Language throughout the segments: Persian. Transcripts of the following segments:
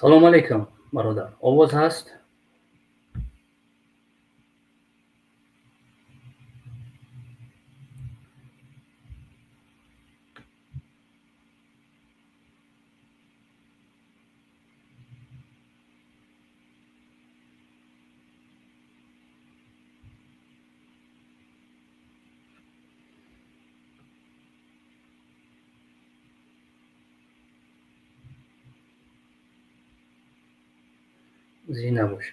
سلام علیکم برادر، آواز هست؟ زی نباشه.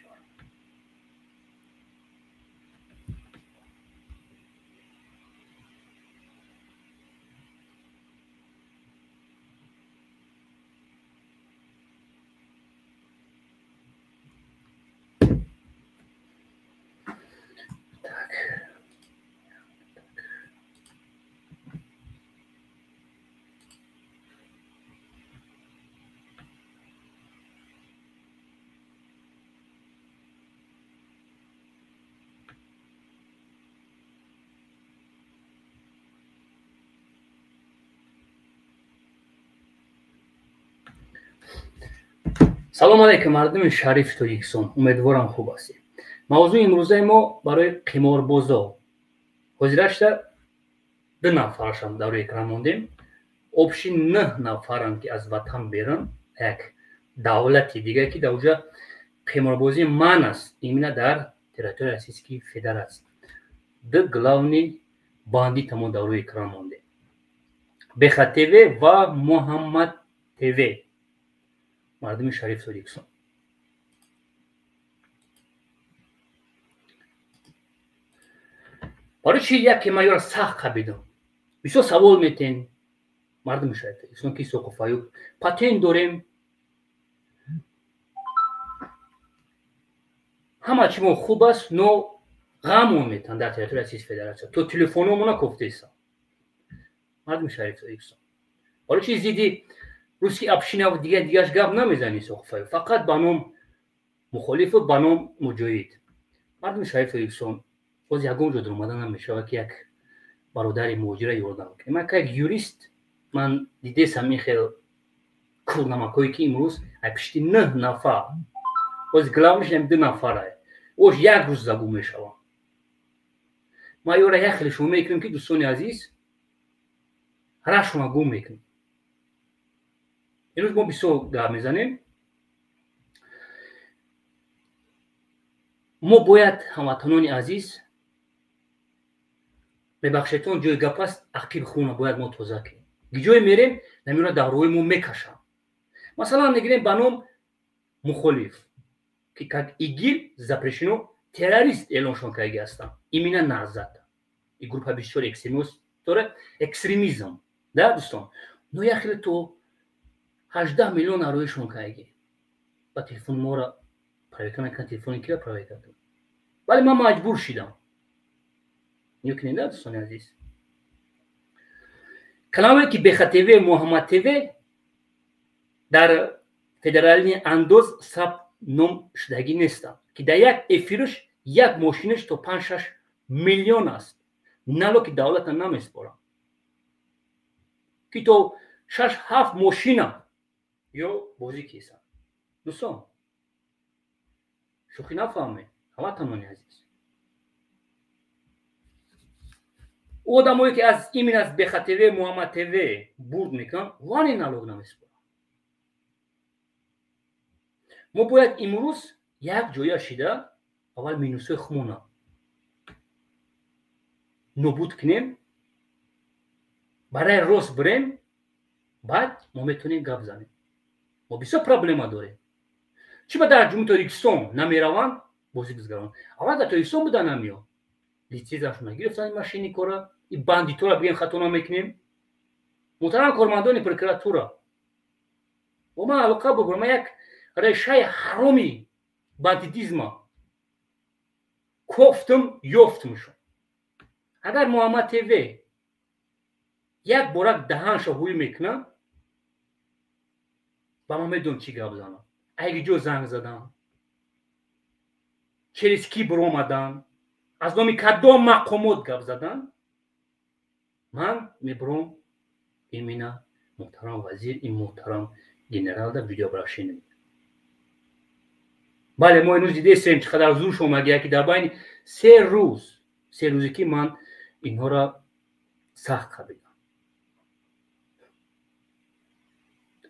سلام علیکم مردم شریف تویکسون، امیدوارم خوب هستید. موضوع امروزه ما برای قماربازا حاضرشتا 2 نفرشان در روی اکران موندیم. آبشی 9 نفرن که از وطن بیرون، یک دولت دیگه که در اونجا قماربازی من است، ایمینا در تریتوری روسیسکی فدراسیون. 2 главный бандит ما در روی اکران موندیم: بخا تیوی و محمد تیوی. مردم شریف تویکسون، برای چی یک майор سخت خبیدم؟ بسیار سوال میتین مردم شریف تویکسون که سوقفایو پاتین داریم، همه چی ما خوب است، نو غم میتن در تریتوری روسیسکی فدراسیون. تو تلفنمون گفته است مردم شریف تویکسون. برای چی زیدی روسی ابشینا و دیگهش گپ نمیزنی سوقفایو؟ فقط بانم مخالف و بانم مجاهد. مردم شریف تویکسون، باز یگون جا در اومدن نمیشه که یک برادر مهاجر یوردن کنه. من که یک یوریست، من دیده سمی خیلی کورنمکایی که امروز پشتی 9 نفر، باز گلاوش نمی 2 نفره، اوش یک روز زگو میشوم. ما یورا یک خیلی شما میکنیم که دوستان عزیز هر شما گم میکنیم. امروز ما بسیار گپ میزنیم. ما باید هموطنان عزیز ببخشیدتون جای گپ است، عقیب خونه باید ما توزه کنیم. گیجای میریم نمیره در روی ما میکشن. مثلا نگیریم بانم مخالف که как ИГИЛ запрещено террорист اعلانشون کرده هستن. ایمینا نزد. این گروه بسیار اکستریمیست داره، اکستریمیزم. ده دوستان، نو یک خیلی تو 18 میلیون رویشون کرده. با تلفن ما را پرایوت کنن، تلفن کی را پرایوت کنن. ولی من مجبور شدم. میکنید دوستان عزیز. کلامی که بخا تیوی محمد تیوی در فدرالی اندوز ثبت نام شدگی نیستند که در یک افیرش یک ماشینش تو 5-6 میلیون است. نلو که دولت نمیسپارن که تو 6-7 ماشین یا بازی کیسن. دوستان شوخی نفهمه هموطنان عزیز. آدمایی که از ایمین از بخا تیوی محمد تیوی برد میکنن وانی نلوگ نمیسپارن. ما باید امروز یک جایی شده اول مینوسای خمونه نابود کنیم، برای راست بریم، بعد ما میتونیم گپ زنیم. ما بسیار پرابلم داریم. چی با در جمهوری تاجیکستان نمیروند بازی بزرگان؟ اول در تاجیکستان بودن نمیاد. لیسانسشون نگرفتن ماشینی کارا، این باندیتو را بگین خطا نمیکنیم. محترم کارمندان پروکراتورا، و من علاقه بگم من یک ریشه حرامی باندیتیزم کوفتم یافتم شد. اگر محمد تیوی یک بارک دهانش هوی میکنه با ما میدون چی گپ زنم. اگه جو زنگ زدن через کی بر اومدن از نامی کدام مقامات گپ زدن، من میبرم ایمینا محترم وزیر، این محترم گنرال در ویدیو براشین. بله ما اینو دیدیم چقدر زور شما مگه که در بین 3 روزی که من اینها را سخت خریدم.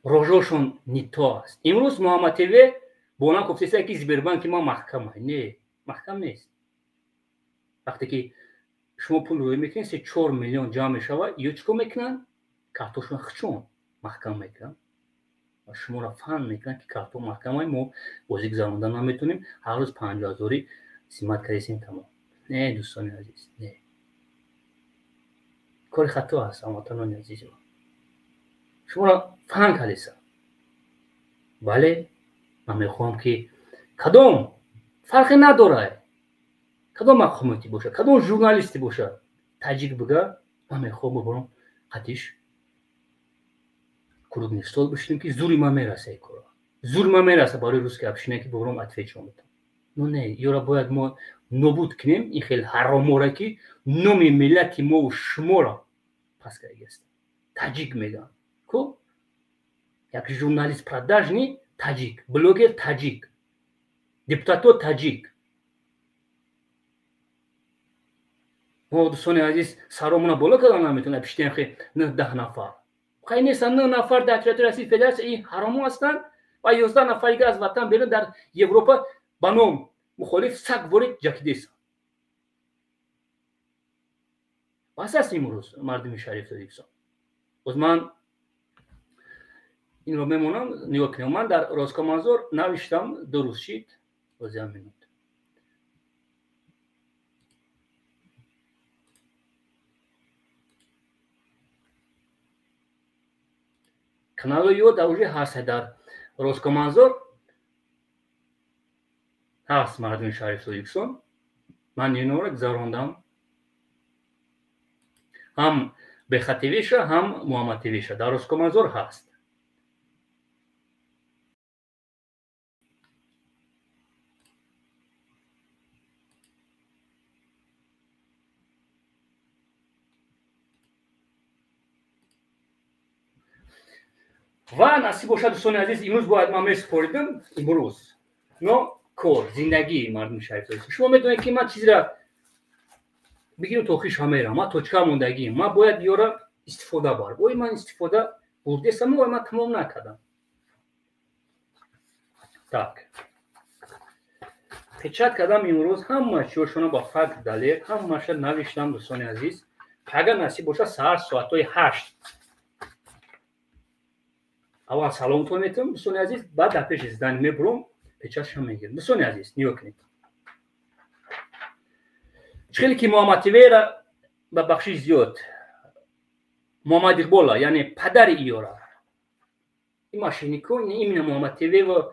روزشون نیتا است. امروز محمد تیوی با اون گفته که زبربانک ما محکمه. نه محکم نیست. وقتی که شما پول روی میکنید 4 میلیون جمع شود یا چیکار میکنن؟ کارتشون خچون محکم میکنن و شما را فهم میکنن که کارت محکمه ما بازی گذراندن نمیتونیم. هر روز 50,000 سیمت کردیم تمام. نه دوستان عزیز نه. کار خطا هست هموطنان عزیز من. شما را فهم کردید. بله من میخوام که کدام فرقی نداره کدام مقاماتی باشه کدام ژورنالیستی باشه تاجیک بگه من میخوام ببرم قدیش کلوب نیستال بشیم که زوری ما میرسه کارا زور ما میرسه برای روز که افشینه که ببرم اتفاق چون بدم نه یورا باید ما نابود کنیم این خیلی حراموره که نام ملت ما و شما را پس کرده است تاجیک میگن کو یک ژورنالیست продажний تاجیک بلوگر تاجیک депутат تاجیک ما دوستان عزیز سرمون بالا کردن نمیتونه پشتیم خیلی 10 نفر خیلی نیستن 9 نفر در رئیس فدراسیون این حرامو هستن و 11 نفر دیگه از وطن بیرون در اروپا با نام مخالف سگ وارد جکیدیس واسه امروز مردم شریف دیگه از من این رو میمونم نگاه کنم من در روزکامنزور نوشتم 2 روز شید بازی هم مینود کانال یو دوجه هست در روزکامنزور هست مردم شریف دیگه من اینو رو گذراندم هم به خطیویشه هم محمد تیویشه در روزکامنزور هست و نصیب باشد دوستان عزیز امروز باید من میسپاریدم امروز نو کار زندگی مردم شریف شما میدونید که من چیزی را بگیرم توخیش همه را ما توچکا موندگی ما باید یورا استفاده بار باید من استفاده بردستم و من تمام نکردم так پچت کردم امروز همه چیشون با فکت دلیل همه نوشتم دوستان عزیز اگر نصیب باشه ساعت 8 اول سلامتون میتونم دوستان عزیز بعد در پیش زدن میبرم پچتش هم میگیرم دوستان عزیز نیو کنید خیلی که محمد تیوی را به بخشی زیاد محمد اقبال یعنی پدر ایورا این ماشینی کن این محمد تیوی و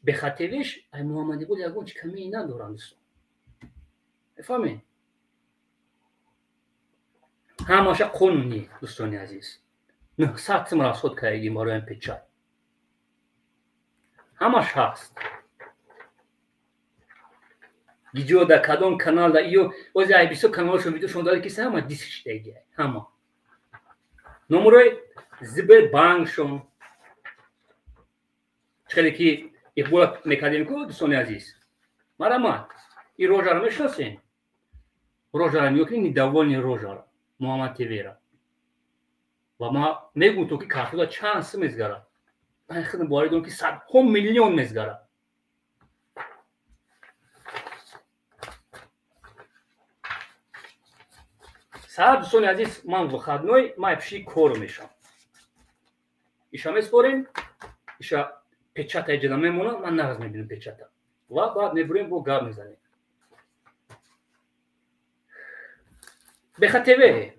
بخاطرش ای محمد اقبال یکون چه کمی ندارن دوستان بفهمین هماشه قانونی دوستان عزیز نه ساعت مراسخود کردیم برای این پچت همش هست ویدیو در کدام کانال در ایو وزی ای بیسو کانالشون ویدیوشون داره کسی همه دیسکش دیگه همه نمره زبر بانکشون خیلی که اقبال میکردیم که دوستان عزیز مرامت این روژه را میشناسین روژه را میکنین این دوانی روژه را محمد تیوی را و ما میگم تو که کارتودا چند سه میزگره من خودم باریدم که 100 میلیون میزگره سر دوستان عزیز من وخدنوی ما پیشی کار میشم ایشا میسپاریم ایشا پچت ایجادا میمونه من نغز میبینم پچت و بعد میبریم با گاب میزنیم بخاطر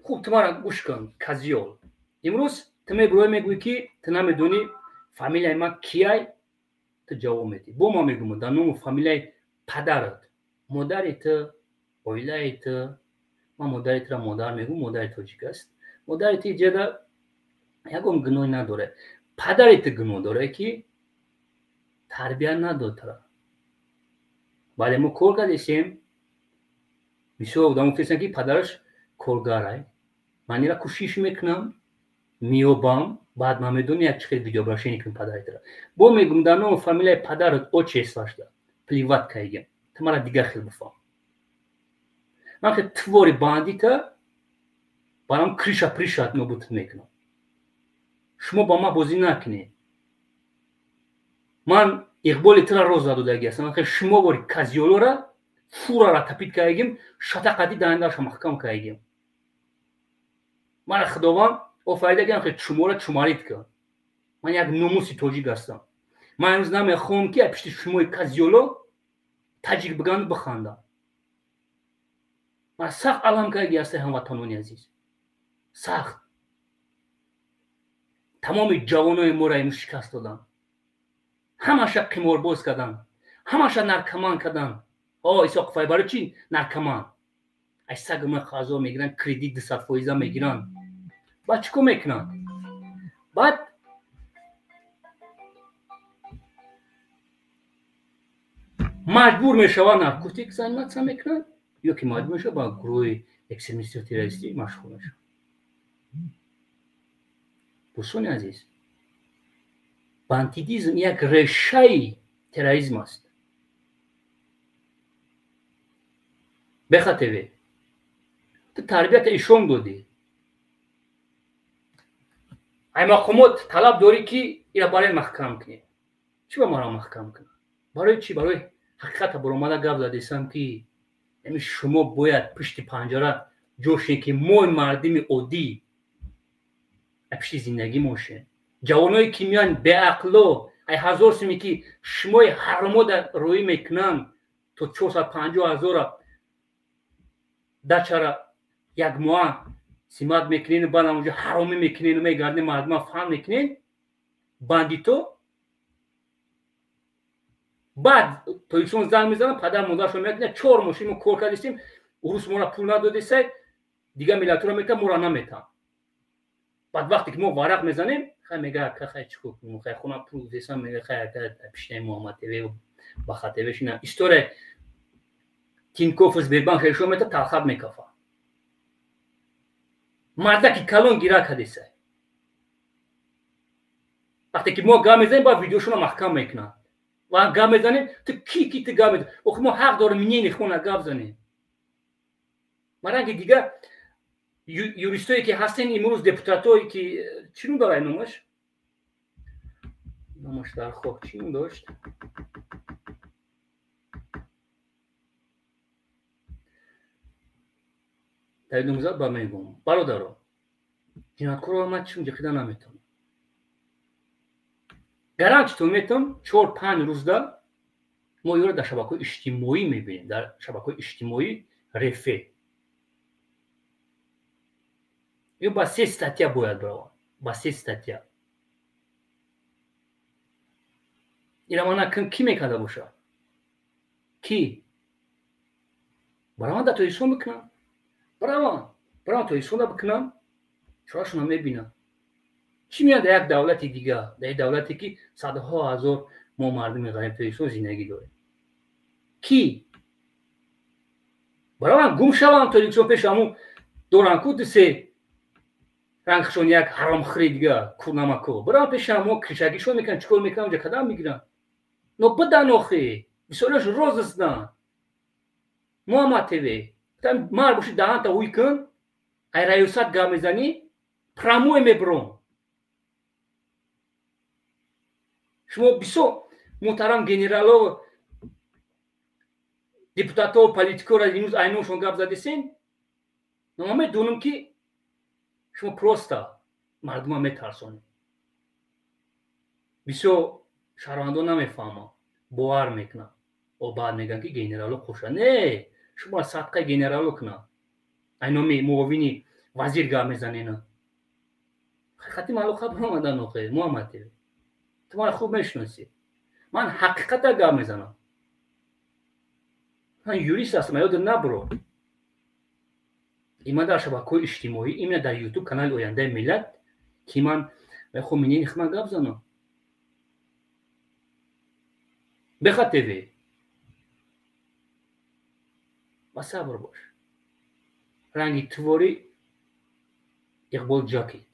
خوب تمارا گوش کن کازیول امروز تمی بروی میگوی که تو نمیدونی فامیلای ما کیای تو جواب میدی با ما میگم در نوم فامیلای پدرت مادرت اویلایت ما مادرت را مادر میگم مادر توجیک است مادرت جدا یکم گناه نداره پدرت گناه داره که تربیت نداده ولی ما کار کردیم میشه آدم گفتن که پدرش کارگره من ایرا کوشش میکنم میوبام بعد ما میدونی یک چقدر ویدیو براشینی کن پدرت را بو میگم دانو فامیلای پدرت او چه استاشده پلیوات کایگم تمارا دیگه خیلی بفهم من که توری باندیتا برام کریشا پریشات نبود میکنم شما با ما بازی نکنی من اقبال ترا روز دادگی هستم که شما باری کازیولو را فورا را تپید کایگم شتا قدی دانداش محکم کایگم من خداوند آفریده گم که شما را چمارید کن من یک نموسی توجیه هستم من امروز نمیخوام که پشت شما کازیولو تاجیک بگن بخوانم من سخت علم کایگی هسته هموطنانی عزیز سخت تمام جوانای ما را امروز شکست دادن همش قمارباز کردن همش نارکومان کردن ایساق فای برای چی نارکومان ای سگ ما خازو میگیرن کردیت 200% میگیرن بعد چیکار میکنن بعد مجبور میشوند نارکوتیک زنمت میکنن یا که مجبور میشه با گروه اکستریمیستی و تروریستی مشغول میشه دوستان عزیز باندیتیسم یک ریشه تروریسم است بخاطر تو تربیت ایشون دادی ای مقامات طلب داری که اینا برای محکم کنی چی با ما را محکم کنی برای چی برای حقیقت برآمده گپ زدیسم که یعنی شما باید پشت پنجره جوشین که ما مردم عادی پشت زندگی موشه جوانایی که میان به عقل ای هزار سمی که شما حرامو در روی میکنن تو 450,000 دچارا یک ماه سیمات میکنین بعد اونجا حرامی میکنین میگردین مردم فهم میکنین باندیتو بعد تویشون زنگ میزنن پدر مادرشون میگن 4 ماشین ما کار کردیم روس ما را پول ندادیسه دیگه ملت رو میتن ما را نمیتن بعد وقتی که ما ورق میزنیم خیلی میگه که خیلی چیکار کنیم خیلی خونه پول دیسم میگه خیلی پیشنه محمد تیوی و بخاطرش اینا استوره تینکوف از بیربان خیلیشون میتن تلخب میکفه مرده که کلون گیره کدیسه وقتی که ما گام میزنیم با ویدیوشون رو محکم میکنن و گام میزنیم تو کی تو گام میزنیم اوخ ما حق داریم منینی خونه گام بزنیم مرنگ دیگه یوریستایی که هستین امروز دپوتاتایی که چی داره نامش در خوب چی داشت در نموزد با میگم برادران جنایتکار آمد چی میگه خدا نمیتونم گرانچ تو میتونم 4-5 روز ده ما یورو در شبکه اجتماعی میبینیم در شبکه اجتماعی رفه یا با 3 استاتیا باید بروم با 3 استاتیا اینا من کن کی میکنه باشه کی برام دا تو ایشون بکنم برام تو ایشون بکنم چرا شما میبینم چی میاد در یک دولت دیگه در دولتی که صدها هزار ما مردم غریب تو ایشون زندگی داره کی برام گم شوم تو ایشون پیشمون دورانکو سه رنگشون یک حرام خرید دیگه کورنمکو برام پیشمون کشاگیشون میکنن چیکار میکنن اونجا کدام میگیرن نو بدن آخه بسیارش روز استن محمد تیوی там мар боши даҳанта уй кун ай раёсат гап мезанӣ прамӯе мебуром шумо бисёр муҳтарам генерало депутато политикора имрӯз айношон гап задисин но ман медонам ки шумо просто мардума метарсонед бисёр шаҳрвандон намефаҳманд бовар мекунанд баъд мегӯянд ки генерало хуша не شما صدقه گنرالو کنن اینامی معاونی وزیر گام میزنین حقیقتی معلوم خبر اومدن آخه محمد تیوی تو من خوب میشناسی من حقیقتا گام میزنم من یوریست هستم یاد نبرو اینا در شبکه‌های اجتماعی اینا در یوتیوب کانال آینده ملت که من خب منین خدمت گپ زنم بخاطر تیوی و صبر باش رنگی توری اقبال جاکید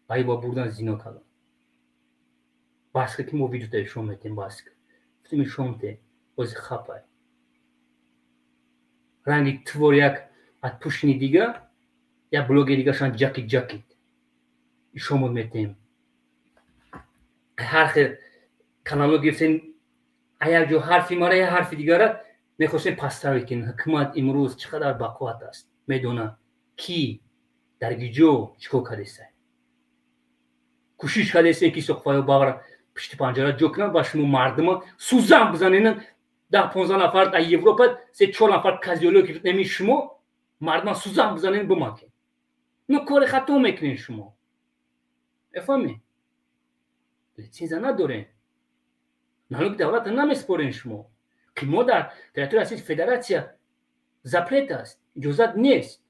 ай ба бурдан зино кардам. баска ки мо видеота шом метем баска гуфтем шомте ози хапай ранги твор як ат пушни дига як блоге дигашан ҷакит шомот метем ҳар канало гирифтем як ҷо ҳарфи мара як ҳарфи дигара мехостем пастар бикунем. ҳукумат имрӯз чӣ қадар бақувват аст, медонад ки дар гиҷо чикор кардеста. кӯшиш кардеста ки суқфаё бавра пишти панҷара ҷо кунад ба шумо мардума сӯзан бизанен 10-15 нафар аз Европа 3-4 нафар кардиолог неми шумо мардума сӯзан бизанен бимакин. ну кори хато мекунед шумо. мефаҳмед? литсензия надорем. налоги давлата намеспорем шумо. ки мо дар территорияи Российской Федератсия запрет аст, иҷозат нест.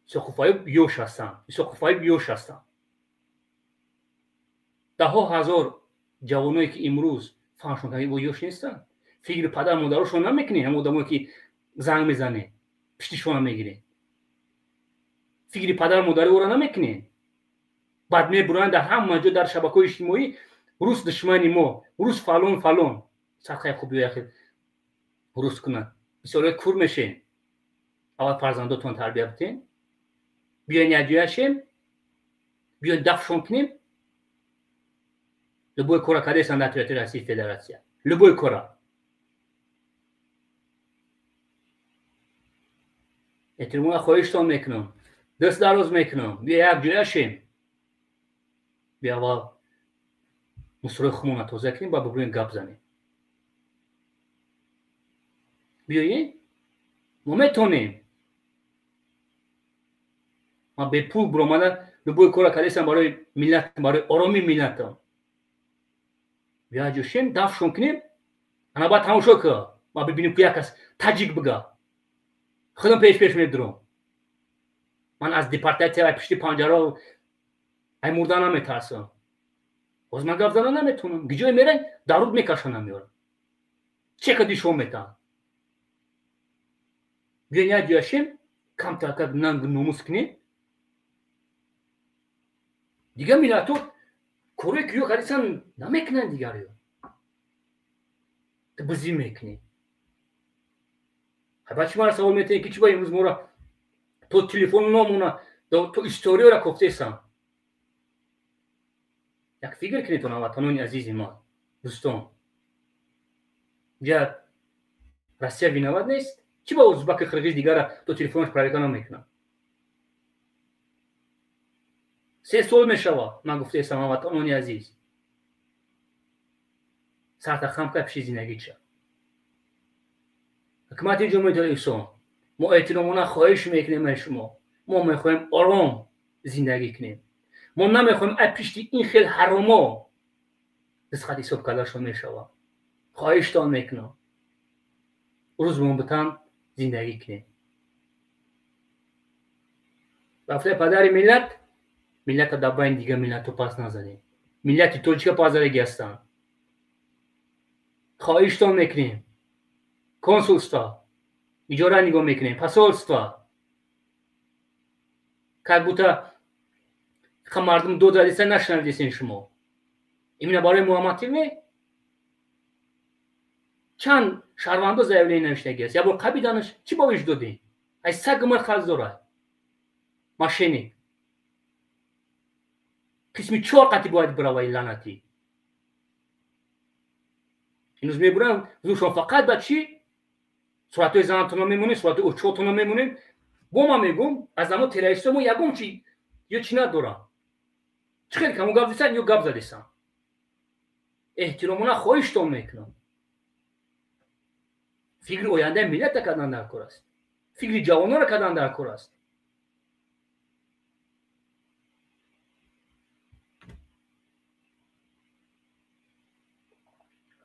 исоқовфаёб ёш ҳастанд. даҳо ҳазор ҷавоное ки имрӯз фаҳмшон карда бо ёш нестанд. фикри падар модарошон намекунед. ҳам одамое ки занг мезанед пиштишона мегиред. фикри падар модари ора намекунед. баъд мебуранд дар ҳама ҷо дар шабакаҳои иҷтимоӣ рус душмани мо, рус фалон сархай хуб яхе рус кунад. бисёре кур мешен. аввал фарзандотон тарбия битен. биёен якҷояшем, биёен дафшон кунем. любой кора кардесан дар территорияи Российской Федератсия. любой кора. эҳтиромона хоҳиштон мекунам. дӯст дароз мекунам. биё якҷояшем. биё аввал мусрои хумона тоза кунем, ба бубурем гап занем. биёед мо метонем. ман бепул биромада любой кора кардесам барои миллат, барои оромии миллатам. биё якҷояшем дафшон кунем. ана баъд тамошо кун. ман бибинем ки як кас таҷик бига. худам пеш медурам. ман аз депортатсия ва пишти панҷара ай мурда наметарсам. боз ман гап зада наметонам. гиҷое мерай даруд мекашонам ёро. че кадишон метан. биёен якҷояшем камтарка нанг номус кунем. дига миллатҳо корое ки ё кардесан намекунанд дигарё. бузӣ мекунем. ба чӣ мара савол метавонед ки чӣ ба имрӯз мора то телефони номона то историёра кофтесан. як фикр кунед ҳамватанони азизи ман, дӯстон. ҷа Россия виноват нест? чӣ ба ӯзбаки қирғиз дигара то телефонаш проверка намекунад? 3 сол мешавад ман гуфтаестам ҳамватанони азиз. сарта хам кар пиши зиндагича. ҳукумати ҷумҳурияти Исон, мо эҳтиромона хоҳиш мекунем аз шумо. мо мехоҳем ором зиндагӣ кунем. мо намехоҳем аз пишти ин хел ҳаромо дастхат ҳисоб кардашон мешавад. хоҳиштон мекунам. рӯзмон бутан зиндагӣ кунем. рафтаи падари миллат, миллата дар байни дигар миллатҳо пас назанем. миллати тоҷика пазараги ҳастанд. хоҳиштон мекунем. консулства иҷора нигоҳ мекунем. посольства как будто мардум дод задеста нашнавидесен шумо. именно барои муҳаммативе чанд шаҳрвандо заявление навиштагӣ аст. ябор қабиданаш чӣ бовиш додем? ай саг умар қарз дорад. машинек қисми 4 қати бояд биравай лаънатӣ. имрӯз мебурам зушон фақат ба чӣ? суратҳои занатона мемонем, суратҳои очотона мемонем. бо ман мегӯм аз замо террористо мо ягон чи ё чӣ надорам. чӣ хел камо гап десам ё гап задесам. эҳтиромона хоҳиштон мекунам. фикри ояндаи миллата кардан дар кор аст. фикри ҷавононро кардан дар кор аст.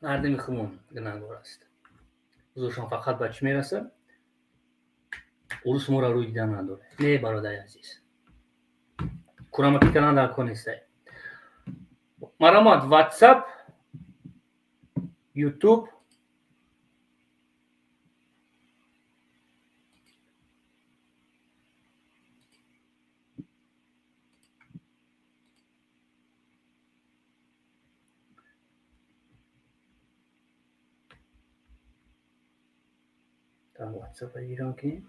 мардуми хумон гунahгор аст. зушон фақат ба чӣ мерасад? урус моро рӯй дидан надорад. не бародари азиз. курамати кардан дар кор нестай. маромад WhatsApp, YouTube, واتساپ ایران که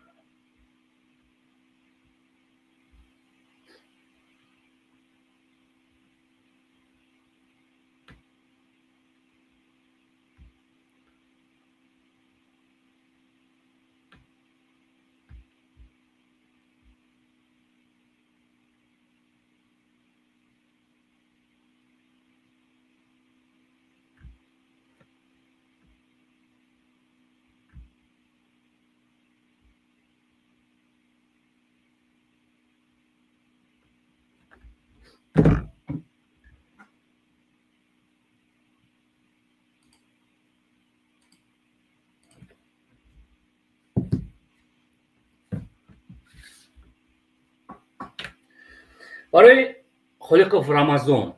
برای خالق رمضان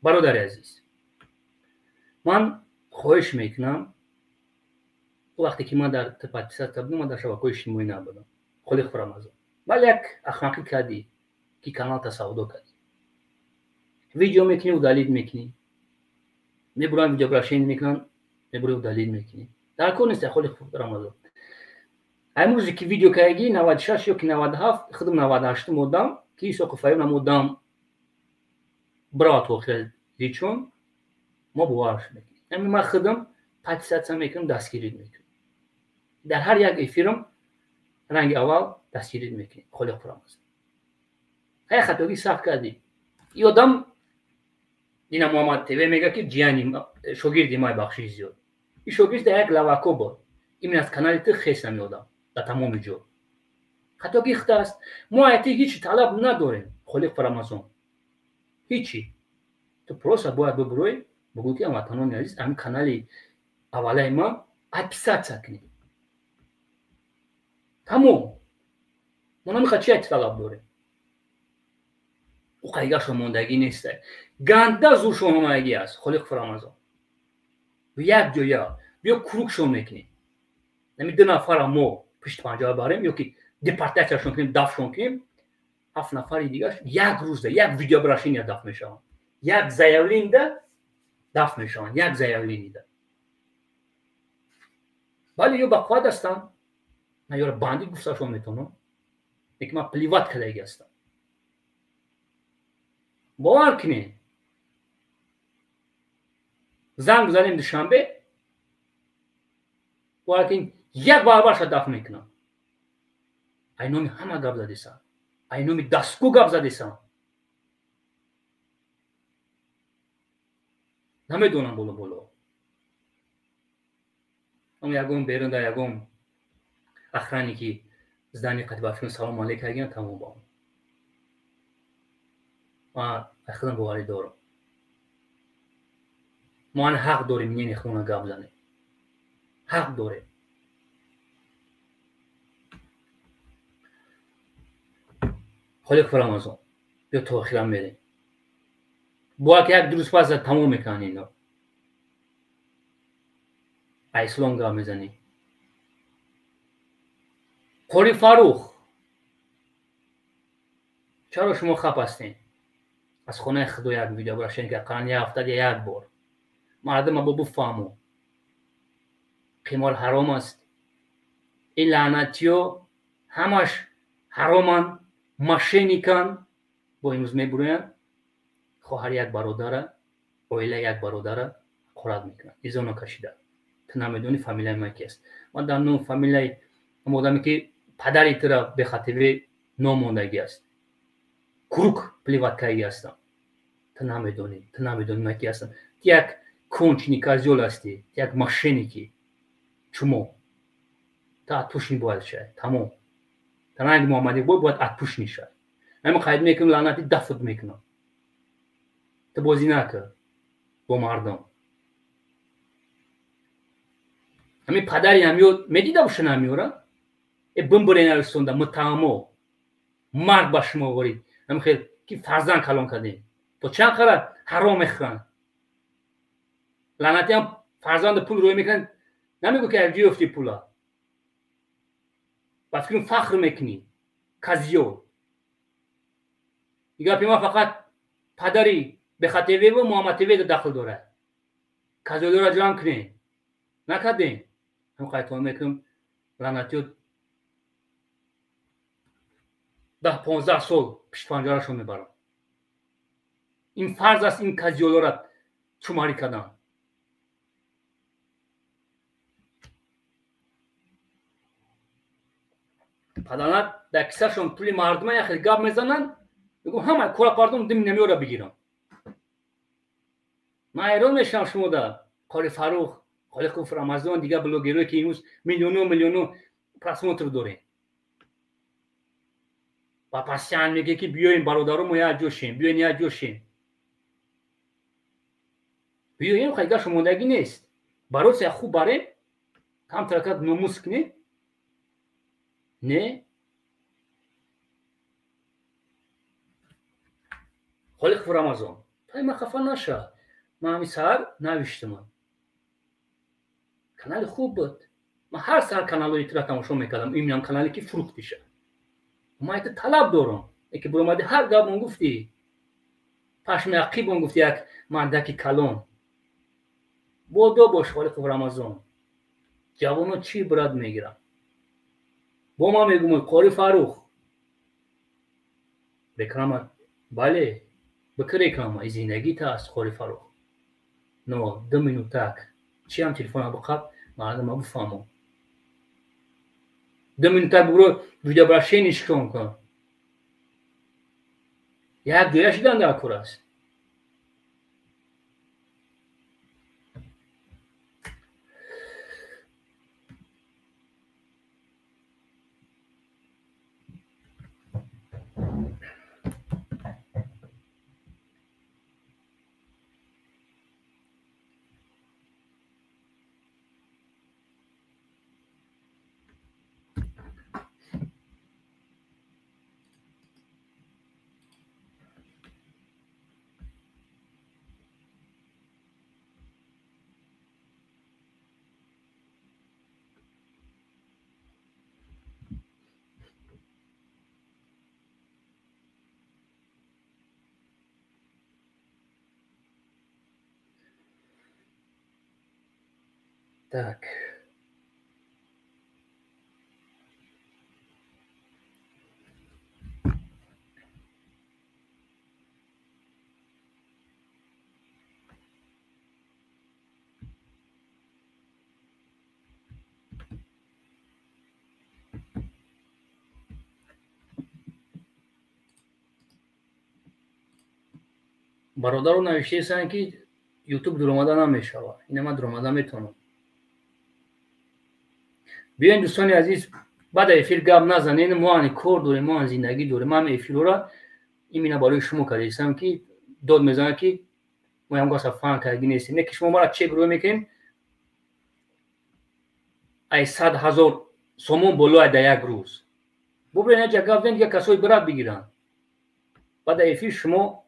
برادر عزیز من خواهش میکنم وقتی که من در پاکستان بودم من در شبکه‌های اجتماعی نبودم خالق رمضان ولی یک اخلاقی کردی که کانال تصاویر کردی ویدیو میکنی و دلیل میکنی میبرن ویدیو براشین میکنن میبری و دلیل میکنی در کل نیست خالق رمضان امروزی که ویدیو کردی 96 یا که 97 خودم 98 مودم که سوق فایل نمودم برات وقت دیچون ما بوارش میکنیم یعنی ما خودم پاکستان میکنم دستگیری میکنم در هر یک فیلم رنگ اول دستگیری میکنیم خالق رمضان های خطایی صاف کردی یادم دینا محمد تیوی میگه که جیانی شاگردی ما بخشی زیاد این شاگرد در یک لواکو بود این از کانالی تو خیس نمیادم در تمام جو خطایی خطا است ما ایتی هیچ طلب نداریم خالق رمضان هیچی تو پروسا باید ببروی بگو که هموطنان عزیز همین کانالی اولای ما ادپیسات سکنی تمام ما نمیخواد چی طلب داریم او قایگاه شماندگی نیسته گنده زور شماندگی است خالق رمضان و یک جویا بیا کروک شو میکنیم نمی دو نفر ما پشت پنجاه بریم یا که دیپارتیشن کنیم دفشون کنیم 7 نفر دیگه یک روز ده یک ویدیو براشین یا دفع میشن یک زایولین ده دفع میشن یک زایولینی ده ولی یو بقواد هستم من یور باندی گفتشون میتونم یک ما پلیوات کدایی هستم باور کنین زنگ بزنیم دوشنبه باور کنین یک بار شد دفع میکنم اینومی همه گپ زدیسن اینومی دستگو گپ زدیسن نمیدونم بولو اما یکم بیرون در یکم اخرانی که زدنی قطبافیون سلام علیک هگین تمام با ما اخیرا باوری دارم ما حق داریم یعنی خونه گپ زنیم حق داریم خالق رمضان بیا تو اخیرم میریم با که یک دروس پس تمام میکنن اینا اسلام گپ میزنی قاری فاروق چرا شما خپ هستین از خونه خدا یک ویدیو براشین که قرآن یه هفته یک بار مردم با بفهمو قمار حرام است این لعنتیو همش حرامن ماشینیکن با امروز میبروین خواهر یک برادره اویله یک برادره قراد میکنن ایزونو کشیده تو نمیدونی فامیلای ما کی است من در نوم فامیلای مودمی که پدری ترا به خاطر ناموندگی است کروک پلیواتکایی هستم تو نمیدونی ما کی هستم یک کنچنی کازیول هستی یک ماشینی که چمو تا توشنی باید شد تمام تنانگ محمدی باید اتپوش نشد اما قاید میکنم لعنتی دفت میکنم تو بازی نکر با مردم همین پدری همیو میدیده باشن همیورا بمبرین ارسونده متهمو مرد با شما ورید هم خیلی که فرزن کلام کردیم تو چند خرد حرام میخورن لعنتی هم فرزند پول روی میکنن نمیگو که ارجی افتی پولا بس کنیم فخر میکنی کازیو دیگه پیما فقط پدری به خطیوی و محمدیوی داخل داره کازیو را جمع کنین نکردین هم قایتون میکنم лаънатиё 10-15 сол пиштпанҷарашон мебаранд. ин фарз аст ин казиёлора чумарӣ кардан. паданак дар кисашон пули мардума яхе гап мезананд, мегӯ ҳама корапардон дим намёра бигирам. ман ҳайрон мешавам шумо да Қори Фаррух, Холиқов Рамазон, дигар блогерое ки имрӯз миллиону просмотр дорем. ва пасян меге ки биёем бародаромо як ҷошем, биёем як ҷошем. биёем хайга шумондагӣ нест. бароси як хуб барем, кам таракат номус кунем. не Холиқов Рамазон, тай ма хафа наша. ман ҳамин саҳар навиштам. канали хуб буд. ман ҳар саҳар каналҳои тира тамошо мекардам. иминам канале ки фурӯхтиша. ман ити талаб дорам. яке биромадӣ ҳар гапон гуфтӣ. пашми ақибон гуфтӣ як мандаки калон. бодо бош Холиқов Рамазон. ҷавоно чӣ брат мегирам. бо ман мегӯм Қори Фаррух. реклама бале. бикӣ реклама и зиндагит аст Қори Фаррух. но 2 минутак чӣ ҳам телефона биқаб мардума бифаҳмон. 2 минутак буро видеообращение нишон кун. як ҷоя шидан дар кор аст. так бародаро навиштаесанд ки ютуб дуромада намешавад. ина ман дуромада метавонам. биёен дӯстони азиз баъд эфир гап назанем. мо ани кор дорем, мо ани зиндагӣ дорем. ман эфирора имина барои шумо кардаистам ки дод мезанам ки мо ям госа фаҳм кардагӣ нестем. не ки шумо мара чек рӯ мекунем ай 100,000 сомон боло ай дар як рӯз. бубрен аҷа гап зен дигар касои брат бигиранд. баъд эфир шумо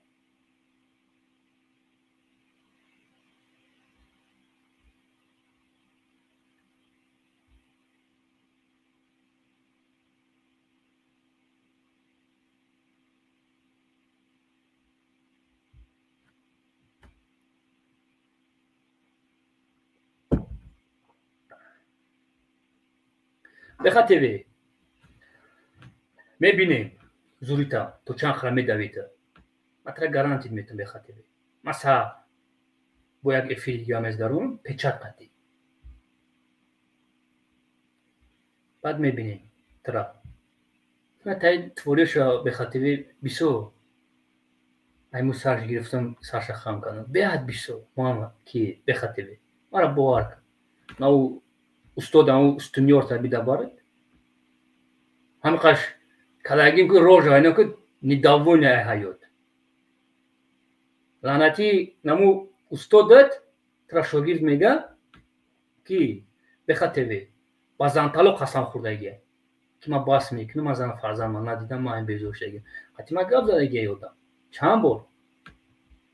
беха тв мебинем зурита то чанд хара медавида. матра гарантид метам беха тв. маса бо як эфири дига мезгарон печат қатӣ. баъд мебинем тра. ма тай твориша беха тв бисёр айму сарш гирифтам, сарша хам кардам. беҳад бисёр муҳаммад ки беха тв мара бовар кар. ман устодам устунёр табида барад. ҳамқаш калагим ки рожа айна ки недовольна ай ҳаёт. лаънати наму устодат тра шогирд мега ки беха тв ба зантало қасам хӯрдагия ки ман бас мекунам ман зан фарзандам надидам ман безор шудагиам. ҳатӣ ман гап задагия ёдам чанд бор.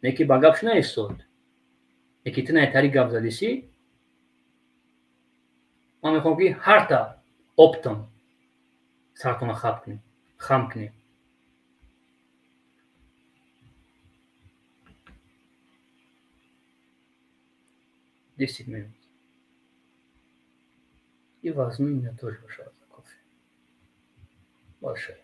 не ки ба гапш наистод. не ки ту найтари гап задиси. ман мехоҳам ки ҳарта оптам сартона хам кунем. 10 минут. И возьми меня тоже, пожалуйста, кофе. Большой.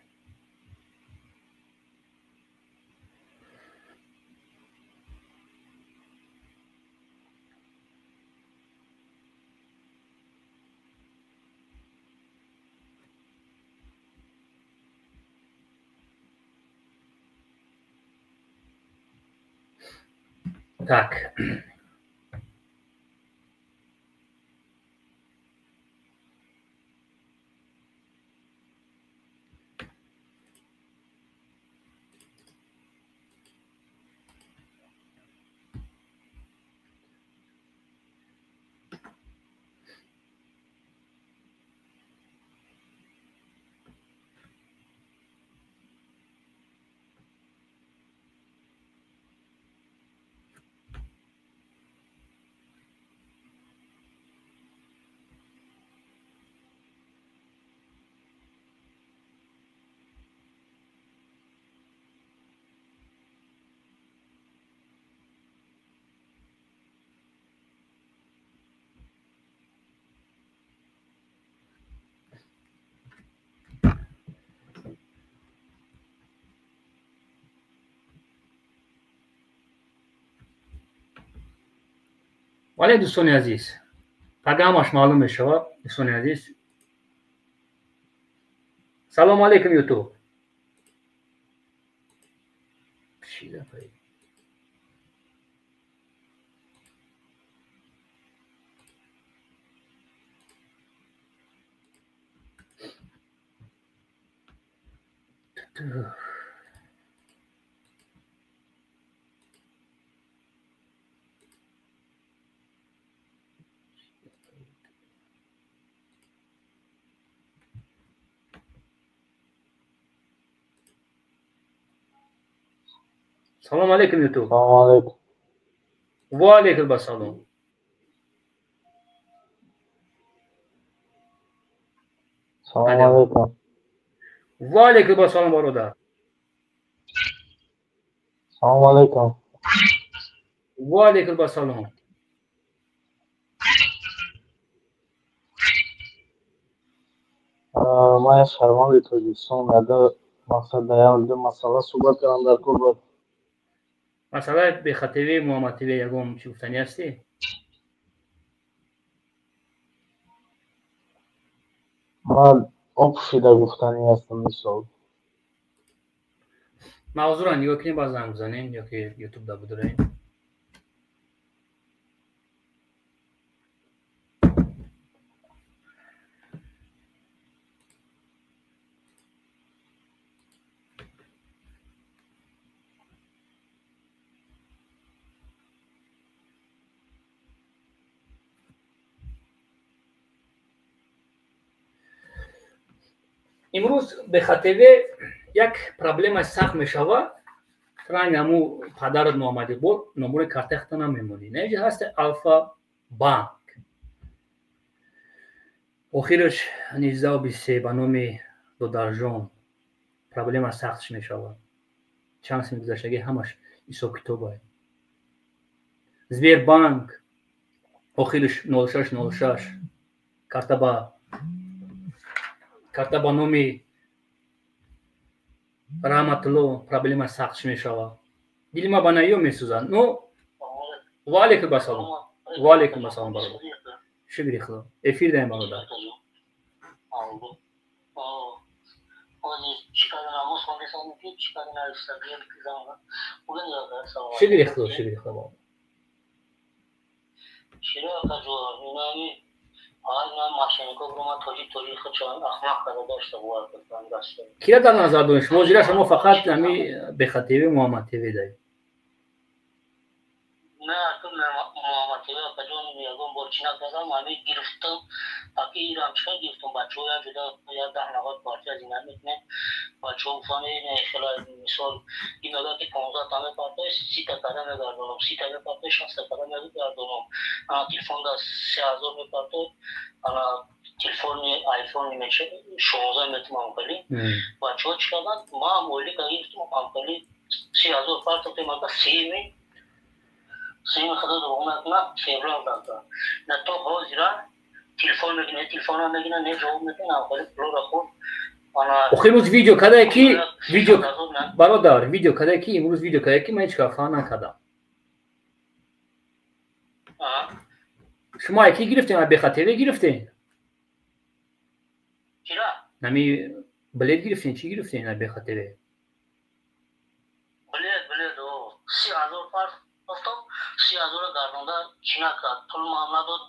Так. ولی دوستان عزیز پیغامش معلوم می شود. دوستان عزیز سلام علیکم یوتیوب. سلام علیکم یوتیوب. سلام علیکم. و علیکم السلام. سلام علیکم. و علیکم السلام برادر. سلام علیکم. و علیکم السلام. من از شرمان تاجیکستان در مسئله صحبت کردم در کل بود. مسئله به خاطر محمد تیوی یگام چی گفتنی هستی؟ من آبشیده گفتنی هستم میسال. معذورا نگاه کنیم باز زنگ بزنیم یا که یوتیوب دا بداریم. امروز به خاطر یک پرابلم سخت میشود. ترنگ همو پدرت محمدی بود نمبر کارت نمیمونی. نه هست الفا بانک. آخرش 1923 به نام دودرجان پرابلم سختش میشود. چند سال گذشته همش حساب کتابه. زبیر بانک آخرش 0606 کارت با نام رحمت الله پرابلم سختش میشود. دل ما بنایو میسوزن. نو و علیکم السلام. و علیکم السلام برادر. شکر خدا. افیر دایم برادر. شکر خدا. شکر خدا. کیا در نظر دارید؟ شما فقط به خاطر محمد تیوی دارید. نه تو محمد تیوی کجون میگم برچینا کردم من گرفتم اکی ایران چه گرفتم بچه‌ها جدا یا ده نفر پارتی از اینا میکنه بچه‌ها فهمی نه خلا مثال این آدم که 15 تا پارتی 30 تا کارا ندارم 30 تا پارتی 60 تا کارا ندارم تلفن دا 3000 پارتی انا تلفن آیفون میشه 16 میتونم کنی بچه‌ها چیکار ما مولی گرفتم کامپلی 3000 پارتی ما سیم خدا دومت نه فیبرال داده نه تو حاضر تلفن میگیره تلفن میگیره نه جواب میده نه ولی پلو خود آخه امروز ویدیو کده کی ویدیو برادر ویدیو کده کی امروز ویدیو کده کی من هیچ کافه نکردم شما یکی گرفتین به خاطر گرفتین چرا نمی بلد گرفتین چی گرفتین به خاطر بلد 30,000 فرق گفتم 30,000 گردونده چینا کرد طول معامله داد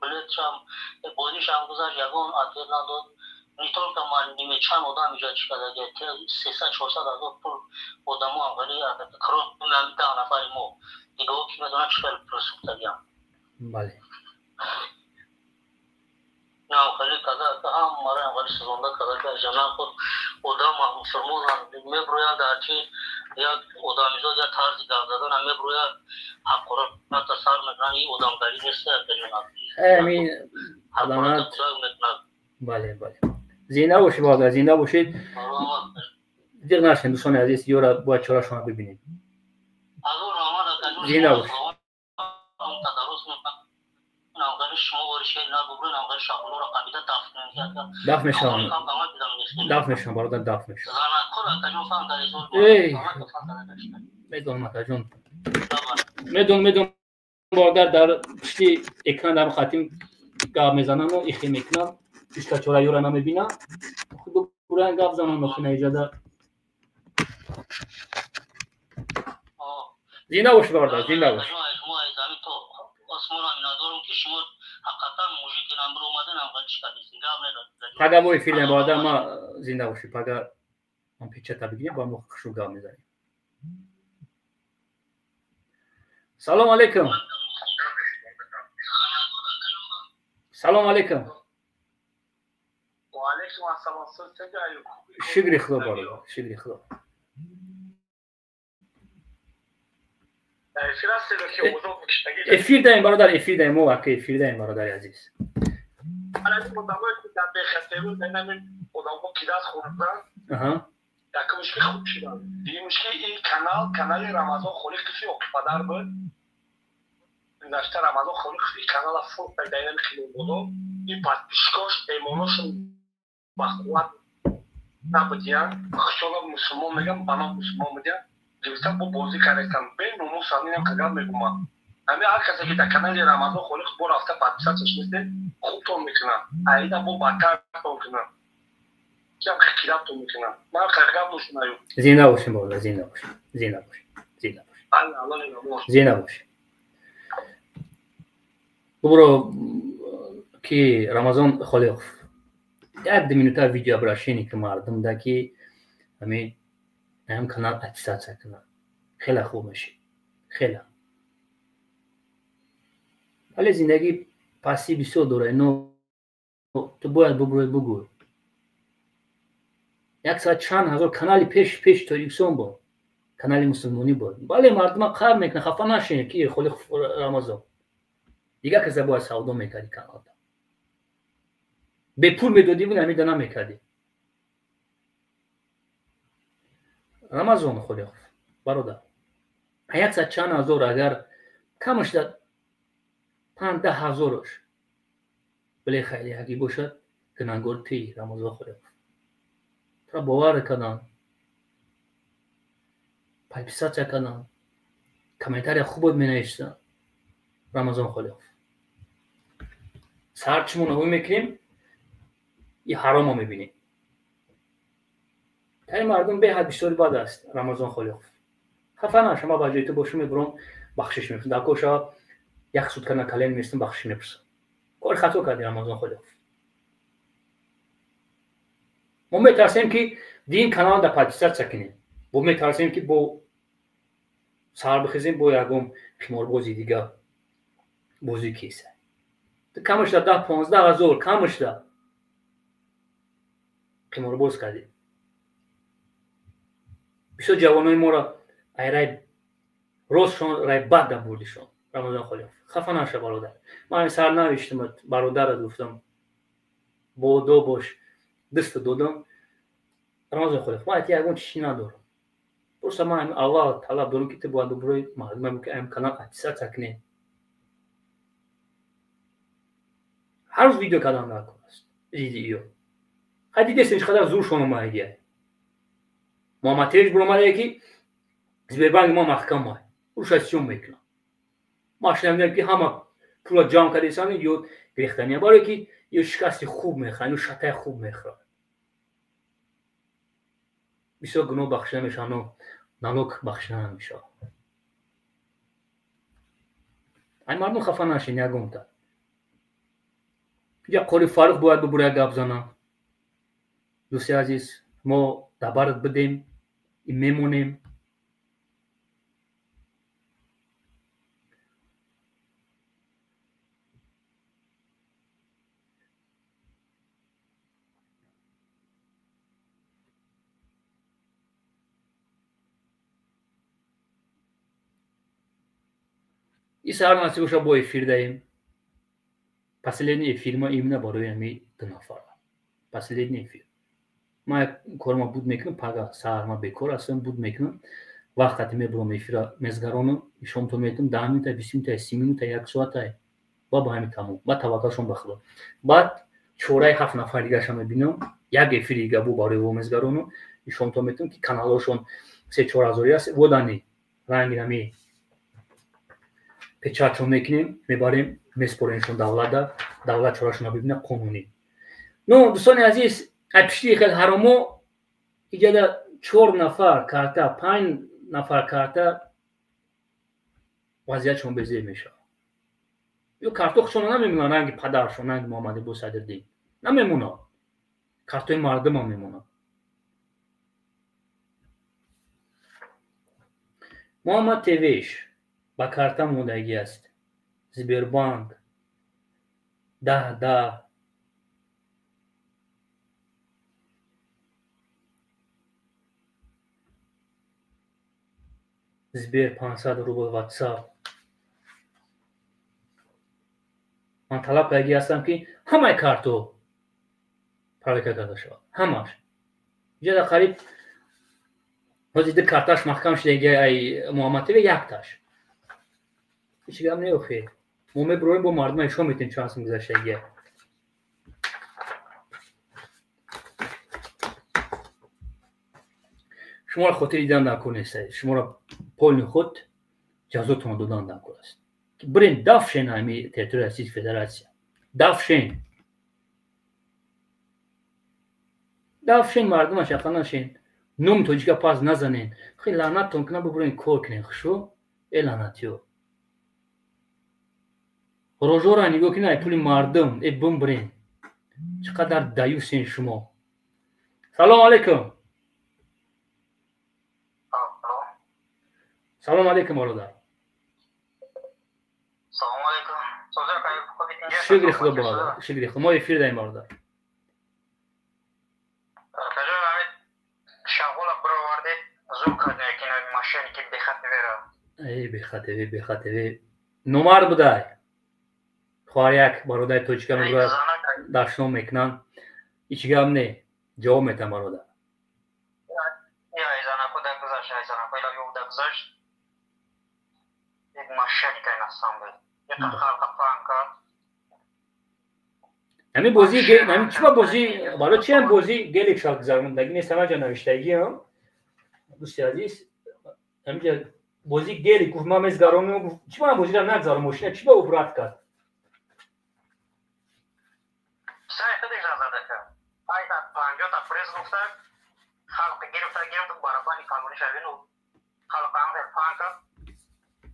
بلد شم بودی شم گذاشت یگان آتیر نداد نیطور که من نیمه چند آدم ایجاد شده که 300-400,000 پول آدمو اولی کرون من 10 نفر مو دیگه او که میدونه چقدر پرسوخته گیم بله نه خیلی کده که هم ماره اولی سزونده کده که جمعه خود آدم فرموزن میبرویان در چی یک آدمیزاد یا طرزی گردادن هم میبرویان حق را تصار میکنن این آدمگری نیست امین آدمات بله بله زنده باشید باید زنده باشید دیگر نشین دوستان عزیز یورا باید چرا شما ببینید زنده باشید دفت میشم دفت میشم برادر دفت میشم میدونم جون میدونم برادر در پشتی اکران دارم خاتم گاب میزنم و ایخی میکنم پیشکا چورا یورا نمیبینم خود برای گاب زنم نخونه ایجاده زنده باشید برادر زنده باشید پگه بای فیلم برادر ما زنده باشید پگه من پیچه تا بگیریم با ما خشو گاب میزنیم سلام علیکم سلام علیکم و علیکم السلام شکر خدا برادر شکر خدا افیر دایم برادر افیر دایم موقع افیر دایم برادر عزیز الان مدامات در بخاطر دنم مدام کی دست خوردن یک مشکل خوب شد این مشکل این کانال رمضان خلیق کسی اقتدار بود گذشته رمضان خلیق این کانال فوت پیدا نمی‌کنه بود این پادشاهش ایمانشون بخواد نبودیان خشوع مسلمان میگم بنا مسلمان بودیان دوستا با بازی کردن به نمو سالینم کجا میگم همه هر کسی که در کانال رمضان خلیق بر رفته پادشاهش میشه خوب تو میکنه اینا با باتر تو میکنه کیم خیرات تو میکنه ما خرگاب نشونایو زنده باشین بالا زنده باشین زنده باشین زنده باشین الله نمو زنده باشین برو که رمضان خلیق یک دو ویدیو براشینی که مردم ده که همین هم کانال اتساع کنن خیلی خوب میشه خیلی ولی زندگی پاسی بسیار دوره نو تو باید بگوی یک ساعت چند هزار کانالی پیش تاریکسون بود کانالی مسلمانی بود ولی مردم قهر میکنه خفه نشین که خلیق رمضان دیگه کسی باید سودا میکردی کانال به پول میدادی بود همیده نمیکردی رمضان خلیق برادر یک ساعت چند هزار اگر کمش داد 5-10,000 بله خیلی حقی باشد که ننگور تی رمضان خلیق تا باور کنن پایپسات کنن کامنتاری خوب می نوشتن رمضان خلیق سرچمون رو میکنیم یه حرام رو میبینیم تای مردم به حد بیشتری بد است رمضان خلیق خفه نشم ما با جای تو باشم میبرم بخشش میفرستم در کوشا یک سود کنه کلین میستم بخشش میفرستم کار خطا کردی رمضان خلیق ما میترسیم که دین کانال در پاکستان سکنیم ما میترسیم که با سر بخیزیم با یکم خمار بازی دیگه بازی کیسه کمش داد 10-15 هزار کمش داد خمار باز کردیم بسیار جوانای ما را ایرای روزشون رای بد در بردیشون رمضان خلیق خفه نشه برادر من این سر نوشتم برادر را گفتم با دو باش دست دادم رمضان خلیق ما یکم چیزی ندارم درسته من الله طلب دارم که تو باید بروی مردم که ام کانال اتساع تکنه هر روز ویدیو کردن است ویدیو خدیده سنج خدا زور شما مایگه محمد تیج برامده کی Sberbank ما محکم مای روششون میکنه ماشین که همه پول جام کردیسان یو گرفتنی باره که یو شکستی خوب میخوان یو شتای خوب میخوان بسیار گناه بخشنده میشن و نالوک بخشنده میشه این مردم خفه نشین یکم تا یا قولی فاروق باید ببوره گپ زنم دوستی عزیز ما دبرت بدیم این میمونیم این سهر نصیبش با افیر دهیم последний эфир ما именно барои ами ду нафар последний эфир ма корма буд мекунам пага саҳар ма бекор ҳастам буд мекунам вақтате мебурам эфира мезгаронам ишонто метам 10 минута 20 минута 30 минута 1 соата ва ба ҳами тамом ба таваккалшон ба худо баъд чораи 7 нафар дигаша мебинам як эфири дига бу барои во мезгаронам ишонто метам ки каналошон 3-4 ҳазори аст водани ранги ами печатшон мекунем мебарем меспореншон давлат чорашона бибина қонунӣ ну дӯстони азиз пишти хел ҳаромо иҷада 4 нафар карта 5 нафар карта вазъиятшон безеб мешавад ё карто худшона намемонад ранги падаршон ранги муҳаммади бусадирдин намемонад картои мардума мемонад муҳаммад тевеш ба карта мондагӣ аст Сбербанк 10 Сбер 500 рубл WhatsApp ман талаб кардагӣ ҳастам ки ҳамаи карто проверка карда шавад ҳамаш ҷада қариб ҳозир карташ маҳкам шудагӣ ай муҳаммад теве якташ ҳеҷ гап неофед мо мебуроем бо мардума ишон метем чанд сум гузаштагӣ шуморо хотири дидан накор нестед шуморо полни худ ҷазотон додан накор аст бирин дафшен ами территорияи Российской Федератсия дафшен мардума шақа нашен нум тоҷика пас назанен хи лаънаттон кунам бибурен кор кунен хушу э лаънатиё рожора нигоҳ кунед ай пули мардум э бимбирен чӣ қадар даюсен шумо салом алейкум салом алейкум бародар салом алейкум шукри худо бародар шукри худо мо эфир даем бародар бехатеве номар будай хоҳар як бародари тоҷика мегӯяд дашном мекунанд ҳеҷ гап не ҷавоб метам бародар ҳамин бозӣ ҳамин чӣ ба бозӣ барои чи ҳам бозӣ гелик шал гузарондагӣ нест ҳама ҷо навиштагиам дӯсти азиз ҳаминҷа бозӣ гелик гуфт ман мезгаронам гуфт чӣ ман бозира нагзарам мошина чӣ ба убрат кард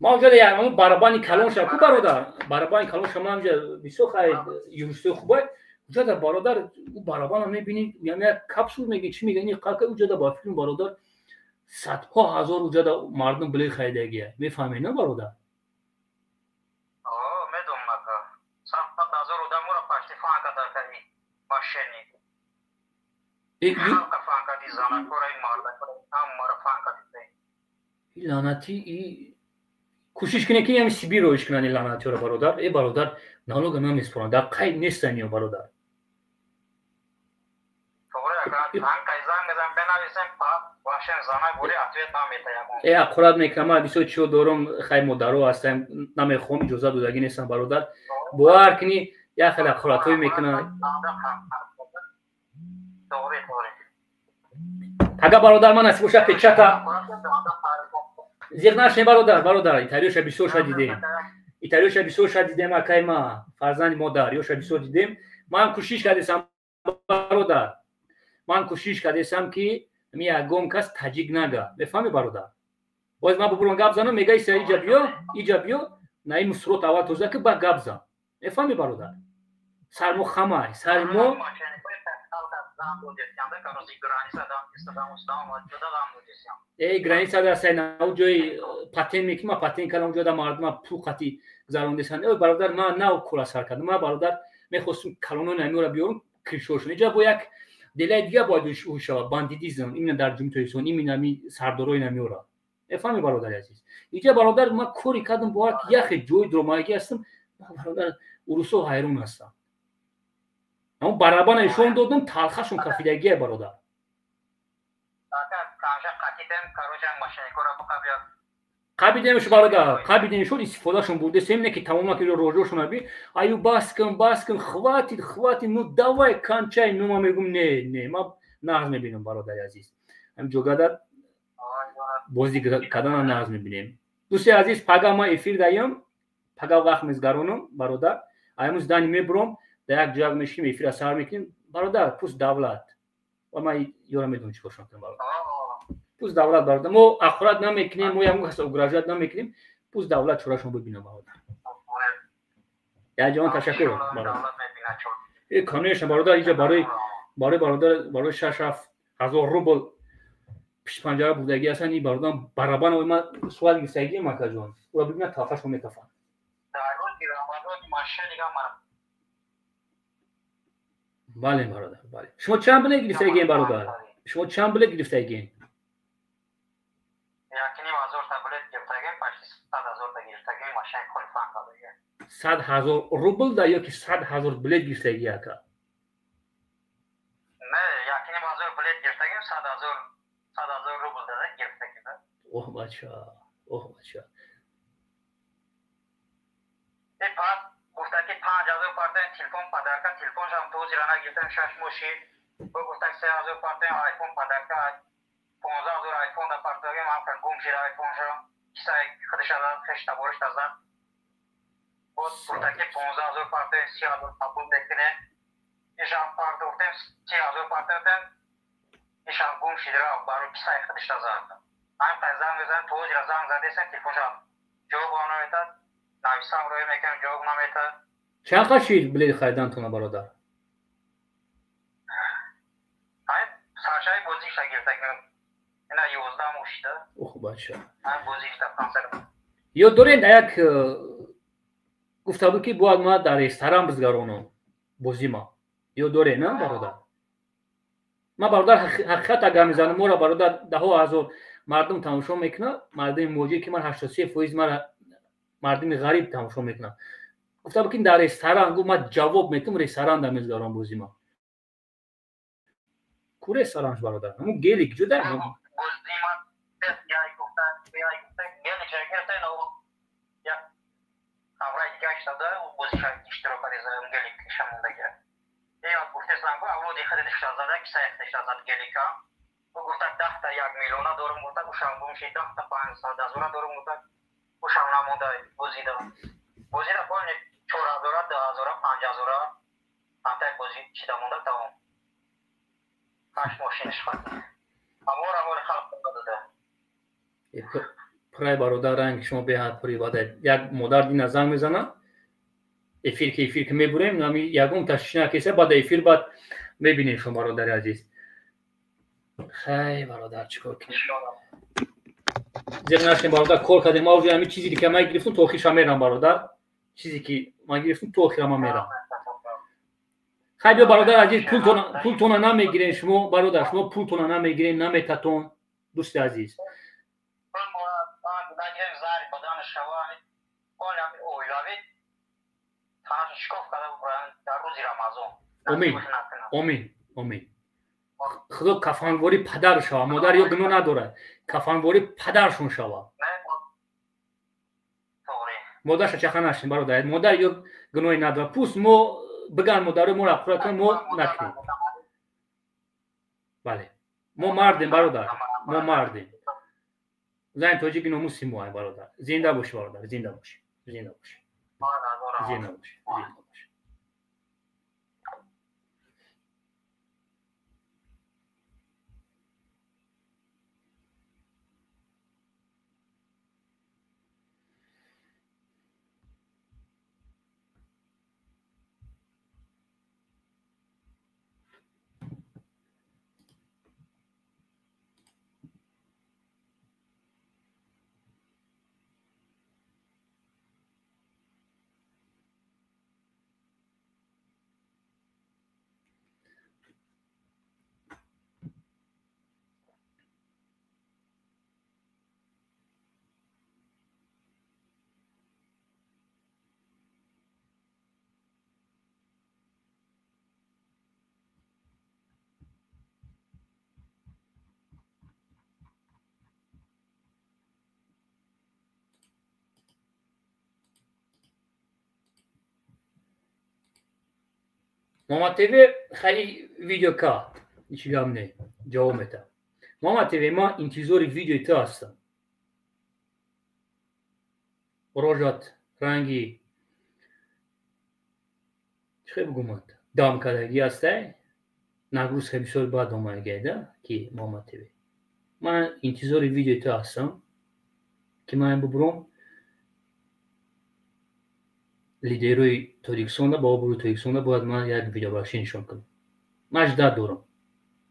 ما اونجا همون برابانی کلان شد کو برادر برابانی کلان شما همونجا بسیار خیلی یوستی خوبه اونجا در برادر اون برابان هم میبینید یعنی کپسول میگه چی میگه این قاقه اونجا در با فیلم برادر صدها هزار اونجا در مردم بلی خریدگیه میفهمی نه برادر میدونم مکا 100,000 آدم رو پشتی فان کرده کنی ماشینی خلق فان کردی زنه کورای مردم هم مرا فان کردی لعنتی کوشش کنه که همین سیبی رویش کنن لعنتی رو برادر ای برادر نالوگ نمیسپرن در قید نیستن یا برادر ای اقراد میکنم بسیار چیو دارم خیلی مدارو هستم نمیخوام اجازه دادگی نیستم برادر باور کنی یا خیلی خوراتوی میکنه. اگر برادر من نصیب باشه پیچتا زیر نشین برادر ایتالیوش بسیار دیدیم. ایتالیوش بسیار دیدیم اکای ما فرزند مادر یوش بسیار دیدیم. من کوشش کردم برادر. من کوشش کردم که می اگم کس تاجیک نگه. بفهمی برادر. باز ما ببرم گپ زنم میگه ایجا بیو نه مسرات اول توزه که با گپ زن. بفهمی برادر. سرمو خمای سرمو ای گرانیسا در سین اوجوی پاتین میکنم ما پاتین کردم اونجا در مردم پول قطی گذراندیسن. ای برادر من نه کلا سر کردم. ما برادر میخواستم کلونو نمیورا بیارم کریشوشون اینجا با یک دلای دیگه باید شو باندیدیزم این در جمهوری این نمی سرداروی نمیورا. افهمی برادر عزیز. اینجا برادر ما کوری کردم با یک جوی درمایگی هستم. برادر اروسو حیران هستم. اما برابر نشون دادم تلخشون کافیدگیه برادر. قابیدنش برادر قابیدنشون استفادهشون بوده سیمونه که تمام که روزشون بی ایو باسکن خواتی نو دوای کانچای نو ما میگم نه ما ناز میبینم برادر عزیز. هم جوگادر بازی کردن ناز میبینیم. دوستی عزیز پگا ما افیر دایم پگا وقت میزگرونم برادر ایموز دانی میبرم در یک جاگ میشیم افیر سر میکنیم برادر پوست دولت و ما یورا میدونم چی کارشون کنم برادر. پوز دولت برادر ما اخرات نمیکنیم ما هم هست اگراجات نمیکنیم پوز دولت چوراشون ببینم برادر. یا جوان تشکر برادر. این کانونش برادر اینجا برای برادر برای 6,000 روبل پیش پنجره بودگی هستن این برادر برابر و ما سوال گیسگی ما کجان و ببینم تافش میکفن. در روز رمضان ماشین دیگه بله برادر بله. شما چند بله گرفتگین برادر؟ شما چند بله گرفتگین؟ 100,000 روبل دا یا که 100,000 بلیت گرفتگی اکا؟ نه 1,000 بلیت گرفتگیم 100,000 روبل داده گرفتگی ده. اوه بچه این پس گفته که 5,000 پارتن تلفن پدرکن تلفن شم تو زیرانه گرفتن 6 موشی و گفته که 3,000 پارتن آیفون پدرکن 15,000 آیفون دا پارتگیم هم کن گم شیر آیفون شم کسا خودش الان خشت بارش تازن بود گفته که 15,000 پارتن 30,000 قبول بکنه ایشان پارتن 30,000 پارتن ایشان گم شیر را برای کسا خودش تازن هم قیزن بزن تو زیر زنگ زده سن تلفن شم جواب آنو میتد نویسم روی میکنم جواب نمیتد. چند خشید بلیت خریدن تونه برادر؟ سرشای بازی شگرده کنم اینا 11 موشیده اوه بچه من بازی شده کنسر یا دارین یک گفته بود که باید ما در رستوران بزگرانم بازی ما یا دارین نه برادر؟ ما برادر حقیقت اگر میزنم ما را برادر 10,000 مردم تماشا میکنه مردم موجی که من 83% مرا مردم غریب تماشا میکنه گفته بود که در رستوران گفت ما جواب میتونم رستوران در میزگران بازی ما کو رستورانش برادر همون گلیک جدا بازی ما یای گفتن گلی چه گرفته نو یا خبره گشت داده و بازی شاید اشتراک کنیم گلیک شمونده گرفت یا گفته سلام اولو دیخه دیشتر زده که سایخ دیشتر زده گلیکا و گفته 10 تا 1 میلیون دارم گفته گوشم گمشی 10 تا 500,000 دارم گفته گوشم نمونده بازی دارم بازی را پایین 4,000 10,000 5,000 همتای بازی چی دمونده تمام هشت ماشینش خواهد امور خلق داده پرای برادر رنگ شما به حد پری باده یک مادر دین زنگ میزنه افیر که میبریم نمی یکم تشنه کیسه بعد افیر بعد میبینیم شما برادر عزیز خیلی برادر چیکار کنیم زیر نشین برادر کار کردیم ما وجود همین چیزی که ما گرفتم توخیش هم میرم برادر چیزی که ما گرفتم توخی هم میرم خیلی برادر عزیز پولتون نمیگیرین شما برادر شما پولتون نمیگیرین نمیتاتون دوست عزیز امین خدا کفنواری پدر شوا مادر یا گناه نداره کفنواری پدرشون شوا مادرش چخه نشین برادر. مادر یک گناهی نداره. پوست ما بگن مادر ما را خورد کنیم ما نکنیم. بله. ما مردیم برادر. ما مردیم. زن تاجیک ناموسی ما برادر. زنده باش برادر. زنده باش. زنده باش. زنده باش. زنده باش. محمد تیوی خیلی ویدیو کرد. هیچی هم نه. جواب میدم. محمد تیوی ما انتظار ویدیو تو هستم. روزات رنگی چه بگم دام کردگی هسته. نگروز خیلی سال بعد اومد گیده که محمد تیوی. من انتظار ویدیو تو هستم که من ببرم لیدروی تاریکسونه با برو تاریکسونه باید من یک ویدیو براشون نشون کنم. مجدد دارم.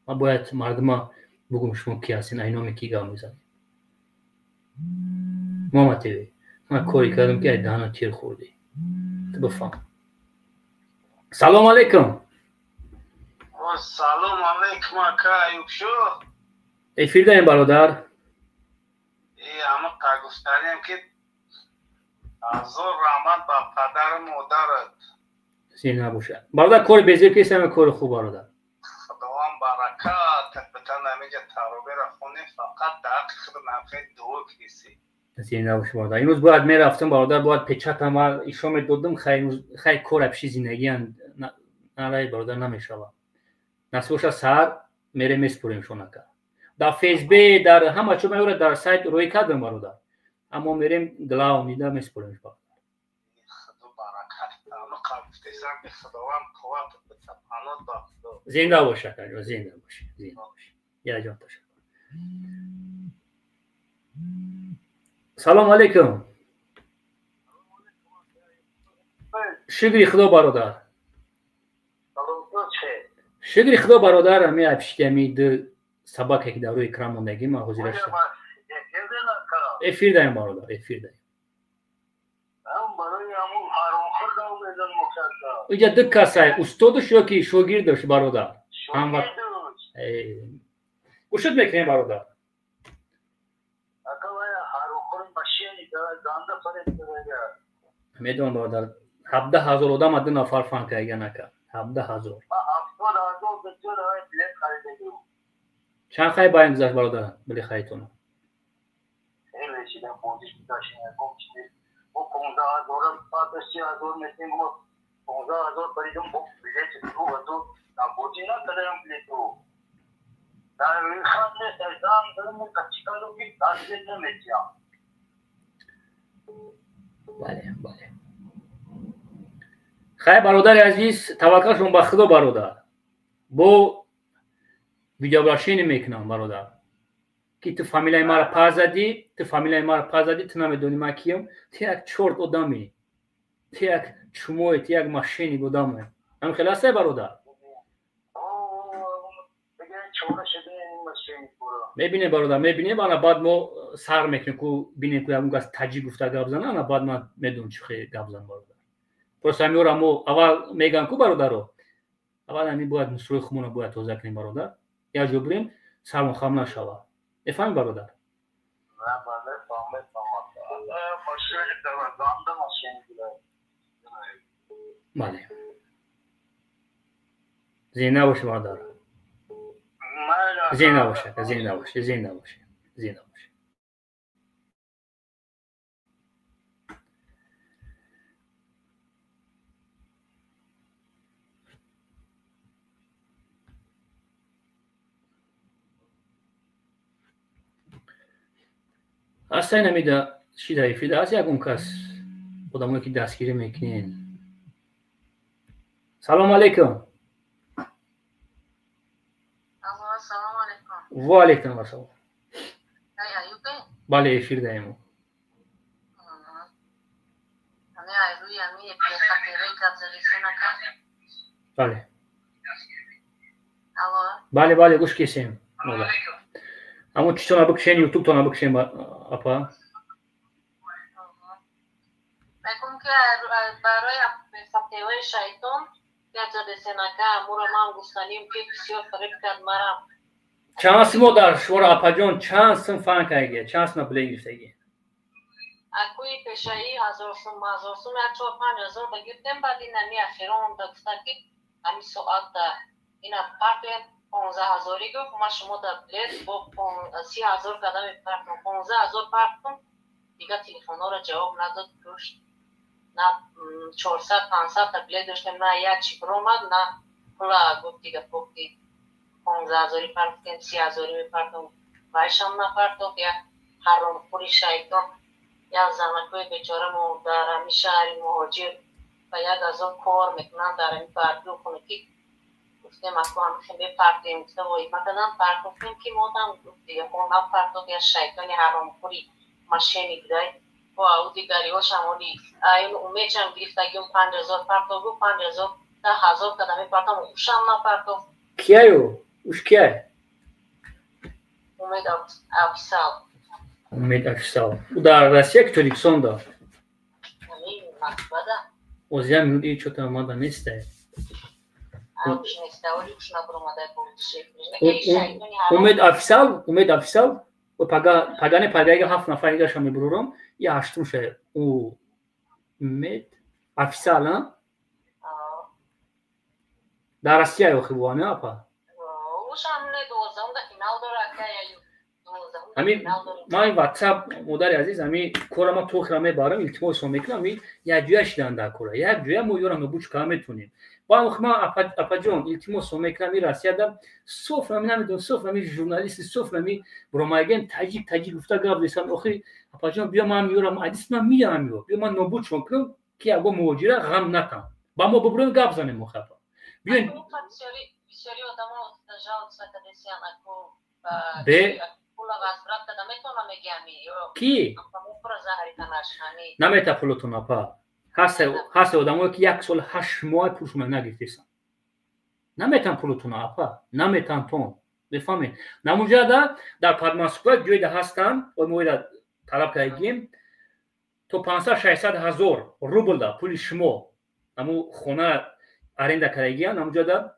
من باید مردم بگم شما کی هستین اینامی کی گام میزنید. محمد تیوی من کاری کردم که دهنم تیر خوردی. تو بفهم. سلام علیکم. سلام علیکم اکا ایوب شو. افیر داریم برادر. اما قگفتریم که ازور رحمت با پدر مادرت. زینه باشه. برادر کار بزرگ کسی همه کار خوب برادر. خداوند برکات بتن نمیگه ترابه را خونه فقط دقیق خود نفعه دو کسی. زینه باشه برادر. این روز باید میرفتم برادر باید پچتم ایشام دادم خیلی کار پیش زندگی نرای برادر نمیشه. نسبوش سر میره میسپریم شونکا. در فیسبوک در همه چه میوره در سایت روی کردم برادر. اما میریم گلاو میده میسپریم برادر. خدا برکت. اما قبفتیسم که خداوند قوت بده. پناه داد. زنده باشه کاجو زنده باشه. زنده باشه. یا جان تشکر. سلام علیکم. شکر خدا برادر. شکر خدا برادر می افشتمی د سبک که در روی اکرام موندگی ما حضورش افیر داریم برادر افیر داریم. اینجا دو کسای استادش یا که شاگردش برادر. هم وقت. گوشت میکنیم برادر. میدونم برادر 17,000 آدم از نفر فان که نکرد 17,000 چند خیلی باید گذاشت برادر بلی خیلیتون خیلی چیدم بودیش میداشتیم با 15,000 بعد 30,000 میتیم با 15,000 بریدم با بلیت تو و تو نبودی نکردم بلیت تو در این خط نیست ازام دارم کچکالو که داشته نمیتیم. بله بله خیلی برادر عزیز توکل شما به خدا برادر با ویدیو براشین میکنم برادر که تو فامیلای ما را پازدی تو نمیدونی ما کیم تو یک چرت آدمی تو یک چموی تو یک ماشینی بودم هم خلاصه برادر میبینی برادر میبینی بالا بعد ما سر میکنیم که بینیم که همون از تجی گفته گپ زنه بعد من میدونم چه خیلی گپ زن برادر پس همیورا ما اول میگن که برادر رو اول همین باید مصروی خمون رو باید توضیح کنیم برادر یا جو بریم سرمون خم نشوه افهم برادر بله زینه باشه برادر زینه باشه زینه باشه زینه باشه زینه باشه اصلا نمیده چی ضعیفی است یکون کس خودمون که دستگیری میکنین. سلام علیکم. سلام علیکم. و علیکم السلام. ایوبه؟ بله افیر دایمو. بله. بله گوش کسیم. اما چطور نبکشین یوتیوب تو نبکشین اپا؟ میگم که برای فتوای شیطان یاد سنکا امور ما گفتنیم که بسیار فریب کرد مرا. چانس ما در شور اپا جان چانس فان کایگه چانس ما بلی گفتگی. اکوی پیشایی 1000 سوم 5000 بگیردم بعد این نمی اخیران دکتری امی ساعت اینا پارت 15000 گفت ما شما در بلیت با 30000 قدم پارت 15000 پارت دیگه تلفن‌ها را جواب نداد روش نه 400 500 تا بلیت داشتم نه یک چی برآمد نه پولا گفت دیگه گفتی 15000 پارت کن 30000 پارت وایشم نپارت یا حرام خوری شیطان یا زنکوی بیچاره مو در همی شهری مهاجر و یک از اون کار میکنن در همی پارتیو خونه که گفتیم اکو هم خیلی پارتیم گفته وای مثلا پارت گفتیم که مادم دیگه خونه پارتو یا شیطانی حرام خوری ماشینی بدای و او دیگری هاش همونی این امید چم گرفتگی اون 5000 پارتو گفت 5000 تا 1000 قدمی پارتو اوشم نپارتو کیایو؟ اوش کیای؟ امید افسال امید افسال او در روسیه که تلویزیون داشت همین مقبده اوزیا میگویی چطور آماده نیسته اوش نیسته ولی اوش نبرومده بود امید افسال و پگانی پگایی 7 نفر دیگه شما میبرورم یا هشتم شه او امید افسال ها در روسیه او خوانه اپا اوش هم نه 12 تا فینال داره که همین ما این واتساپ مادر عزیز همین کورا ما تو خرامه بارم التماس میکنم همین یک جویش دنده کورا یک جویا ما یورم بوچ کار میتونیم با ما اپا جون التماس میکنم این راسیه دم سفره من نمیدونم سفره می ژورنالیست سفره می بروماگن تاجیک گفته گراب دیسم اخی اپا جون بیا ما یورم ادیس ما میام یو بیا ما نوبوچ میکنم که اگه موجوده غم نکن با ما ببرم گپ زنیم مخاطب بیاین بسیاری آدما تجاوز سکدسیان اکو به پولا غصب دادم میتونم میگم کی پول زهری تنشانی نمیتا پولتون اپا هست آدمایی که 1 سال 8 ماه پولشون نگرفتن نمیتن پولتون اپا نمیتن تون بفهمید نموجادا در پادماسکو جوی ده هستن و موید طلب کردیم تو 500 600 هزار روبل دا پول شما امو خونه аренда کردگیان نموجادا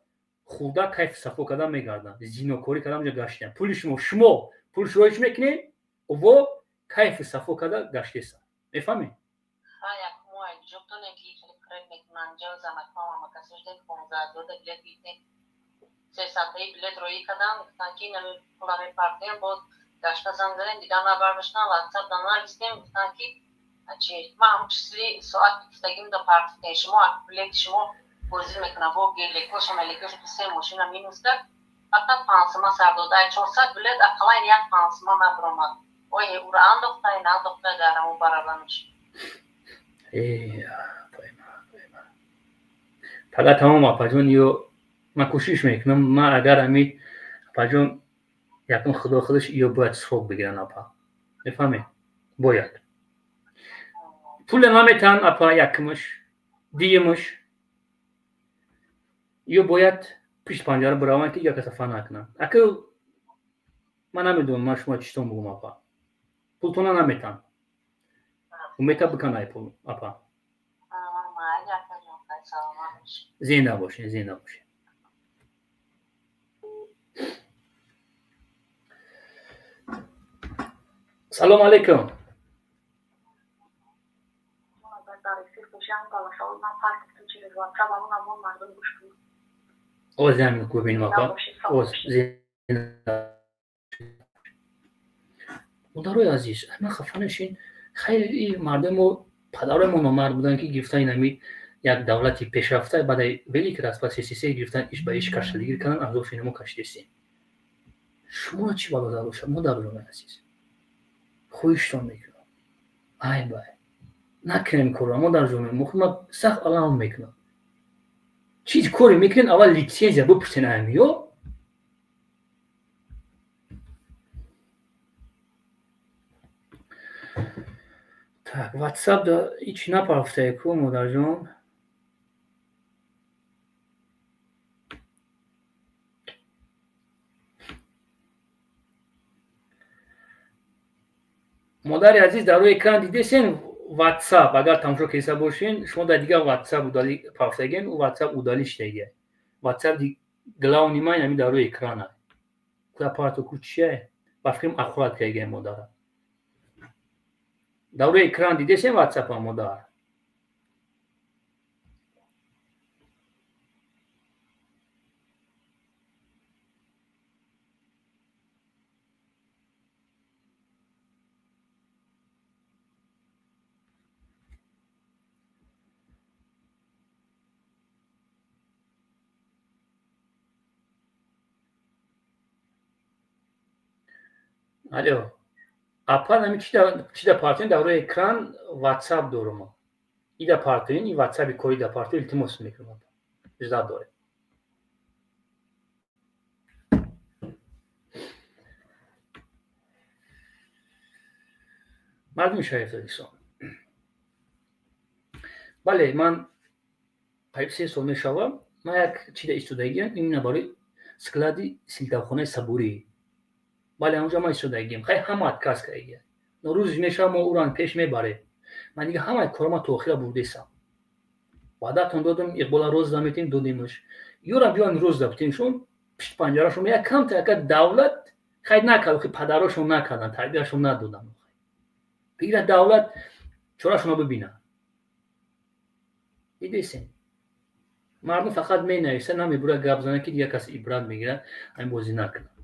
خدا کیف صفو کردن میگردن زینوکاری کردن اونجا گشتن پول شما پول شویش میکنین و کیف صفو کردن گشتیسن میفهمید یک موی جبتون که خیلی کرد میکنن جا زمت ما کسیش دید 15000 بلیت بیتین 300 بلیت روی کردن گفتن که نمی پولا میپردیم بود گشت زنگرین دیگه نبردشتن واتساپ دانه گستیم گفتن که چی ما هم چیزی ساعت بکستگیم دا پردیم شما بلیت شما بازی میکنه با گلیکوش ملیکوش که 3 ماشین هم مینوسته فقط پانسما سر داده 400 بلیت اقلا یک پانسما نبرامد وای او را انداخته این انداخته دارم برابرش فقط تمام اپا جون یو من کوشش میکنم ما اگر امید اپا جون یکم خدا خودش یو باید سوق بگیرن اپا بفهمید باید پول نمیتن اپا یکمش دیگمش یو باید پیش پنجره براون که یا کسی فن نکنن اکو من نمیدونم من شما چطور بگم اپا پول تو نمیتن امیتا بکنه پول اپا زنده باشه زنده باشه سلام علیکم او زمین کو ببینیم اپا او زنده مادرای عزیز اما خفنشین خیلی مردم و پدرمون مرد بودن که گرفتن اینمی یک دولتی پیشرفته بعد ولی که از پس سیسی گرفتن ایش به ایش کشتگیر کردن از فینمو کشتیسی شما چی بالا داشت مادرای عزیز خویشتون میکنم ای بای نکنیم کارو مادر جون مخم سخت علام میکنم چیز کاری میکنین اول لیسانس بپرسین همیو так ватсап да ич напарафтаеку модарҷон модари азиз дар рӯи экран дидесен ватсап агар тамошо киса бошин шумо дар дигар ватсап удали парафтаген у ватсап удали штеге ватсап главни майн ами дар рӯи экрана куда парто кучие ба филм ахурат кеген модара дар рӯи экран дидесен ватсапа модар алё аппа нами чи да партоин дар рӯи экран ватсап дорум ида партоин и ватсапи кори да парто илтимос мекунам иҷозат дорем мардуми шарифдористон бале ман қариб 3 сол мешавад ман як чи да истодагиам именно барои склади силтавхонаи сабурӣ бале онҷа ман истодагиам хай ҳамаат кас кардагия рӯз мешава мо уран пеш мебарем ман дига ҳамаи корома то охира бурдесам ваъдатон додам иқбола роз заметин додимаш ёра биён роз заптин шун пишт панҷарашон як камта яка давлат хай накард охи падарошон накардан тарбияшон надодан бигира давлат чорашона бибина идесен мардум фақат менависа намебура гап зана ки дига каси ибрат мегира ами бозӣ накунад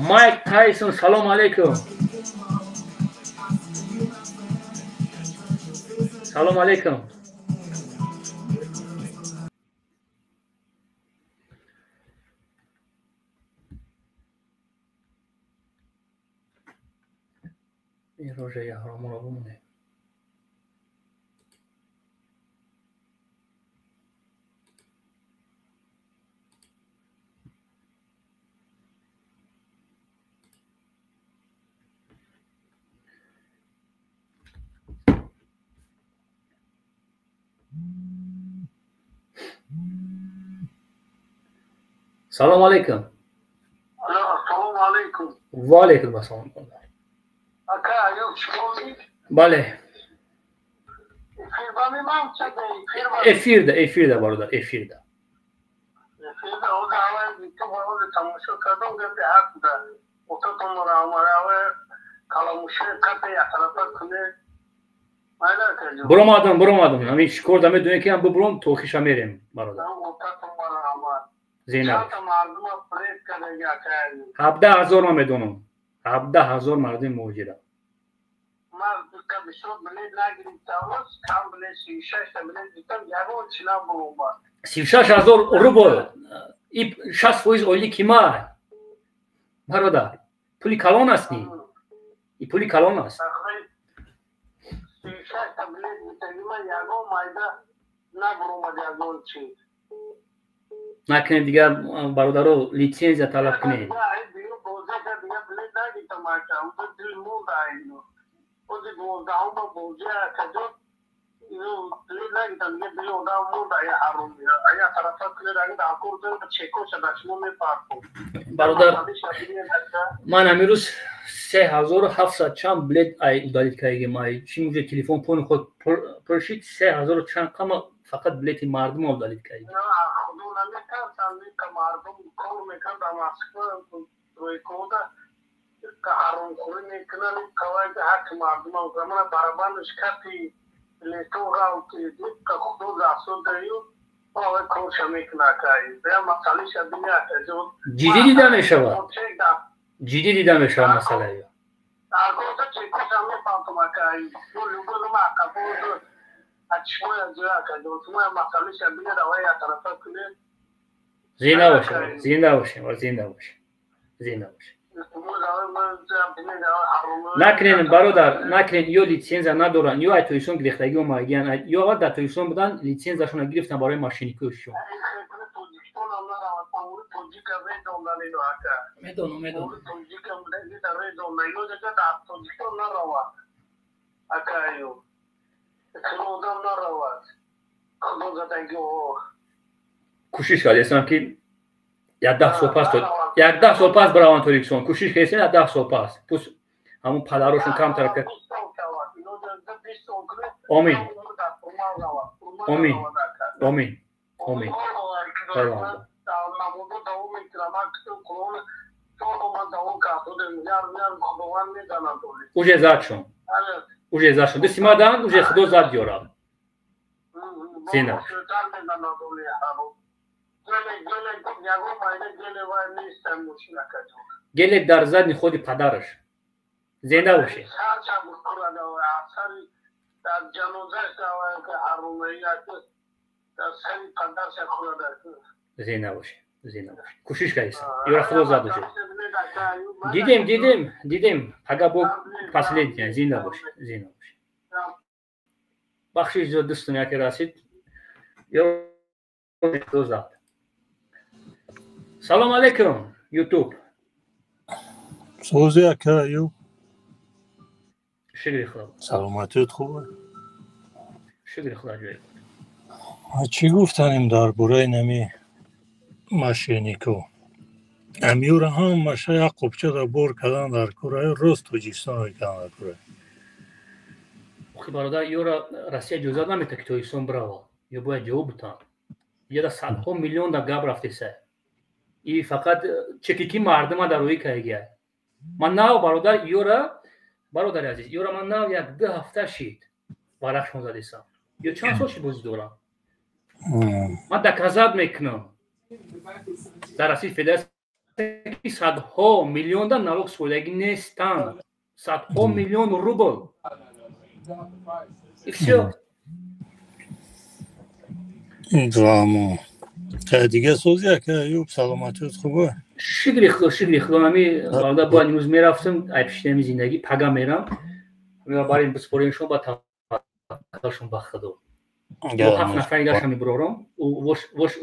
Майк Тайсон, салом алейкум. Салом алейкум. این روژه یهرامون رو بمونه. سلام علیکم. سلام علیکم. و علیکم السلام. اکا ایوب شکومی؟ بله. افیر من چه افیر ده برادر افیر ده. افیر ده او دعوی بیتو باید تماشا کردم گفته حق ده. اتاتون را آماره کلاموشه کته یا طرفه کنه. برامادم همین شکر دمه دونه که هم ببرم توخیشا میریم برادر. اتاتون را آماره. زینب. 17,000 ما میدونم 17,000 مردم موجوده. مرد که بسیار بلد نگیریم تاوز کم بلد 36 بلد دیدم یکو چینا بروم با 36,000 روبل این 60% اولی کیما برادر پولی کلان هستی این پولی کلان است 36 بلد دیدم یکو مایده نبروم دیگه چی نکنه دیگه برادرو لیسانس طلب کنه برادر من امروز 3,700 چند بلیت ای udalить کردیم مای چی میگه تلفن پون خود پرشید 3,000 چند کم فقط بلیت مردم udalить کردیم مردم کار میکنن دماسکو روی کودا که هرون خوری میکنن کوای حق مردم و زمان برابرش کتی لیتو راو که دید که خود دستو دیو آوه کارش میکنه که بیا مسئله شدیه که جو جدی دیده میشود مسئله یا اگه چه کش همی پانتو مکایی دو لگو نما کبود اتشمای از جا کنید اتشمای مسئله شبیه روای یا طرفه کنید زنده باشه زنده باشه زنده باشه زنده باشه نکنین برادر نکنین یا لیسنس ندارن یا اتویشون گرفتگی و ماگیان یا اول اتویشون بودن لیسنسشون گرفتن برای ماشینیکوشون میدونم کوشش کردم که 10 سال پس 10 سال پس برای آنتوریکسون کوشش کردم 10 سال پس پس همون پدرشون کم تر کرد آمین آمین آمین آمین уже зачем до симадан уже худо зад ёрад зина гелек дар задни ходи падараш зинда бошед зинда бошед кӯшиш кардем ёра худо зад бошед дидем ага бо последняя зинда бошед бахшиш ҷо дӯстон яке расид ёра худо зад салом алейкум ютуб سوزی اکا ایو شکری خدا سلامتیت خوبه شکری خدا جوی چی گفتنیم در برای نمی ماشینیکو امیور هم ماشه یک قبچه در بور کدن در کره روز توجیستان های کدن در کره خی برادر یورا رسیه جوزاد نمیده که تویستان براوا یا باید جواب بتان یه در 100 میلیون در گاب رفته سه ای فقط چکیکی مردم در روی که گه من ناو برادر یورا برادر عزیز یورا من ناو یک 2 هفته شید ورقشون زده سام یا چند سال شید بازی دورم من دکازاد میکنم در اصیل فدراسیون 100 میلیون در نالوگ سودگی نیستن 100 میلیون روبل ایکسیو دامو که دیگه سوزی که ایوب سلامتیت خوبه شکری خدا همی برادر با نیوز میرفتم ایپشتمی زندگی پگا میرم برای بسپورینشون با تاشون بخدو 7 نفری گشتم میبرورم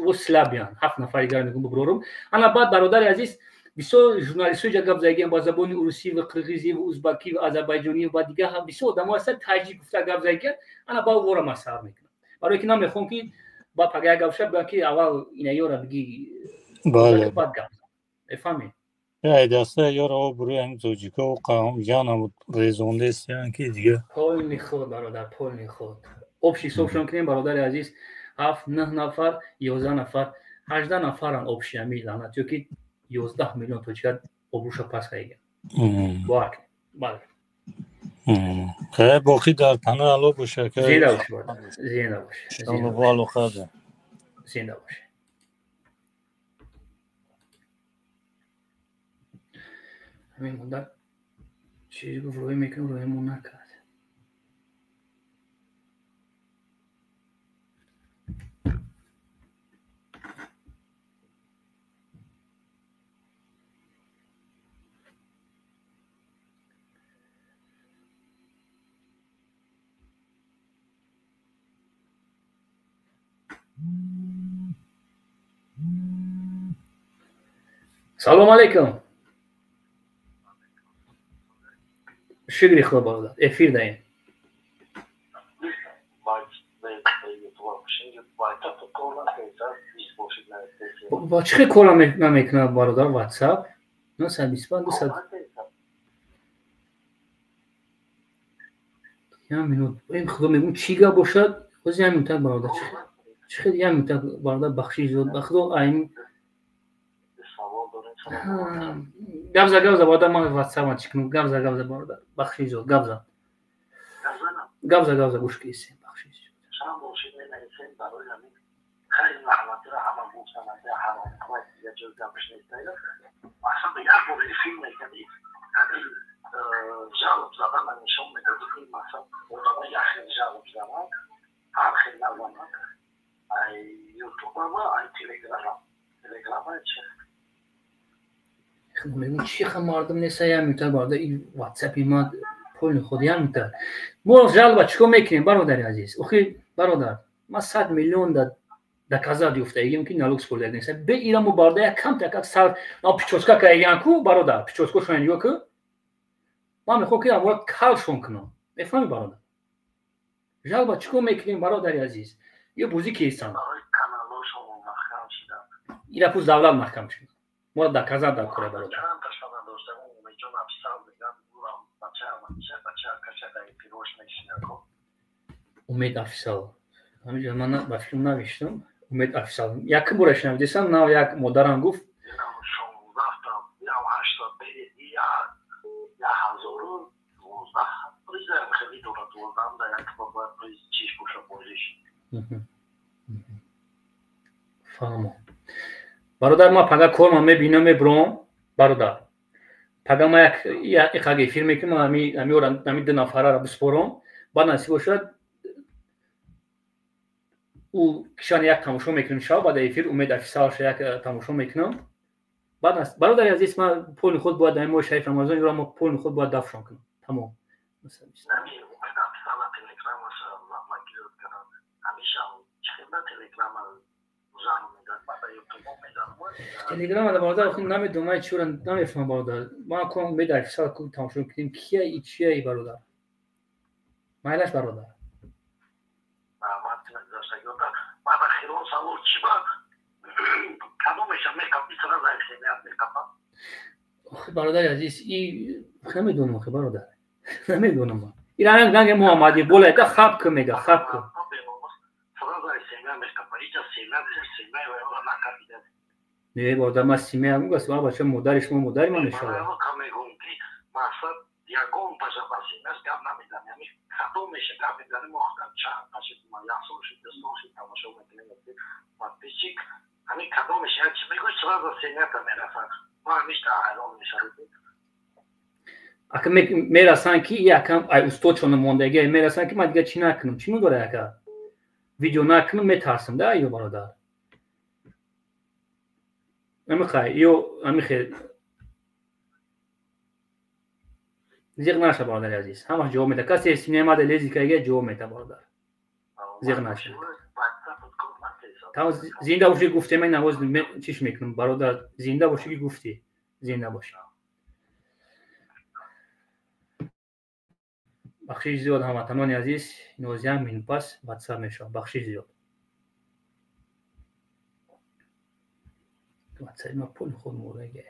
و سلابیان 7 نفری گشتم میبرورم انا بعد برادر عزیز بسیار ژورنالیست‌های جگب زدگی با زبان روسی و قرغیزی و ازبکی و آذربایجانی و دیگه هم بسیار دمو است تاجیک گفته گپ زدگی انا با ورم اثر میکنم برای که نمیخوام که با پگا گپ شب بگم که اول اینا یورا بگی بله بعد گپ افهمی یا دسته یورا بروی هم توجیکا و قام جانم ریزونده استیان که دیگه پول میخواد برادر پول میخواد obši صبحشون کنیم برادر عزیز 7 9 نفر 11 نفر 18 نفرن obši امی لعنت جو که 11 میلیون توجیه obruša پس خیلی باک بله خیلی باقی در پناه الو باشه که زنده باشه برادر زنده باشه شلو بالو خده زنده باشه همین مدت چیزی گفت روی میکنم روی مون نکرد سلام علیکم شکری خدا برادر افیر داریم با چه کلا نمیکنم برادر واتساپ 925 200 یک مینوت این خدا میگم چیگا باشد خودی همین تا برادر چه خیلی همین تا برادر بخشی زود بخدا این گابزا برادر من واتساپ چیکنم گابزا برادر بخشی زود گابزا گوش کیسه بخشی شام باشید نمی‌سین برای همین خیلی معلوماتی را همه گفتن از حرام کنید یه جور گپش نیست اصلا دیگه بوری فیلم میکنید همین جالب زدن نشون میده که مثلا اونها یه خیلی جالب زدن هر میگم چی مردم نیستیم میتونه برده این واتساپی ما پول خودی هم میتونه ما جلب چیکار میکنیم برادر عزیز اوکی برادر ما 100 میلیون در کازا دیفته ایم که نالوکس پول نیست به ایران برده کم تا سال نا پیچوسکا که کو برادر پیچوسکو شون یو که ما میخوام که اول کالشون کنم میفهمی برادر جلب چیکار میکنیم برادر عزیز یه بوزی کیسان اینا پوز دولت محکم شد ما در کازا در کره برادر امید افسال همینجا من با فیلم نوشتم امید افسال یک بارش نوشتم نه یک مادرم گفت فهمم برادر ما پگا کار ما میبینم میبرم برادر پگا ما یک خاگی فیلم که ما همی دو نفره را بسپرم بعد نصیب شد او کشان یک تماشا میکنیم شب بعد فیلم امید افسال یک تماشا میکنم بعد برادر عزیز ما پول خود باید ما شیف رمضان را ما پول خود باید دفع کنیم تمام مثلا تلگرام در برادر خود نمیدونم چورا نمیفهمم برادر ما کوم امید افسال کو تماشا کنیم کیه چیه برادر مایلش برادر برادر عزیز این نمیدونم که برادر نمیدونم ایران گنگ محمدی بوله تا خاب که میگه خاب که نه برادر ما سیمه هم گفت ما بچه مادرش ما مادری ما نشده یگان پشپاسی مسکم نمیدم یعنی خطا میشه که میدونی مختار چند پشت ما یاسو شد دستوشی تماشا میکنیم و پیچیک همین خطا میشه چی میگوی چرا از سینت میرسن ما همیشه حیران میشم اگه میرسن که یکم ای استاد چون موندگی میرسن که ما دیگه چی نکنم چی میگوره اگه ویدیو نکنم میترسم ده ایو برادر نمیخوای نمیخوای زیغ نشه برادر عزیز همه جواب میده کسی سینما ده لیزی که جواب میده برادر زیغ نشه تا زنده باشی گفته من نواز چیش میکنم برادر زنده باشی که گفتی زنده باشی بخشش زیاد هموطنان عزیز 19 من پس واتساپ میشه بخشش زیاد واتساپ ما پول خود مورگه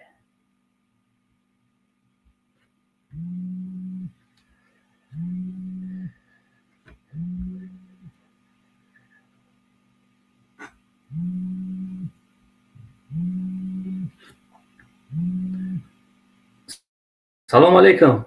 سلام علیکم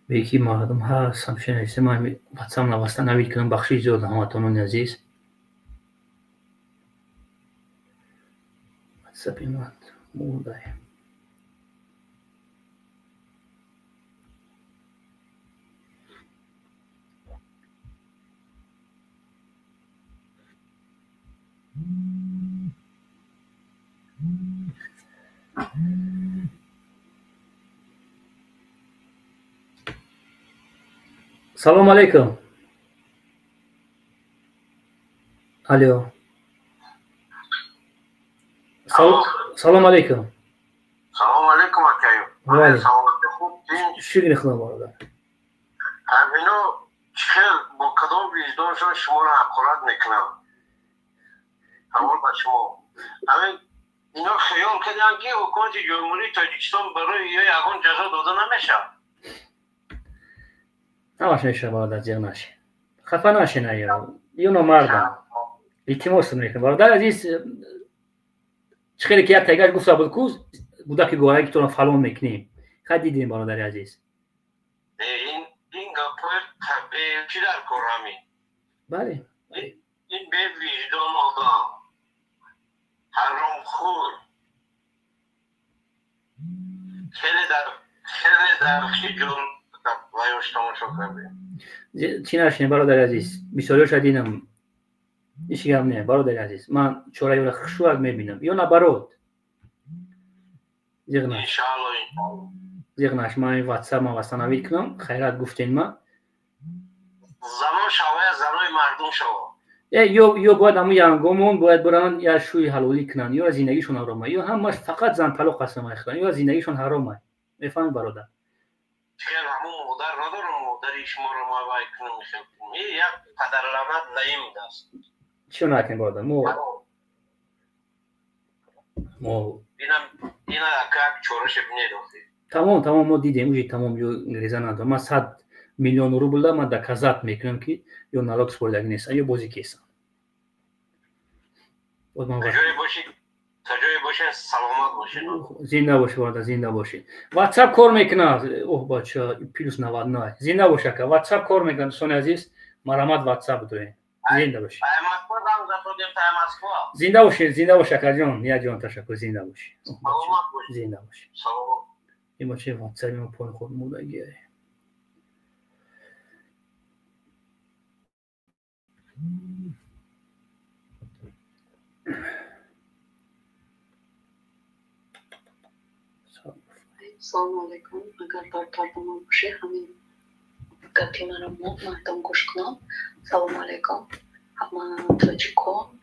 به یکی مردم هست همچنین هسته من واتساپ نوسته نوید کنم بخشی زیاد هموطنان عزیز واتساپ من مورده سلام علیکم الو سلام علیکم سلام علیکم اکیو شکر خدا برادر همینو خیلی با کدام وجدانشون شما رو حقارت میکنم همون با شما همین اینا خیال کردن که حکومت جمهوری تاجیکستان برای یگان جزا داده نمیشه نماش میشه برادر زیغ نشه خفه نشه نه یو مردم التماس میکنم برادر عزیز خیلی که یک تیگه گفت بود کوز بوده که گوهایی که تو رو فالو میکنیم خیلی دیدیم برادر عزیز این گپای به چی در کار همین بله این به وجدان آدم حرام خور خیلی درخشی جون وایوش تماشا کردیم. چی نشینه برادر عزیز، بیساریو شدینم ایشی هم نه برادر عزیز، من چورای رو خشوک میبینم یا نبرود زیغناش من این واتساپ ما وستانوید کنم خیرات گفتین ما زمان شوه زنای مردم شوه یا باید همون یانگومون باید برن یا شوی حلالی کنن یا زندگیشون حرامه یا همش فقط زن طلاق قسم میخورن یا زندگیشون حرامه میفهمی برادر چون همون مادر ندارم مادری شما رو ما وای کنم میخوام این یک پدر لعنت نیم دست چی نکنیم برادر ما اینا اکاک چورش بینید تمام ما دیدیم اوجی تمام یو انگلیزا ندارم من 100 میلیون روبل من доказать میکنم که یو налог سپردگی نیست یا بازی کیسم تجایی باشه سلامت باشه زنده باشه برادر زنده باشه واتساپ کار میکنه اوه بچه پلوس 99 زنده باشه که واتساپ کار میکنه دوستان عزیز مرحمت واتساپ دارین زنده باشه زنده باشه که جان یا جان تشکر زنده باشه زنده باشه این بچه واتساپ ما پای خود مودگیه سلام علیکم اگر در ترجمه باشه همین گپی مرا مردم گوش کنم سلام علیکم همه تاجیکان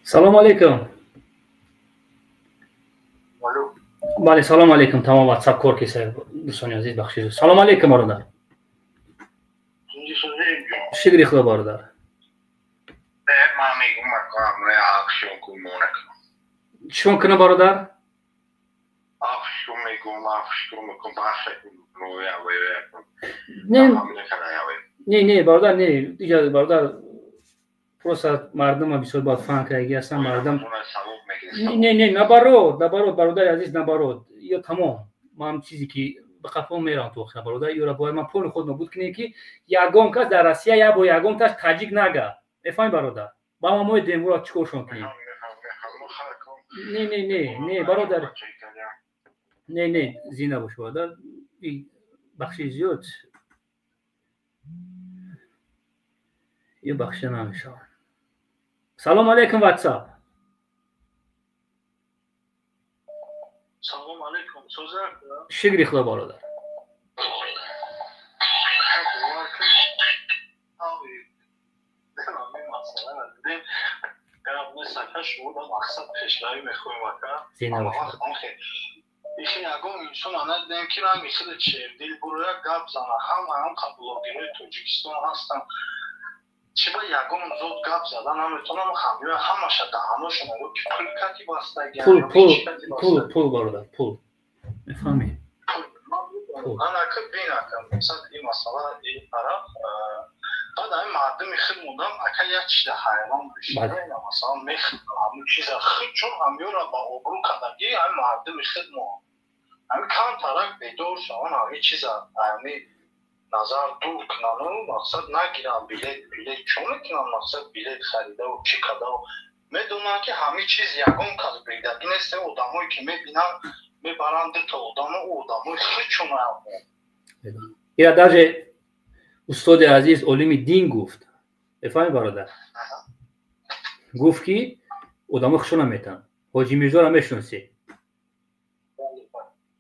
سلام علیکم بله سلام علیکم تمام واتساپ کار کیسه دوستان عزیز بخشید سلام علیکم برادر شکری خدا برادر من میگم مکان اکشن کومونه چون کنه برادر اکشن میگم باشه نو یا نه برادر نه دیگه برادر پروسه مردم بسیار باید فهم کنگی هستن مردم نه نبارود برادر عزیز نبارود یا تمام من چیزی که به قفا میرم تو خیلی برادر یا باید من پول خود نبود کنیم که یگان کس در روسیه یا با یگان تاش تاجیک نگه افهم برادر با ما دیم رو چیکارشون کنیم نه برادر نه زینه باش برادر بخشی زیاد یه بخش نمیشه سلام علیکم واتساپ سلام علیکم سوزر شکری خدا برادر زینه باشه یکی اگه انسان آنها دیدن که را میخواد چه دل برویا گپ زنه هم قبولگیری توجیکستان هستن چه با یگم زود گپ زدن هم میتونم خمیه همش دهانشون رو که پول کتی باسته پول برادر پول میفهمی انا که بینم مثلا این مسئله این طرف بعد این مردم خیلی موندم اکا یک چیز حیوان بشه مثلا میخوام همون چیز خیلی چون همیون را با عبرو کدگی این مردم خیلی موندم همین کم طرف بیدور شوان همین چیز همی نظر دور کنن و مقصد نگیرن بلیت چون کنن مقصد بلیت خریده و چی کده و میدونن که همه چیز یکم کس بیدگی نیست آدمایی که میبینن میبرن تا آدم و آدمای خیلی چون یا даже استاد عزیز علمی دین گفت بفهمی برادر گفت که آدم خشون نمیتن حاجی میرزا را میشناسی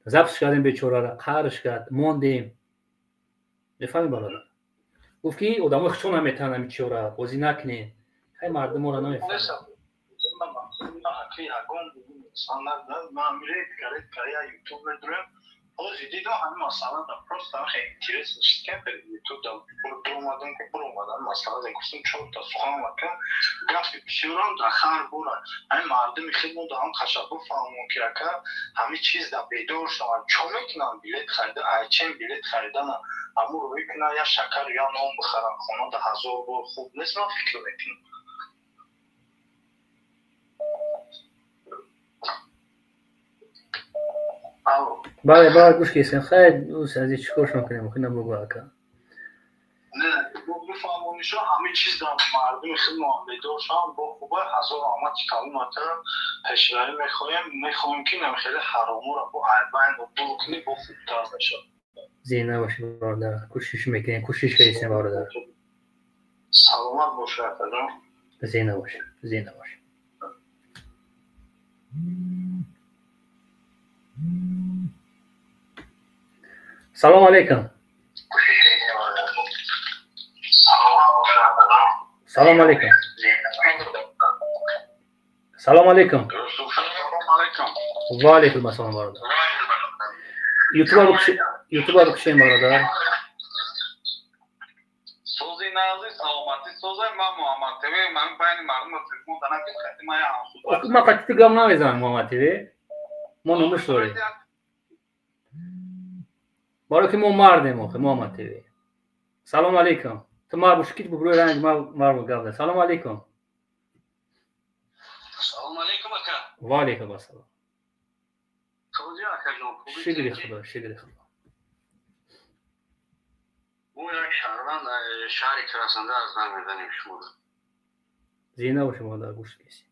ضبط کردیم بیچاره را قهرش کرد ماندیم بفهمی برادر گفت که آدم خشون نمیتن همین چی را بازی نکنین خیلی مردم را نمیفهمن من میره کاری یوتیوب میدونم اوزی دیدم همین مثلا در پروست هم خیلی اینترس نیست که پر یوتیوب در برو اومدن مثلا در گفتم چون تا سخان وکن گفت بسیاران در خر بورن همین مردمی خیلی بود هم خشبه فهمون که همین چیز در بیدار شدن چون میکنن بلیت خریده ایچن بلیت خریدن همون رو بکنن یا شکر یا نام بخرن خانه در 1000 بار خوب نیست من فکر میکنم بله گوش کیسن خیلی دوست عزیز چیکارش میکنیم میخوام بگو اکا نه بفهمونیشو همه چیز در مردم خیلی معامله داشتن با خوبه 1000 آمد کلمه مثلا پشوری میخوایم که نمیخیلی حرامو را با عربین و بروکنی با خوبتر بشه زینه باشی برادر کوشش میکنیم کوشش کیسن برادر سلامت باشه افرادم زینه باشی سلام علیکم سلام علیکم سلام علیکم و علیکم السلام برادر یوتیوب رو کشیم برادر سوزی نازی سلامتی سوزی من محمد تیوی من بین مردم رو تلفون دارم که خیلی من همسو ما قطعی گم نمیزنم محمد تیوی ما نمش داریم بارو که ما مردیم آخه محمد تیوی سلام علیکم تو مار بوش کیت بگروی رنگ مار گفته سلام علیکم سلام علیکم اکا و علیکم السلام سوزی اکا جون شکر خدا او یک شهروند شهری کرسنده از من میدنیم شما زینه باشه مادر گوش کسی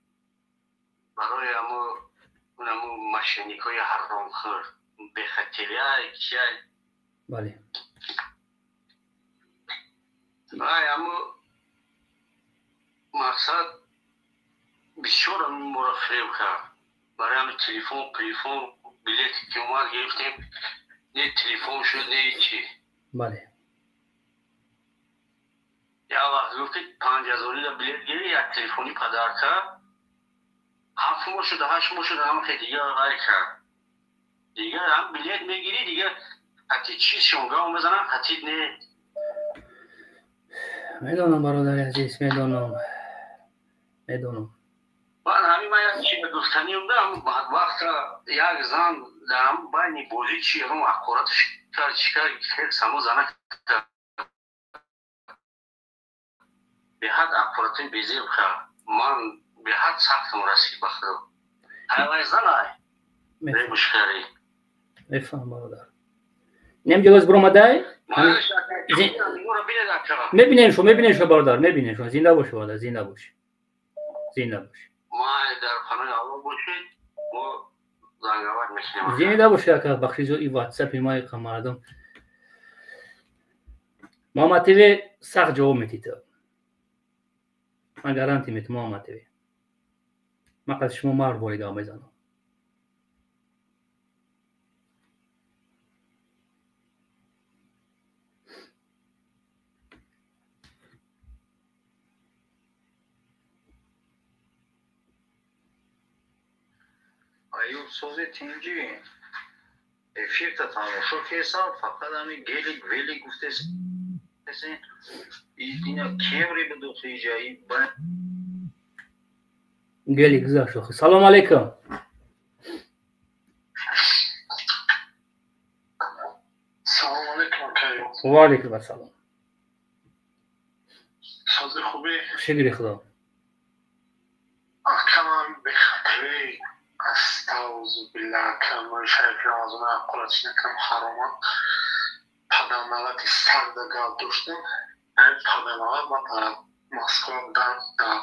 برای امو مشینیکای حرام خور به خطیری های کیای بله امو مقصد بسیار ما را فریب کرد برای همه تلیفون بلیت که اومد گرفتیم نه تلیفون شد نه چی بله یا وقت گفتی 5000 را بلیت گیری یک تلیفونی پدر کرد 7 ماه شده 8 ماه شده همه خیلی دیگه غیر کرد دیگه هم بلیت میگیری دیگه حتی چیز شونگاه میزنن حتی نه میدونم برادر عزیز میدونم من همین من یک چیز گفتنیم دارم بعد وقت یک زن دارم بینی بولی چی هم اخوراتش کرد چیکار خیلی سمو زنه به حد اخوراتین بیزیر بخواه من به حد سخت مرسی بخدم هیوای زن های به مشکری میفهم برادر نیم جلوز برومده میبینین شو برادر میبینین شو زنده باش برادر زنده باش ما در خانه آقا باشید و زنگاور میشنیم زنده باش که بخشی ای واتساپ ما یک مردم محمد تیوی سخت جواب میدی تو من گارانتی میتونم محمد تیوی من قد شما مار باید آمیزنم ایوب سوزی تینجی افیر تا تماشا کیسان فقط همین ویلی گفته سین اینا کیمری بدو خیجایی باید گلی گذار شو سلام علیکم سلام علیکم کریم و علیکم السلام سوزی خوبی شکر خدا احکام بخطوی استعوذ بالله کلمه شریف نازمه قرآن نکم حراما پدرمادر سردگاه داشتیم. این پدرمادر ما در مسکو بودن. در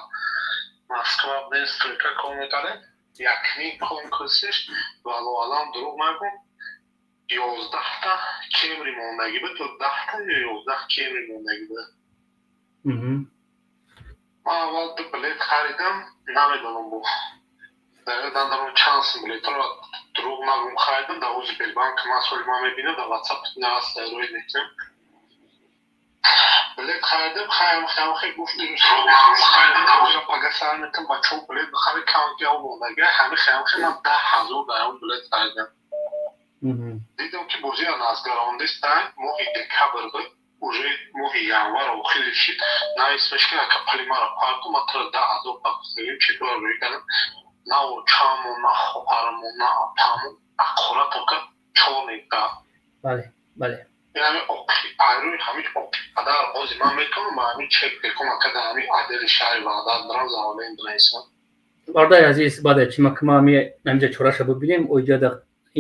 مسکو بودن استریکه کار میکردیم. یکنی کار کسیش ولو الان دروغ نگم 11 تا کیمری موندگی بود. 10 تا یا 11 کیمری موندگی بود. ما اول دو بلیت خریدم نمیدونم بود. در اون چانس بلیت رو دروغ نگم خریدم. در اوز بیلبانک مسئول ما میبینه در واتساپ نوست روی نیتیم. بلیت خریدم خیلی گفتیم خریدم در اوز پاگه سر میتونم بچه اون بلیت بخواه کانکی ها موندگی همه خیلی من 10,000 در اون بلیت خریدم. دیدم که بوزی ها نازگرانده استن موهی دکبر بود. уже моҳи январу хеле шид на исмеш ки капали мара парту матра 10,000 пакустагим читор мекардам на чаму на хопарму на апаму ақорату ка чоника бале яъни айрӯи ҳамин адар бози ман метавонам ба ҳамин чек бекунам када ҳамин адели шаҳри ваъдат дорам заволаи донистон бародари азиз баъд чима ки ма ҳаминҷа чораша бубинем оиҷода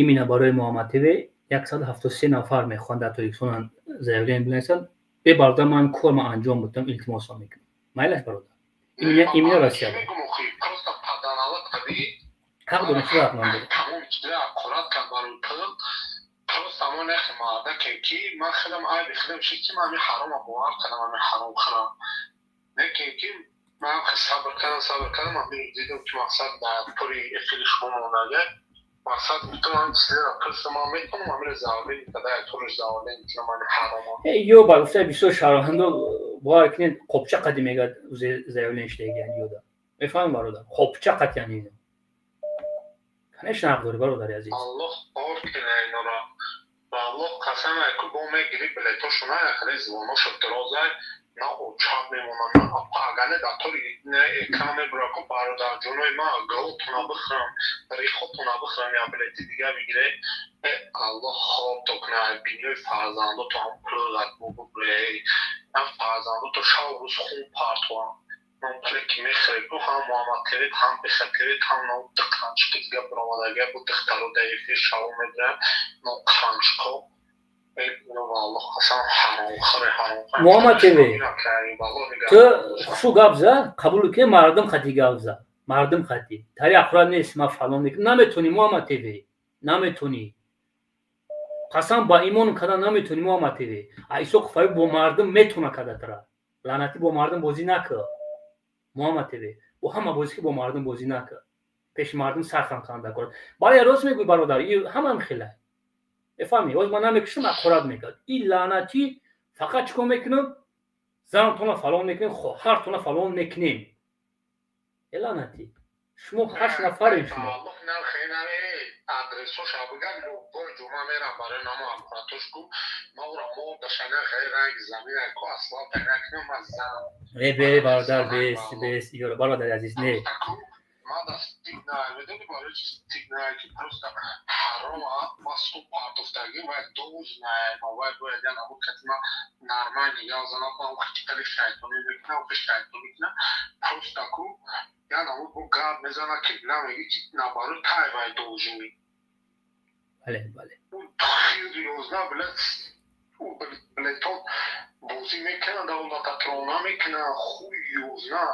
имина барои муҳаммадтв 173 нафар мехоҳанд дар тоҷикистон заявление бинависанд бебарда ман корма анҷом будам илтимосо мекунам майлаш бародар имина россия просто паданала таби ҳақ дорем чӣ ҳақ ман тамом чиза ақорат кард барои пул просто ҳамон яхе маъдаке ки ман хелам айби хелам шид ки ман ҳамин ҳарома бовар кардам ҳамин ҳаромхӯра лекин ки ман сабр кардам ман дидам ки мақсад дар пури эфири шумо монага мақсад метавонам чизера пулса ман метавонам ҳамин заволини кадай туруш заволин митунам ҳамин ҳарома ё ба гуфтаи бисёр шаҳроҳандо бовар кунед қопча қади мегӯяд заявление иштегиян ёда мефаҳмед бародар қопча қад яъни конечно ҳақ дорӣ бародари азиз аллоҳ ор кина инора ва аллоҳ қасам ку бо мегири билетошу на якаде звоношу дирозай на очаб мемонам на апагане дар тори экран мебура ку бародарҷонои ман галотуна бихӯрам рихотуна бихӯрам я билети дига бигире аллоҳ хобто куна биниёи фарзандото ҳам пулат бубуре ам фарзандото шав рӯз хун партоам ман пуле ки мехӯре ку ҳам муҳаммадтв ҳам бихатирит ҳам на диқанчики дига биромадага бу дихтару даифи шав мебирам на қанчко муҳаммад тв ту хушу гап зад қабул ки мардум хати гап зад мардум хати тари ақурат нест ма фалон мекунам наметонӣ муҳаммад тв наметонӣ қасам ба имон када наметонӣ муҳаммад тв исоқ фаи бо мардум метона када тара лаънати бо мардум бозӣ накар муҳаммад тв бо ҳама бозӣ ки бо мардум бозӣ накар пеши мардум сархан канда кунад бале рост мегӯй бародар ҳамам хела ефами оз ман намекушам ақорат мекард ин лаънати фақат чикор мекунам зантона фалон мекунем хоҳартона фалон мекунем лаънати шумо 8 нафарем шумо адресош абгам любой ҷума мерам барои намо ақоратош ку мавра мо дашана ғайранг замина ку аслан пайнакнам аз зам бе бародар бес ёро бародари азиз не мада стигна видони барои стигна ки просто ҳарома маску партофтаги ва доз наема ва бояд яна мо катма нормально я занапа ухтикали шайтони мекна ва шайтони мекна просто ку яна мо гап мезана ки намеги ки набаро тайвай дожими бале хизи ёзна билетон бозӣ мекунад давлататрона мекунад хуй ёзна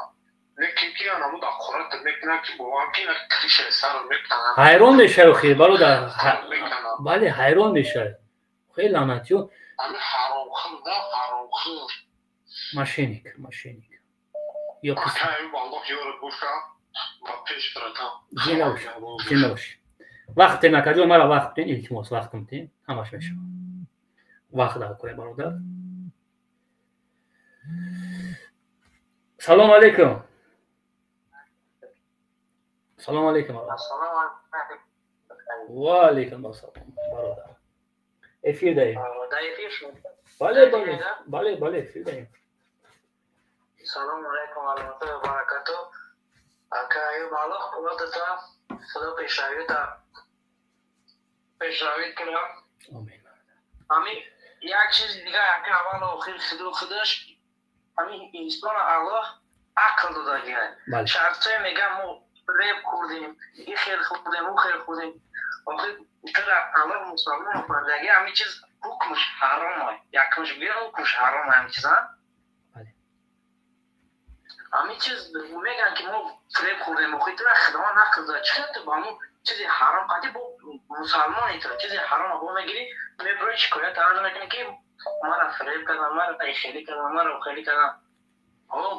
лекин ки анамуд ақорат мекунад ки бовар ки кришаи саро мекунад ҳайрон мешавӣ хеле бародар бале ҳайрон мешавӣ хеле лаънатиё ҳамин ҳаромхӯрда ҳаромхӯр мошенник ё аллоҳ ёро буша ба пеш биратам зинда бош вақт накаҷо мара вақт битен илтимос вақтам битен ҳамаш мешава вақт дар кунем бародар салому алейкум салому алейкум ва алейкум ассалом бародар эфир даем бале эфир даем салому алейкум ва rahmatullohi va barakatuh aka ayub alloh quvvatata xudo پیشروید کنم آمین. همین یک چیز دیگه که اول آخر خودش همین انسان الله عقل داده شرطه میگم ما ریب خوردیم این خیر خوردیم اون خیر خوردیم آخر چرا الله مسلمان فرمودگی همین چیز حکمش حرامه، یکمش بیرون حکمش حرامه همین چیزا. بله. همین چیز میگن که ما فریب خوردیم و خیلی خدا نکرده، چطور با همون چیزی حرام قدی با مسلمانی تو چیزی حرام با میگیری میبری شکایت عرض میکنی که مرا فریب کردن، مرا خیلی کردن، مرا خیلی کردن.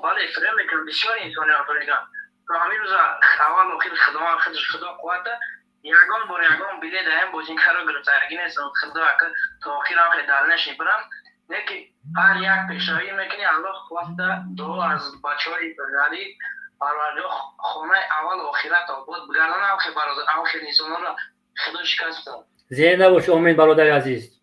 بله فریب میکنم بسیار انسانی ها فریب کردن. تو همین روز اول و خیلی خدا قوته یگان بار یگان بلیه دایم بوزین کرو گرفته اگه نیست خدا که تا آخر هم که دل نشی برم نه که هر یک پیشایی میکنی الله خواسته دو از بچه های برداری پروردگار خونه اول و آخرت آباد بگردن هم که برادر نیسان را خدا شکسته. زنده باش امید برادر عزیز.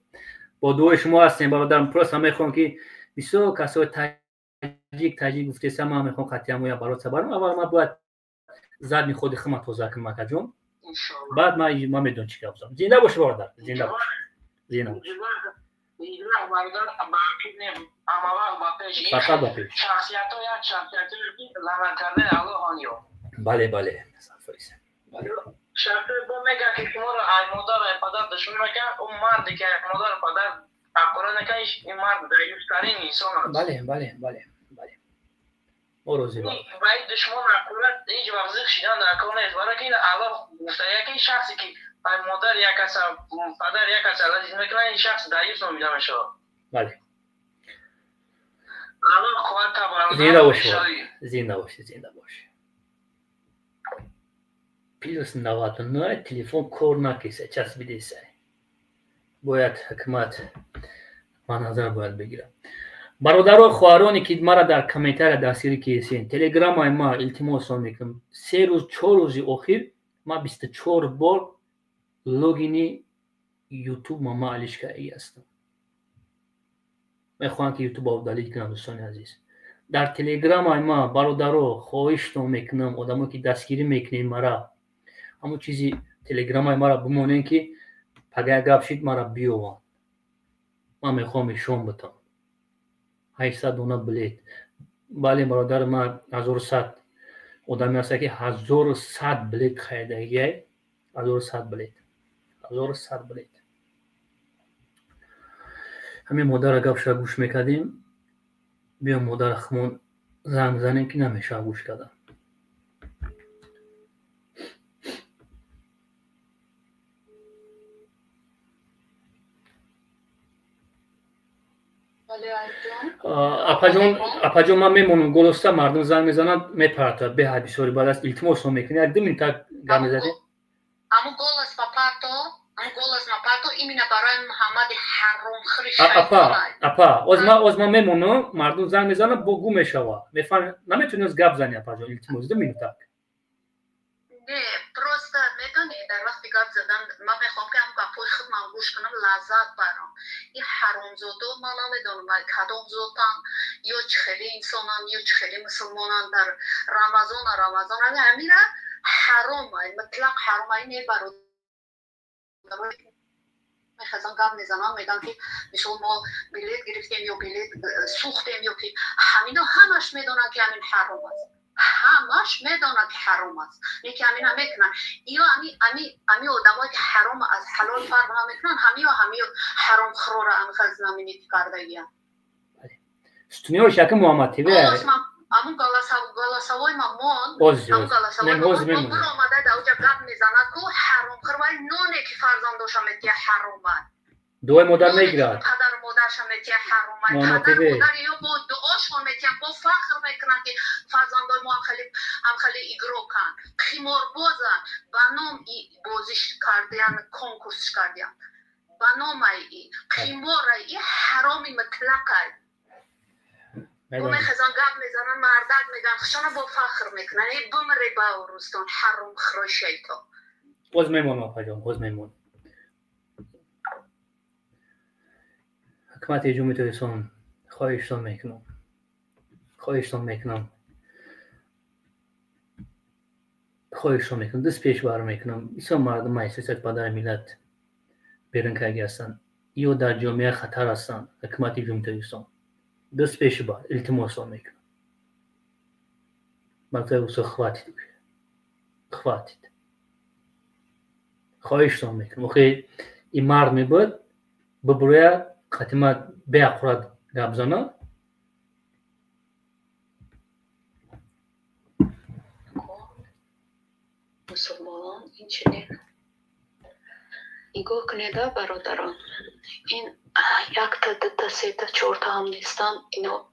با دو شما هستیم برادرم. پروس هم میخوام که بسیار کسای تاجیک گفته سم هم میخوام قطعی یا برات سبارم. اول ما باید زد خود خدمت توضیح کنم مکه جون. بعد ما میدونم چی کار کنم. زنده باش برادر. زنده باش. زنده باش. فقط با پیش. بله بله. شرط با میگه که شما رو ای مادر ای پدر دشمن میکنه اون مردی که مادر و پدر اقرار نکنیش این مرد دایوسترین انسان است. بله بله بله بله. او روزی با. باید دشمن اقرار هیچ وقت شیدن در کار نیست. برای که این الله گفته یکی شخصی که ای مادر یک کس پدر یک کس عزیز میکنه این شخص دایوست نمیده میشه. بله. الله خواهد تبارک زنده باش. زنده باش. زنده باش. پیروز 99 تلفن کار نکیسه چسبیده سه باید حکمت منظر باید بگیرم. برادر و خواهرانی که مرا در کامنتر دستگیری کردین تلگرام ما التماس میکنم 3 روز 4 روز اخیر ما 24 بار لوگین یوتیوب ما علیش کردی هستم. میخوام که یوتیوب آبدالی کنم دوستان عزیز. در تلگرام ما برادر خواهش میکنم آدمایی که دستگیری میکنین مرا همون چیزی تلگرام ما را بمونین که پگه گپ شید ما را بیوان. ما میخوام شون بتم 800 اونا بلیت. بله برادر ما 1100 آدمی هست که 1100 بلیت خریده گیه. 1100 بلیت. همین مادر گپ شا گوش میکردیم بیا مادر خمون زنگ زنیم که نمیشه گوش کردم. اپا جون من میمونم گلسته مردم زنگ میزنن میپرتن به حد بسیاری بعد از التماس میکنه 2 منت گپ میزنی همون گلس پاپاتو ایمینا برای محمد حرام خری اپا از ما میمونم مردم زنگ میزنن با گو میشوا میفهم نمیتونی از گپ زنی اپا جون التماس 2 منت نه پروستا میدونی در وقتی گپ زدن من میخوام که هم گپای خود من گوش کنم لذت برام. این حرامزاده من نمیدونم کدام ذاتن یا چه خیلی انسانن یا چه خیلی مسلمانن در رمضان همین حرامه مطلق حرامه اینه برای میخوام گپ میزنم میگن که مثلا ما بلیت گرفتیم یا بلیت سوختیم یا که همینا همش میدونن که همین حرام است. همش میدونن که حرام است. لیکن همینا میکنن. یا امی آدمایی که حرام از حلال فرق نمیکنن همی حرام خورا هم خز نمینیت کرده گیان. ستونیو شکم محمد تیوه. همون گلاسوای مامان همون گلاسوای مامان آمده در اوجا گپ میزنن که حرام خورای نونه که فرزندوش هم اتیه حرامه. دوی مادر میگیرد. پدر مادرش هم اتیه حرامه. پدر مادر یا با دعاشون میتیه با فخر میکنن که فرزندای ما هم خیلی ایگرو کن. خیمار بازن. بنام بازیش کردیان کنکورسش کردیان. بنام خیمار حرامی مطلقه. و میخوان گپ میزنن مردک میگن خشانه با فخر میکنن ای بمره با روستان حرام خرای شیطان. باز میمون آقا جان باز میمون. حکمت جمهوری اسلامی خواهشتان میکنم دست پیش بر میکنم ایسا مردم حیثیت پدر ملت برنگ هستند یا در جامعه خطر هستند. حکمت جمهوری اسلامی دست پیش بر التماس میکنم مطلب اوسا خواهشتان میکنم. وقتی این مرد میبود ببرویا خاتمه بیاقرد گابزانا مسلمانان این چنین نگاه کنیده برادران، این یک تا دو تا سه تا چهار تا هم نیستن. اینو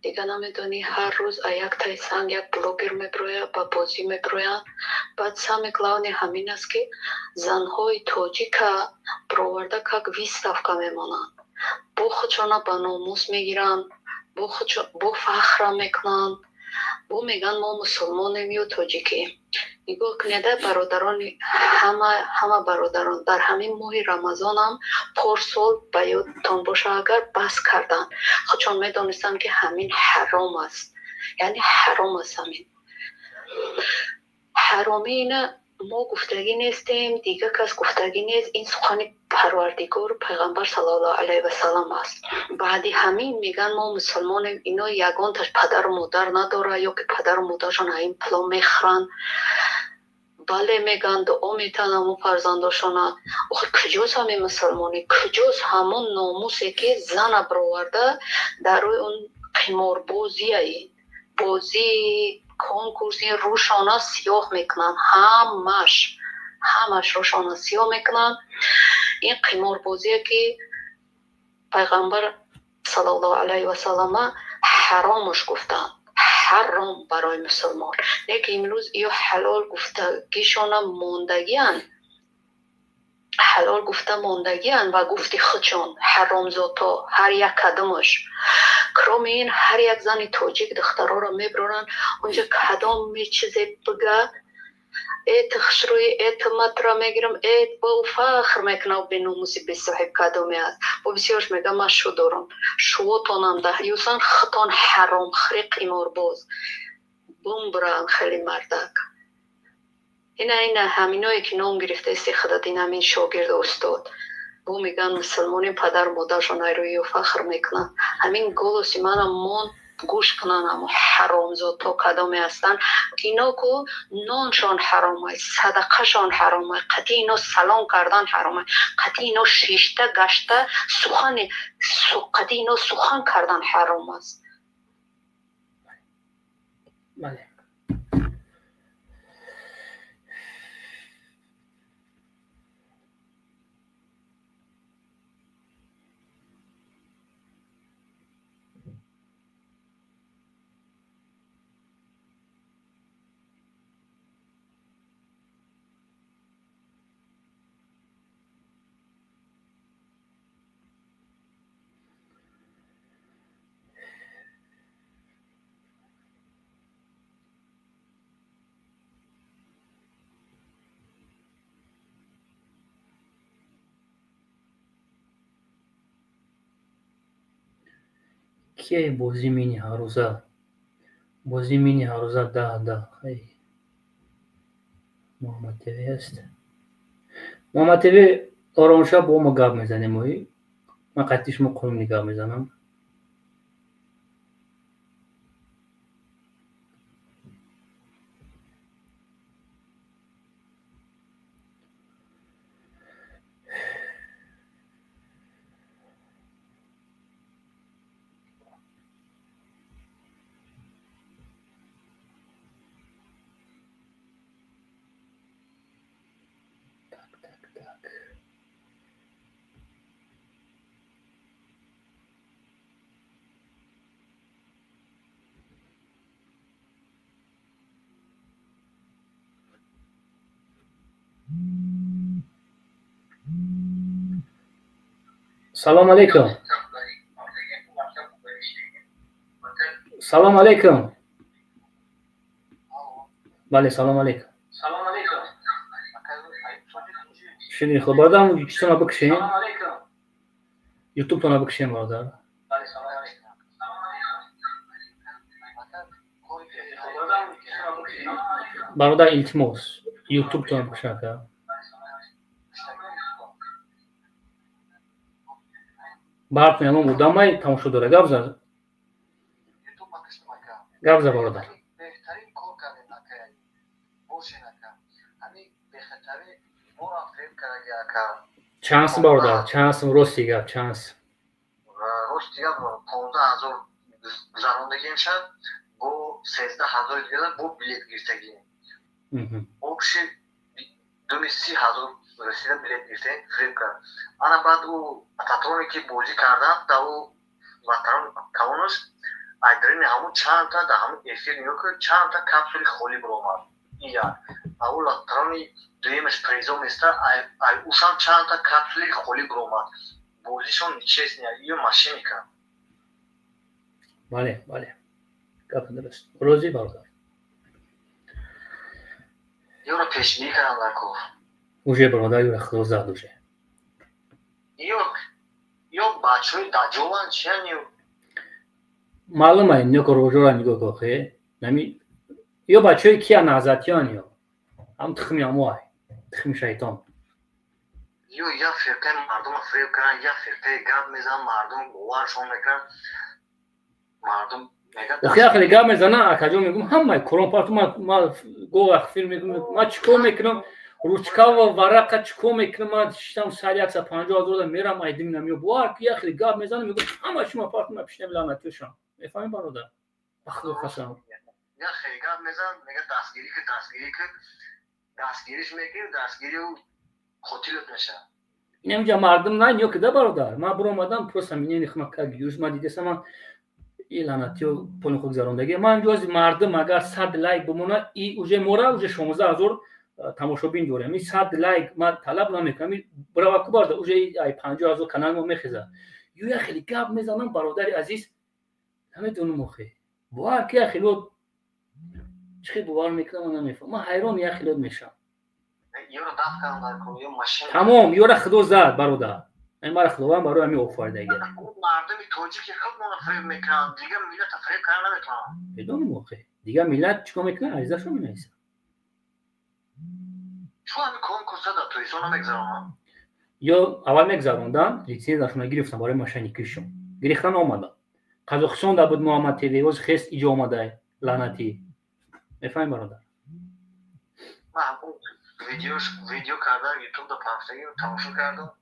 دیگه نمیدونی هر روز یک تا سنگ یک بلوگر میبروید با بازی میبروید. بعد سمی کلاونی همین است که زنهای تاجیک برآورده که 20 دفعه میمانند، با خودشان به ناموس میگیرند، با فخر میکنند، با میگن ما مسلمانیم یا تاجیکیم. نگاه کنیده برادران، همه برادران در همین ماه رمضان هم پارسال به یادتان باشه اگر بس کردن، خودشان میدانستند که همین حرام است. یعنی حرام است. همین حرامی اینه ما گفتگی نیستیم، دیگه کس گفتگی نیست. این سخن پروردگار پیغمبر صلی الله علیه و سلم است. بعدی همین میگن ما مسلمانیم. اینا یگان تاش پدر و مادر نداره یا که پدر و مادرشان این پلا میخرن. بله میگن دعا میتن همون فرزنداشون. آخه کجاست همین مسلمانی؟ کجاست همون ناموسی که زن برآورده در روی اون قمار بازی ای بازی کنکورسی روشانه سیاه میکنن، همش روشانه سیاه میکنن. این قمار بازی که پیغمبر صلی الله علیه و سلم حرامش گفتن، حرام برای مسلمان. لیکن امروز ایو حلال گفتگیشان ماندگیان، حلال گفته ماندگیان و گفتی خودشان حرام ذاتا هر یک قدمش. کرم این هر یک زن تاجیک دخترها را میبرن اونجا کدام می چیزی بگه ایت خشروی ایت مطرح میگیرم ایت با فخر میکنه و به ناموسی به صاحب کدامی است و بسیارش میگه من شو دارم شو تانم ده یوسان خطان حرام خری قیمار باز بوم برام خیلی مردک. این همینایی که نام گرفته استخداد این همین شاگرد استاد بو میگن مسلمانی پدر مادرشان ایروی و فخر میکنن. همین گلوسی منم من گوش کنن اما حرامزاد تا کدامی هستن. اینا که نانشان حرامه، صدقهشان حرامه، قطعی اینا سلام کردن حرامه، قطعی اینا شیشته گشته قطعی اینا سخن کردن حرام است. بله. که بازی مینی هروزه ده خیلی محمد تیوی هست. محمد تیوی آرامشا با ما گاب میزنیم من قطعیش ما کنم نگاه میزنم. سلام علیکم. سلام علیکم. بله سلام علیکم. شنی خبر دارم چطور بکشین؟ یوتیوب تو نبکشین برادر. برادر التماس یوتیوب تو نبکشین که برات میام مدام تماشا داره گابزا برادر. بهترین کار کردیم نکردیم باشین نکرد همین بهترین ما را فهم کرده که چانس برادر چانس راستی گپ چانس راستی گپ 15000 گذراندگی امشب با 13000 دیگه با بلیت گرفتگی общий 230000 رسیده بلیت گرفته فریب کرد انا بعد او پاترونی که بازی کردم تا او وطن کامونش айдрини ҳамун чанд та да ҳамун эфир нигоҳ кунед чанд та капсули холӣ биромад ия аввал латрони дуюмаш призо неста ай ушам чанд та капсули холӣ биромад бозишон нечестния ё машиника бале бале гап дураст розӣ бародар ёро пешбинӣ кардам дар кор уже бародар ёра худо зад уже ё бачаҳои даҷоланд чиян ё معلومه این نکو روجورا نگو که نمی یا بچه‌ای کیا نازاتیان یا هم تخمی هموای تخمی شیطان یا فرقه مردم فریب کنن یا فرقه گاب میزن مردم باورشون میکنن مردم میگن و خیلی گاب میزنن اکجا میگم همه کلون پارت ما گو فیلم میگم ما چیکار میکنم روچکا و ورقه چیکار میکنم ما شتم سال 150,000 میرم ایدیم نمیو بوار که خیلی گاب میزنم میگم همه شما پارت ما پیش نمیلانتیشون میفهمی برادر بخدا قسم یا خیلی گاب میزنن میگه دستگیریش میگیم دستگیری و خطیلت میشه اینجا مردم نه که ده برادر ما برام آدم پروسم اینه خمکا گیوز ما دیدم من ایلاناتیو پول خود زاروندگی من جز مردم اگر 100 لایک بمونه ای اوجه مورا اوجه 16000 تماشابین داره می 100 لایک ما طلب نمیکنم برای کوبارد اوجه ای 50000 کانال ما میخزه یو خیلی گاب میزنم برادر عزیز همه دونو مخه باور که خیلی چه باور میکنم من نمیفهم من حیران یا خیلی میشم یورو دفع کردم در کنم یه ماشین تمام یورو خدا زد برادر این بار خدا من برای همین اوفر دیگه مردمی توجیه که خود منو فریب میکنن دیگه ملت فریب کردن نمیتونن بدون موقع دیگه ملت چیکار میکنه عریضه‌شو مینویسه چون همین کنکورس دا تویسون میگذارن یا اول میگذاروندن لیسانسشون گرفتن برای ماشینیکیشون گرفتن اومدن قزاقستان دا بود محمد تلویز خست اینجا اومده لعنتی میفهمی برادر من ویدیو کردم یوتیوب دا پخشیدم تماشا کردم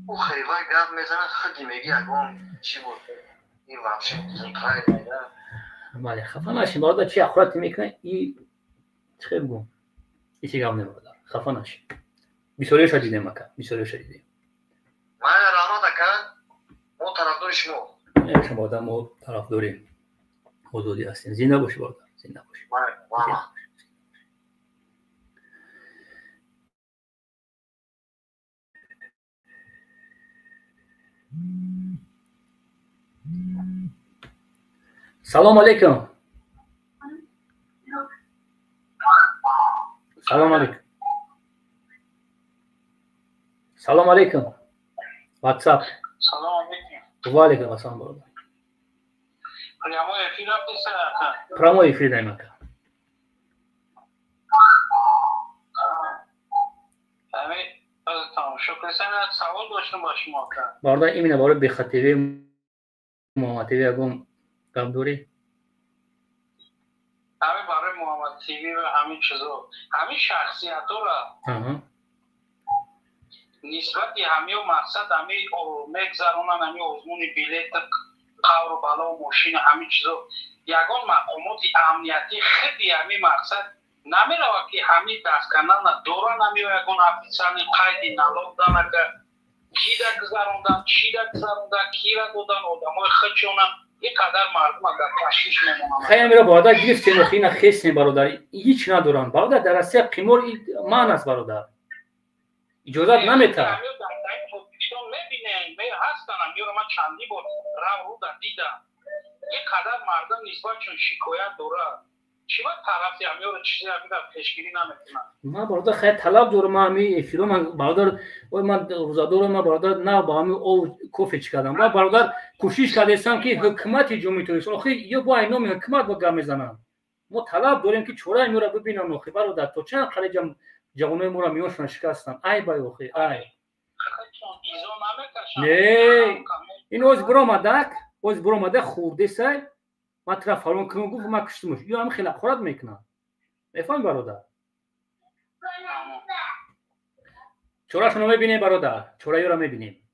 او خیلی گپ میزنه خودی میگی اگه چی بود این وحشی زودهای میگه بله خفه نشین برادر چی اخراتی میکنه این چه بگم ایچی گپ نمیدار خفه نشین بیسوری شدیده مکن بیسوری شدیده من رانا دکن ما طرفدار شما شما آدم ما طرفداری حضوری هستین زنده باشی برادر زنده باشی سلام علیکم سلام علیکم سلام علیکم واتساپ سلام علیکم و علیکم السلام برادر прямой эфир написано прямой эфир даем ака سوال داشتم با شما برادر این برای بخاطر محمد تیوی اگم گپ داری همین برای محمد تیوی و همین چیزا همین شخصیت ها را نسبت همین مقصد همین میگذرونن همین آزمون بلیت قور و بالا و ماشین همین چیزا یگان مقامات امنیتی خیلی همین مقصد نمیره که همین دست کردن دوران همین یگان افیسران قید نلوف دانه که کی را گذروندن چی را گذروندن کی را دادن آدمای خودشونن اینقدر مردم اگر تشویش میمونن خیلی میره برادر گرفتیم و خیلی خیستیم برادر هیچ ندارن برادر در اصل قیمور مان است برادر اجازت نمیده میبینن هستن میرم من چندی بود رو دیدم اینقدر مردم نسبتشون شکایت داره چی باید طرفی همیو چیزی همیده پیشگیری نمیکنن ما برادر خیلی طلب داره ما همی فیلم من برادر من روزادور ما برادر نه با همی او کوفی چکردم با برادر کوشش کردیم که حکومت جمهوری اسلامی آخه یه با اینام حکومت با گام میزنن ما طلب داریم که چورای میو را ببینم آخه برادر تو چند خلیج جوانای ما را میوشن شکستن ای بای آخه ای نه این از برامدک خورده سای ما طرف فرمان کنم گفت ما کشتمش یا هم خیلی خورد میکنن میفهم برادر چوراشونو میبینیم برادر؟ چورایی رو میبینیم.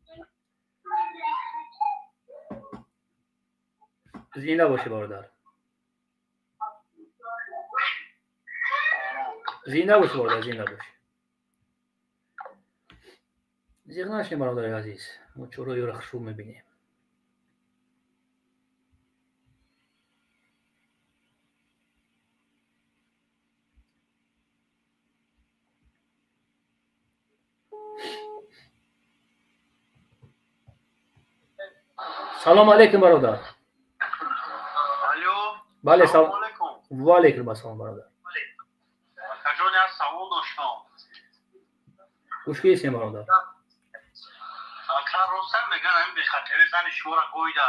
زنده باشه برادر. زنده باشه برادر، زنده باشه. زیغ نشین برادر عزیز. ما چورایی رو خوب میبینیم. سلام علیکم برادر. الو. بله سلام سلام. علیکم. و علیکم السلام برادر. کجا از سوال داشتم. گوش کیسیم برادر. اکرم رستم میگن همین به خاطر زن شورا گویده.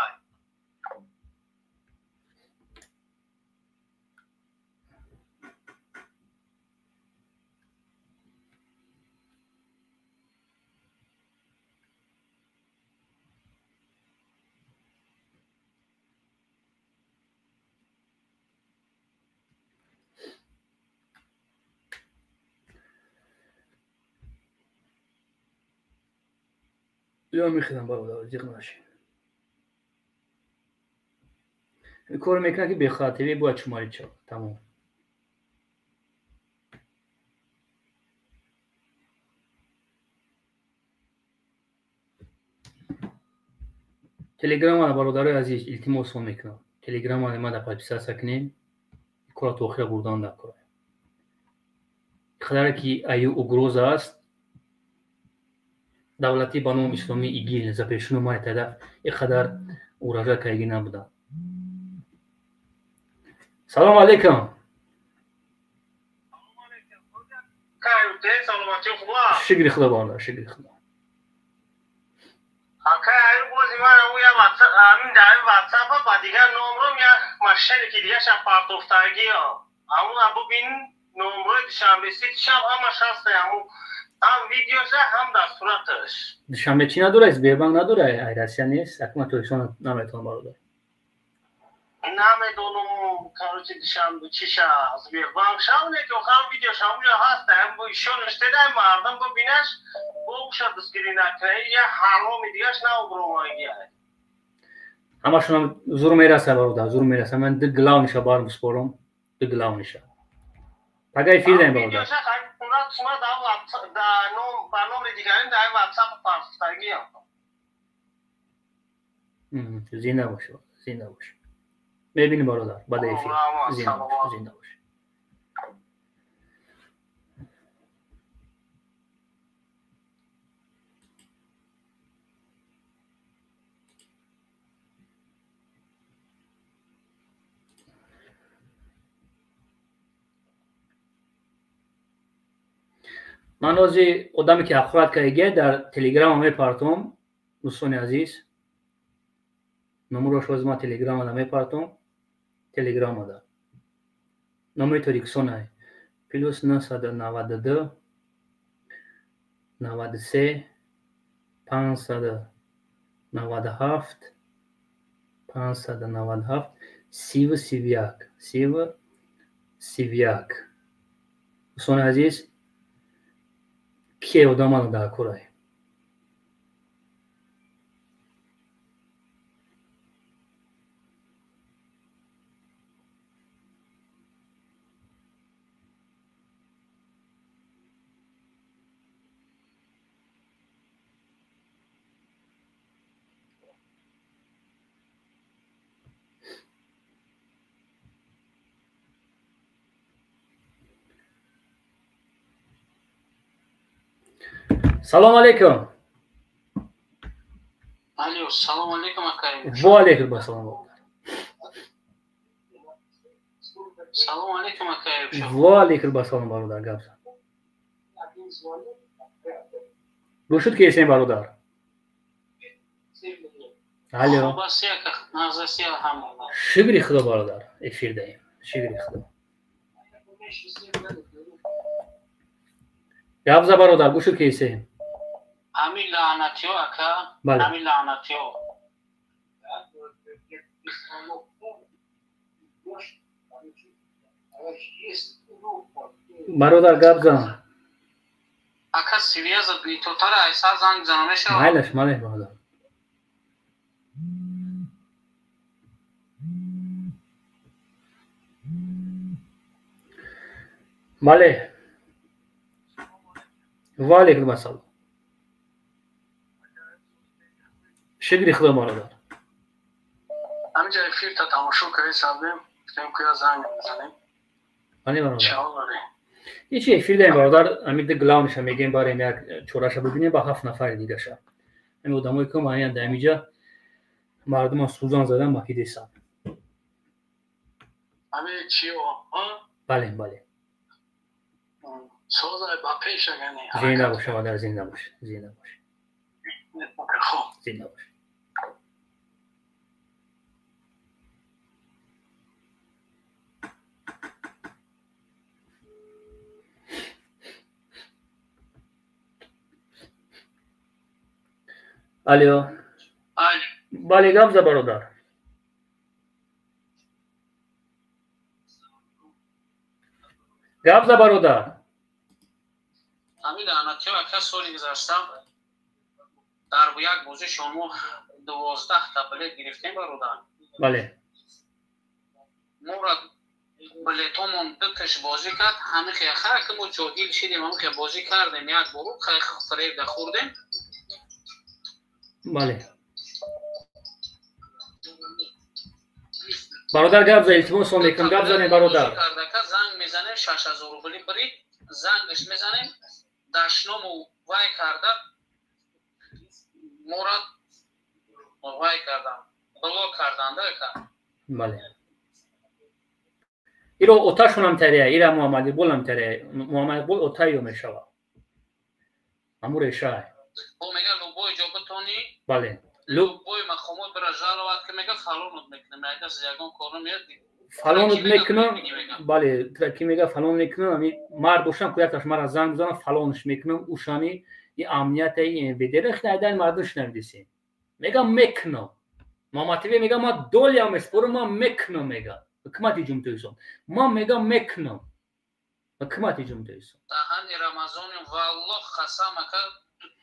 یا میخیدم برادر، زیغ نشین. این کار میکنه که بخاطری باید شماری چه تمام. تلگرام ما برادر عزیز التماس میکنم. تلگرام ما در پادپیسا سکنیم. کار تو آخر بردان نکنه. خداره که ایو اگروز است. دولتی بانوم اسلامی ایگیل زپیشونو مای تدف اقدر اوراجا کایگی نبوده. سلام علیکم. کایوته سلامتی خوبه. شکر خدا برادر، شکر خدا. اکرم بازی من اویا واتساپ همین در واتساپ با دیگر نمره یا ماشینی که دیگه شب پارتوفتگی ها. همون ابو بین نمره دوشنبه سیت شب همه شسته همون هم ویدیوشه هم دستوراتش. دوشنبه چی نداره؟ از بیربنگ نداره؟ ایراسیا نیست؟ اکنون تویشون نمیتونم برادر. نمیدونم کاروچی دوشنبه چیشه از بیربنگ شاونه که هم ویدیوش همونجا هست هم با ایشون اشتده مردم ببینش بوشد اسکرین نکنه یه حرامی دیگهش نبروماییه. همشون هم زور میرسه برادر، زور میرسه. من دو گلاو نشه بار بسپارم، دو گلاو نشه. پگای فیل داریم برادر. ویدیوشه خیلی کنات شما در برنامه دیگرین در واتساپ پارتوفتگی هم. زنده باشه، زنده باشه. میبینی برادر، بعد ای فیل. زنده باشه، زنده باشه. من روزی آدمی که اخراج کردگه در تلگرام میپرتم دوستان عزیز. نمبرش ما تلگرام دا میپرتم. تلگرام دا نمبر توریکسون پلوس 992 93 597 597 سیو سیویاک. دوستان عزیز کی آدم در کره سلام علیکم. الو سلام علیکم اکرم. و علیکم السلام. سلام علیکم اکرم. و علیکم السلام برادر گفت. گوشت کیسه برادر. الو. بس یک نازسی هم. شکر خدا برادر. افیر دایم. شکر خدا. گفت برادر گوشت کیسه. همین لعنتیو اکا. بله. همین لعنتیو. برادر گفت اکا سیویا زد تو تر ایسا زنگ زنانه شد مایلش ماله برادر ماله و علیکم السلام شکری خدا برادر همینجا فیلم تا تماشا کردی سابیم گفتیم که زنگ بزنیم آنی برادر انشاءالله هیچ یک فیلم برادر امید گلاونش هم میگیم برای یک چورش ببینیم با 7 نفر دیگه شد این آدمایی که ما این دمیجا مردم سوزان زدن ما کی دیسان همین چی ها بله بله سوزای با پیش یعنی زنده باشه برادر زنده باشه زنده باشه خب زنده باشه الو بله گفت برادر گفت برادر همین لعنتی ها که سالی گذاشتم در یک بازی شما 12 تبلیغ گرفتیم برادر بله مورد بلیتامون دکش بازی کرد همین خیلی که ما جاگیل شدیم همین خیلی بازی کردیم یک برو خیلی فریب ده خوردیم بله برادر گفت التماس میکنم گفت زنه برادر زنگ میزنه 6000 روبلی برید زنگش میزنیم دشنامو وای کرده مورد وای کردم بلوک کردن که بله ایرو اوتاشون هم تریه ایرا محمدی بول هم تریه محمد بول اوتایو میشوه امور شای او میگه لوبوی جابتونی بله لوبوی مخمود برای جالوات که میگه فالونت میکنه میگه زیگان کارو میاد فالونت میکنم بله ترکی میگه فالون میکنم امی مرد باشم که یکش مرا زنگ بزنم فالونش میکنم اوشانی این امنیت این بدره خیلی مردش نمیدیسی میگه میکنم محمدی میگه ما دولیا مسپورم ما میکنم میگه حکمتی جمعیتون ما میگه میکنم حکمتی جمعیتون دهانی رمضان والله خسام که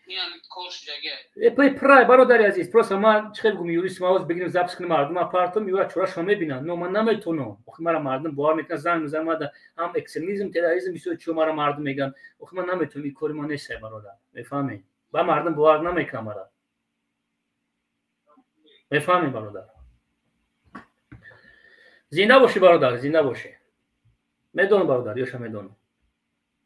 این کوش جگه پرای برادر عزیز پروسا ما چه بگم یوریست ما بگیریم زبط کنیم مردم اپارتم میگه چورا شما میبینن نه من نمیتونم آخه مرا مردم بار میکنن زنگ میزنن ما هم اکستریمیسم تروریسم میشه چه مرا مردم میگن آخه من نمیتونم این کاری ما نیست برادر میفهمی با مردم بار نمیکنم مرا میفهمی برادر زنده باشی برادر زنده باشی میدونم برادر یوشا میدونم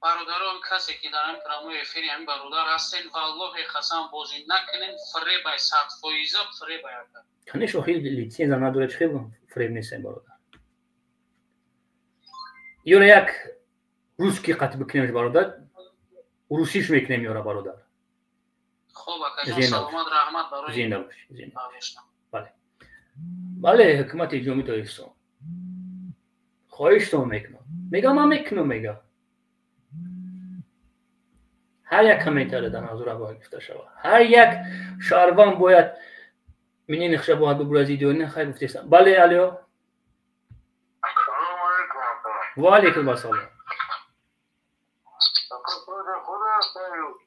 برادران کسی که در این پراموی افیری همین برادر هستین والله خسام بازی نکنین فریب سخت فویزه فریب یکن کنیش خیلی لیتسین زن نداره چه فریب نیستن برادر یورا یک روس کی قطع بکنیمش برادر روسیش میکنیم یورا برادر خوب اکجان سلامت رحمت برای زنده باش زنده بله بله حکمت جمعی تو ایستم خواهش تو میکنم میگم من میکنم میگم هر یک کمیتر در نظر باید گفته شود هر یک شهروند باید منی نقشه باید ببرزی دیونه خیلی گفتیستم بله علیو سلام علیکم و علیکم السلام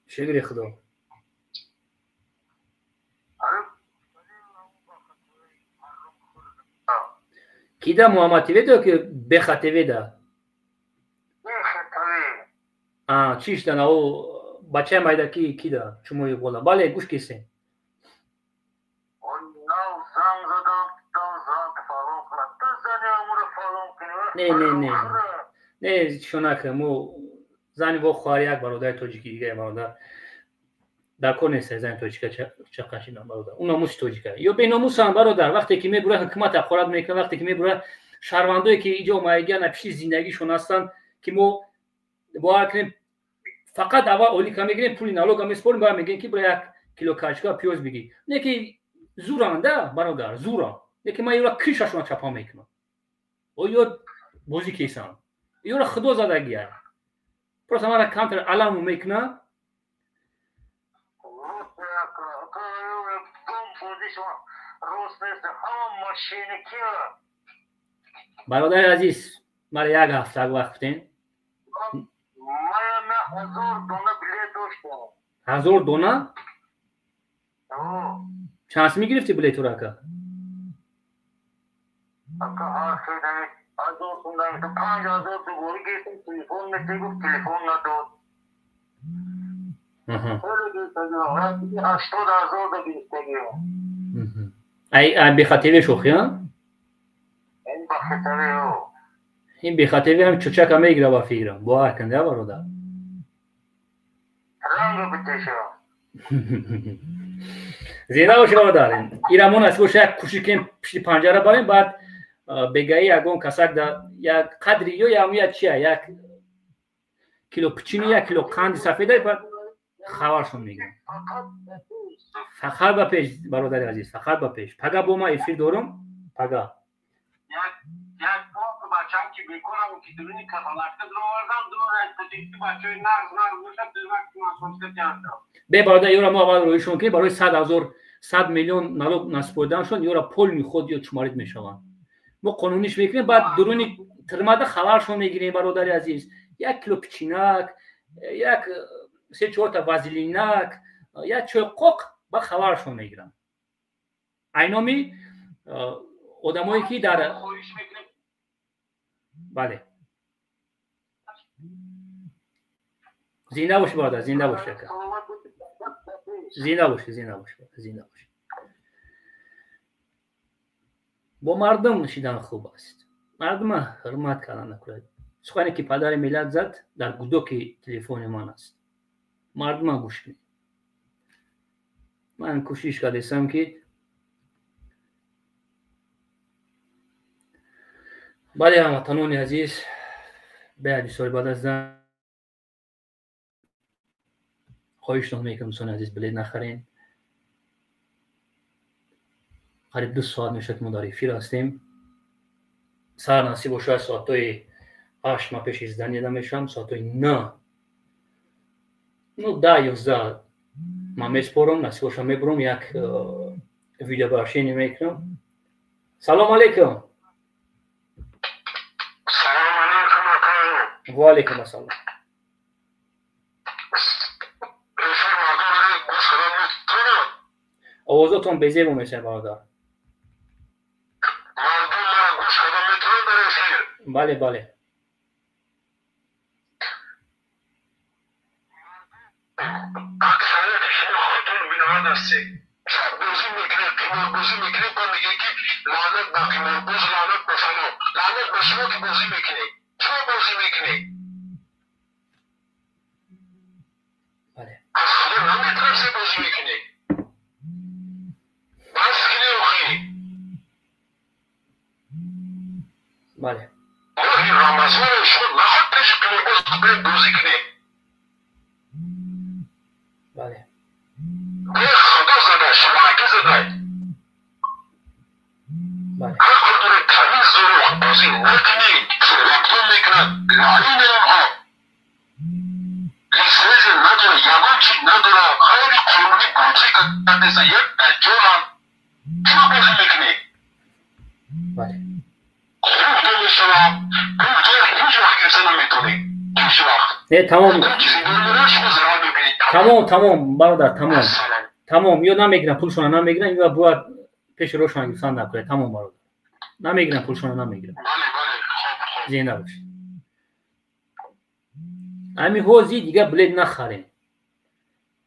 شکر خدا کیدا محمد تیوی دو که بخطوی ده چیش دن او بچه مایده کی ده چموی بولا بله گوش کسی نه شونک مو زنی با خواهر یک برادر توجیکی دیگه برادر در کار نیست زن توجیکا چه قشنگ برادر اون ناموس توجیکا یا به ناموس هم برادر وقتی که میبره حکومت اخورات میکنه وقتی که میبره شهروندایی که اینجا اومدن پیش زندگیشون هستن که ما باید کنیم فقط اول اولی که میگیریم پول نالوگ هم میسپاریم باید میگیم که برای 1 کیلو کاشکا پیاز بگی نه که زورانده برادر زوران نه که من یورا کیششون چپا میکنم او یا بازی کیسان یورا خدا زدگیه پس ما را کانتر علامو میکنه برادر عزیز مرا یک هفته وقت بدین 1000 دونه چند میگرفتی بلیط رو اکا؟ اکا ها شده 1000 خوندم تو 5000 دوباره گرفتم تلفن مثل گفت تلفن نداد خیلی گرفتگی 80000 دا گرفتگی ای بخاطر شوخی ها؟ این بخاطر این بخاطر هم چوچک هم میگیره با فکرم با کنده برادر رنگ بتشا زنده باشه برادر ایرمون است باشه یک کوچیک پشت پنجره بریم بعد بگایی یگون کسک در یک قدری یا یک چیه یک کیلو پچینی یک کیلو قند سفیده بعد خبرشون میگم فقط با پیش برادر عزیز فقط با پیش پگا با ما افیر دارم پگا یک پاک بچه‌ام که بیکارم که درونی کفالکت رو آوردم دور تجیبی بچه‌ی نرز میشد در وقت مسئولیت کردم به برادر یورا ما اول رویشون که برای 100 میلیون نالوگ نسپردن شد یورا پول میخواد یا چمارید میشوند ما قانونیش میکنیم بعد درونی ترمده خبرشون میگیریم برادر عزیز یک کیلو پچینک یک 3-4 تا وازلینک یک چوی قوق با خبرشون میگیرم اینامی آدمایی که در بله زنده باشه برادر زنده باشه زنده باشه با مردم شیدن خوب است مردم حرمت کردن نکنید سخنی که پدر ملت زد در گودوک تلفن من است مردم گوش کنید من کوشش کردم که بله هموطنان عزیز بعد سال بعد از خواهش میکنم دوستان عزیز بلیط نخرین قریب 2 ساعت میشه که ما در افیر هستیم سر نصیب و شاید ساعتای 8 ما پیش از دنیا میشم ساعتای 9 10-11 ما میسپرم نصیب شما میبرم یک ویدیو برشینی میکنم سلام علیکم و علیکم السلام آوازتون بزیب میشه برادر بله بله بازی میکنه با میگه که لعنت به قمارباز لعنت به فلان لعنت به شما که بازی میکنی چرا بازی میکنی بله از خدا نمیترسی بازی میکنی بس کنی اخی بله این رمضان شد نخواد پیش قمارباز بازی کنی بله به خدا زده شبکه زده عقل داره تمیز داره بازی نکنی سلکتون میکنن لعین اونها لیسنس نداره یگان چی نداره خیلی قانونی بازی کردنسه یک دجال هم چرا بازی میکنی بله خوب دو میشوه خوب دو هیچ وقت گرسه نمیتونی هیچ وقت نه تمام تمام برادر تمام یا نمیگیرن پولشون نمیگیرن یا باید پیش روشن گرفتن نکنه تمام برادر نمیگیرن پولشون نمیگیرن زنده باشه همین حوزی دیگه بلیط نخرین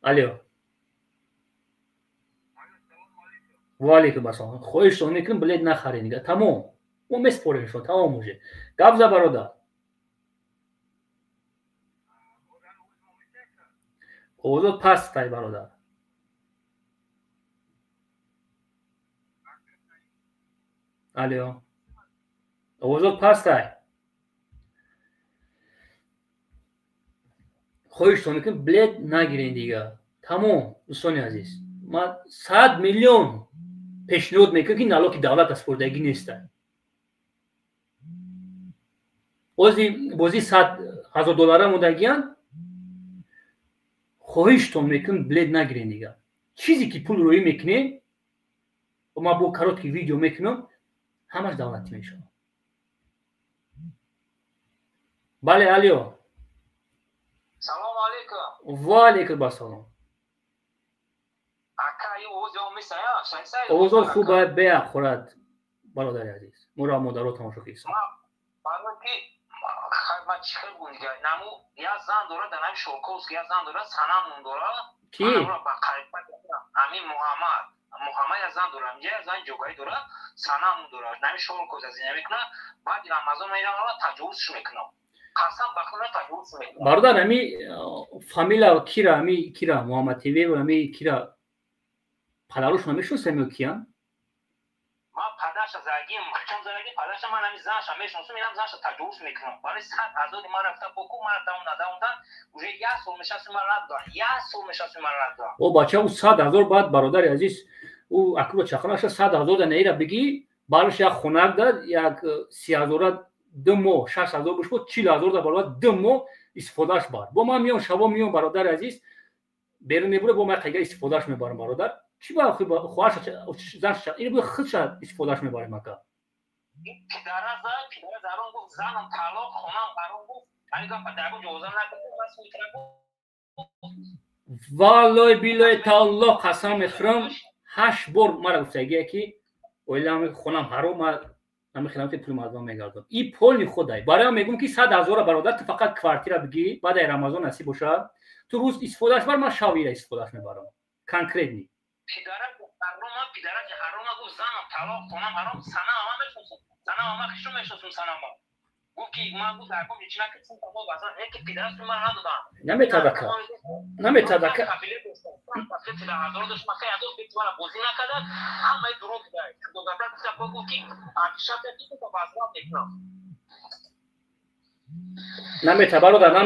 الو و علیکم السلام خواهشتون میکنم بلیط نخرین دیگه تمام ما میسپریم شما تمام موجه گفزه برادر اوضاع پست تای برادر الو اوضاع پست تای خواهشتون میکنم بلیط نگیرین دیگه تمام دوستان عزیز ما 100 میلیون پیشنهاد میکنم که نالو که دولت اسپردگی نیست بازی 100,000 دلار مودگیان خواهشتون میکنم بلیط نگیرین دیگه چیزی که پول روی میکنه و ما با کارات که ویدیو میکنم همش دولتی میشه بله الو سلام علیکم و علیکم السلام اوضاع خوبه به خورد برادر عزیز مرا مادرو تماشا کیسا ما چیکار کنیم نمو یا زن داره در نام شوکوس یا زن داره سنم داره کی همین محمد یا زن داره میگه زن جوگایی داره سنم داره نام شوکوس از این میکنه بعد رمضان میرم تجاوزش میکنه قسم بخونه تجاوز میکنه برادر امی فامیلا کیرا امی کیرا محمد تیوی و امی کیرا پدرش نمیشون سمیو کیان ما پدرش زاگیم چون زاگی پدرش من نمی زنش میشناسم میرم زنش تجاوز میکنم ولی 100,000 ما رفتم بکو ما داون уже я سال نشستم من رفتم او بچه او 100,000 بعد برادر عزیز او اکرو چخناش 100,000 نیره بگی بالش یک خونک داد یک 30,000 دمو 6,000 بش بود 40,000 دا بالا دمو استفادهش بار با ما میام شبا میام برادر عزیز بیرون میبره با ما قیگه استفادهش میبارم برادر چی با خواهش زنش اینو به خودش استفادهش میباره مکا پدر زارون گفت زنم طلاق خونم قرار گفت اگه پدرو جوزم نکنه بس میتونم والله بالله تعالی قسم میخورم 8 بار مرا گفتگی کی اویلام خونم حرام من خدمت پول مردم میگردم این پول خدای برای میگم که 100,000 برادر تو فقط کوارتیر بگی بعد رمضان نصیب باشه تو روز استفادهش بر من شاویره استفادهش میبرم کانکریت نی پدرت حرام گفت زنم طلاق کنم حرام سنم همه خشم میشناسم سنم گفت که من گفت درکم هیچ نکردم تا بازار که پدرت من ندادم نمیتابک پدر هزار داشت مخی ازو بیتوانه بازی نکردن همه دروغ داره دو گفت که گفت که آتیشات که تو بازار میکنم نمیتا برادر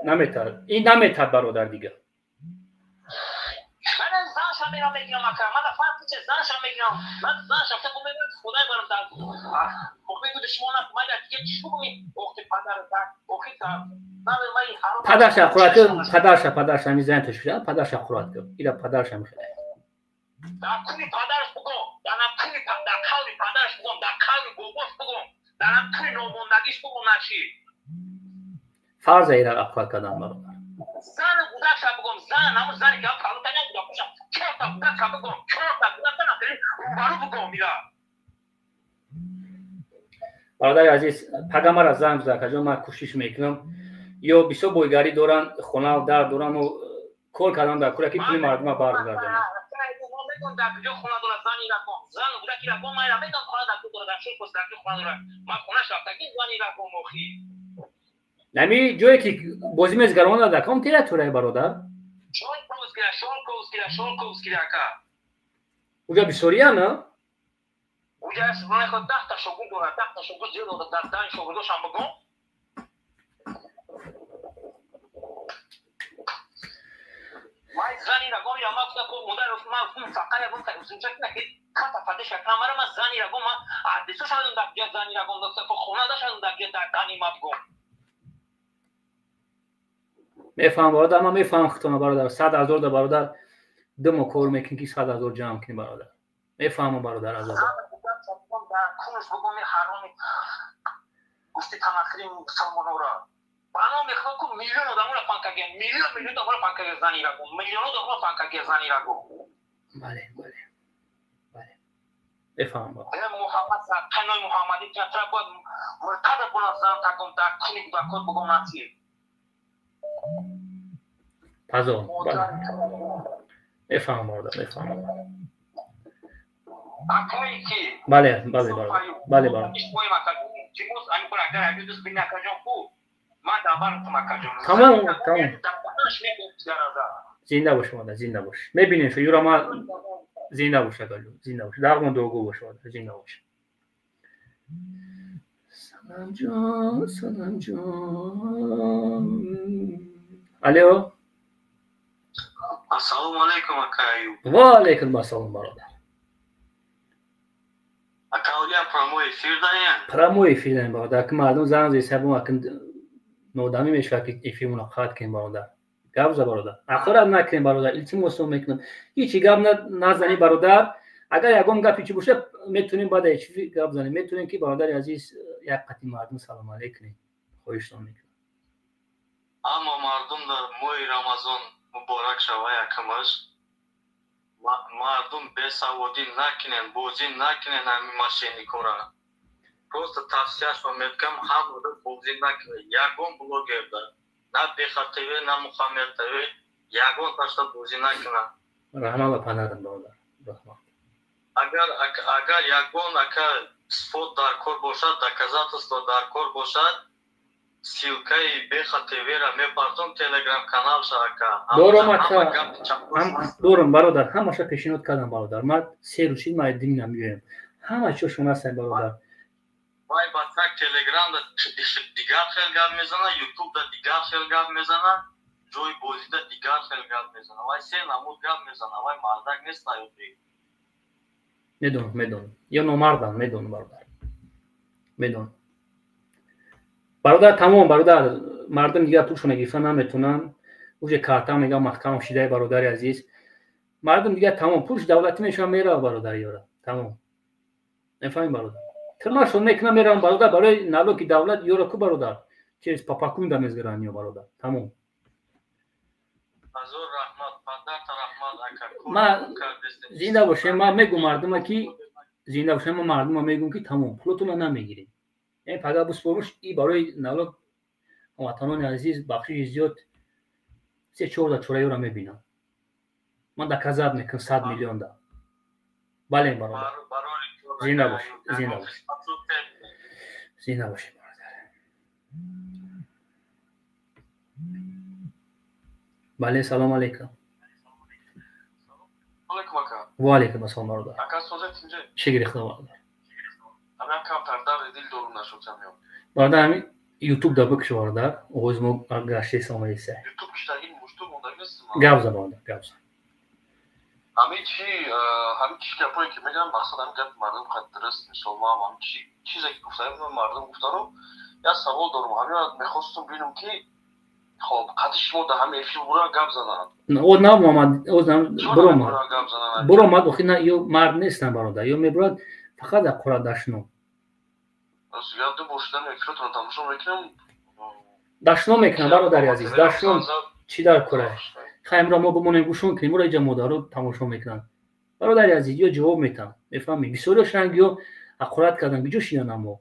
نمیتا این نمیتا برادر دیگه من زنشم میرم میگیرم اکرم من فرق چه زنشم میگیرم من زنشم که بمیرم خدای برم در موقعی بود شما من دیگه چی بگم وقتی پدر وقتی پدرش همی زن توش شد پدرش اخورات کرد اینا پدرش همی خیلی در کوی پدرش بگم در قلبی پدرش بگم در قلبی گوگوش بگم در کوی نوموندگیش بگم نشی فرض اینا اخورات کردن برادر زن بودش بگم زن همون زنی که هم پلو تنگ بودا خوشم چهتا بودش بگم چهتا بودش نکنی روبرو بگم میرا برادر عزیز پیغمبر از زنگ زد که من کوشش میکنم یا بیسو بویگاری دارن خونه و در دارن و کل کردن در کوره که پول مردم برگردن میگم در کجا خونه داره زنی را کن زن بوده که را کن من را میگم خونه در داره در شوی پست در خونه داره من خونه شفته که زنی را کن مخی نمی جایی که بازی میزگران داده کام تیره توره برادر شال کوز کیره که اوجا بسوریا نه اوجا من خود 10 تا شغل داره 10 تا شغل زیر داره در دن شغلش هم بگم من زنی را گم یا ما که مدر من فقط یا من که چک نکرد کاتا فدش کامرا من زنی را گم آدیسو شدن در جا زنی را گم دکتر خونه داشتن در جا در دانی ما بگم میفهم برادر من میفهم خطونه برادر 100,000 دا برادر دمو کور میکنی که 100,000 جمع کنی برادر میفهمم برادر از در کونش بگم حرامی گفتی تمخریم سلمانو را بانا میخوام که میلیون آدم را پانکاگی میلیون آدم را پانکاگی زنی را گم میلیون آدم را پانکاگی زنی را گم بله بفهم با محمد قنای محمدی که تر بود مرتد کنه زن تکم در کنی با خود بگم نتی پازو بفهم برادر بفهم اکنون که بله برادر تمام زنده باش مادر زنده باش میبینین شو یورا ما زنده باش زنده باش درمون دوگو باش مادر زنده باش سلام جان الو السلام علیکم اکایو و علیکم السلام برادر اکاولیا پراموی فیرداین پراموی فیرداین برادر که مردم زن زی سبون اکن نودامی میشه که ایفی ملاقات کنیم برادر گپ ز برادر آخر نکنیم برادر التماس میکنم هیچی گپ نزنی برادر اگر یگم گپی چی باشه میتونیم بعد هیچ گپ زنیم میتونیم که برادر عزیز یک قطعی مردم سلام علیکم خوشتون میکنم اما مردم در ماه رمضان مبارک شوه یکمش مردم بسوادی نکنن بازی نکنن همین ماشینیکورا просто тавсияш میکنم همون بازی نکنن یگون بلوگر دار نه بخاطر نه مخامر تاوی یگون تاشتا بازی نکنن رحمت پناهتون برادر رحمت اگر یگون اگر спот дар кор бошад доказательство дар кор бошад силкаи бехатевера мепартон телеграм каналша ака дорам ака дорам бародар ҳамаша пешниҳод кардам бародар ман се рӯз шид ман дин намеёям ҳама чиро шумо ҳастем бародар вай батак телеграмда дигар хел гап мезана ютубда дигар хел гап мезана ҷои бозида дигар хел гап мезана вай се намуд гап мезана вай мардак нест аёбе медонам ё номардам медонам бародар медонам бародар тамом бародар мардум дигар пулшона гирифта наметунанд уже карта мегам маҳкам шидаи бародари азиз мардум дигар тамом пулш давлати мешавад меравад бародар ёра тамом мефаҳмед бародар тирмашон мекунам меравам бародар барои налоги давлат ёра ку бародар чиз папакум да мезгиранд ё бародар тамом азор раҳмат падарта раҳмат ака ма зинда бошем ма мегум мардума ки зинда бошем ма мардума мегум ки тамом пулатуна намегирем یعنی پدر بسپرمش ای برای نالوگ هموطنان عزیز بخشی زیاد 3-4 چوره رو میبینم من در کذب میکنم 100 میلیون دا بله برادر زنده باش زنده باش زنده باش برادر بله سلام علیکم و علیکم السلام برادر شکر خدا برادر Ҳамин камтардар дил дорум нашудам ё. Бародар ҳамин YouTube да бикш бародар. Оғоз мо гашти сомаиса. YouTube киштагин мушту монда нестм. Гавза бародар, гавза. ҳамин чи гапое ки мегам мақсад ҳам гап мардум қаддирест. Мисол ма ҳам чизе ки гуфтам мардум гуфтаро я савол дорум. Ҳамин мехостум бинам ки хоб қати шумо да ҳам эфир бура гап зананд. О на Муҳаммад, о на буромад охи на ё мард нестам бародар. Ё мебурад фақат да қура дашно. Яду бошидан эфиротро тамошо мекунам. Дашно мекунам бародари азиз. Дашно чӣ дар кора? Хаймро мо бимонем гӯшон кунем, мо раҷа модаро тамошо мекунанд. Бародари азиз, ё ҷавоб метам. Мефаҳмӣ? Бисёриашон ё ақурат кардан, биҷо шинанам мо.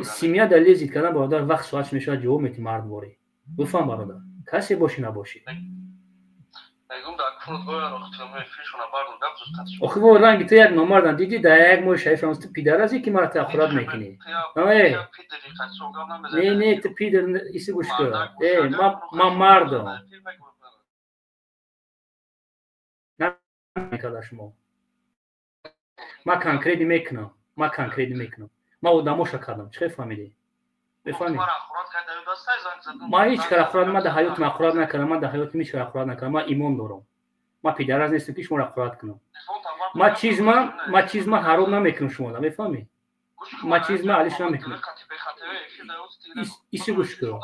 Симия да лезит кардан бародар вақт соатш мешавад ҷавоб метӣ мардворӣ. Гуфтам бародар. Касе бошӣ набошӣ. آخه و رنگ تو یک نمردن دیدی در یک ماه شایف رمز تو پیدر ازی که مرا تأخرات میکنی نه تو پیدر ایسی گوش کن من مردم نه میکرده شما من کنکریدی میکنم من او دموشا کردم چه فهمیدی بفهمی ما هیچ کار اخراج من در حیات من اخراج نکردم من در حیات هیچ کار اخراج نکردم من ایمان دارم من پدر از نیستم که شما را اخراج کنم ما چیز ما حرام نمیکنم شما را بفهمی ما چیز ما علیش نمیکنم ایسی گوش کن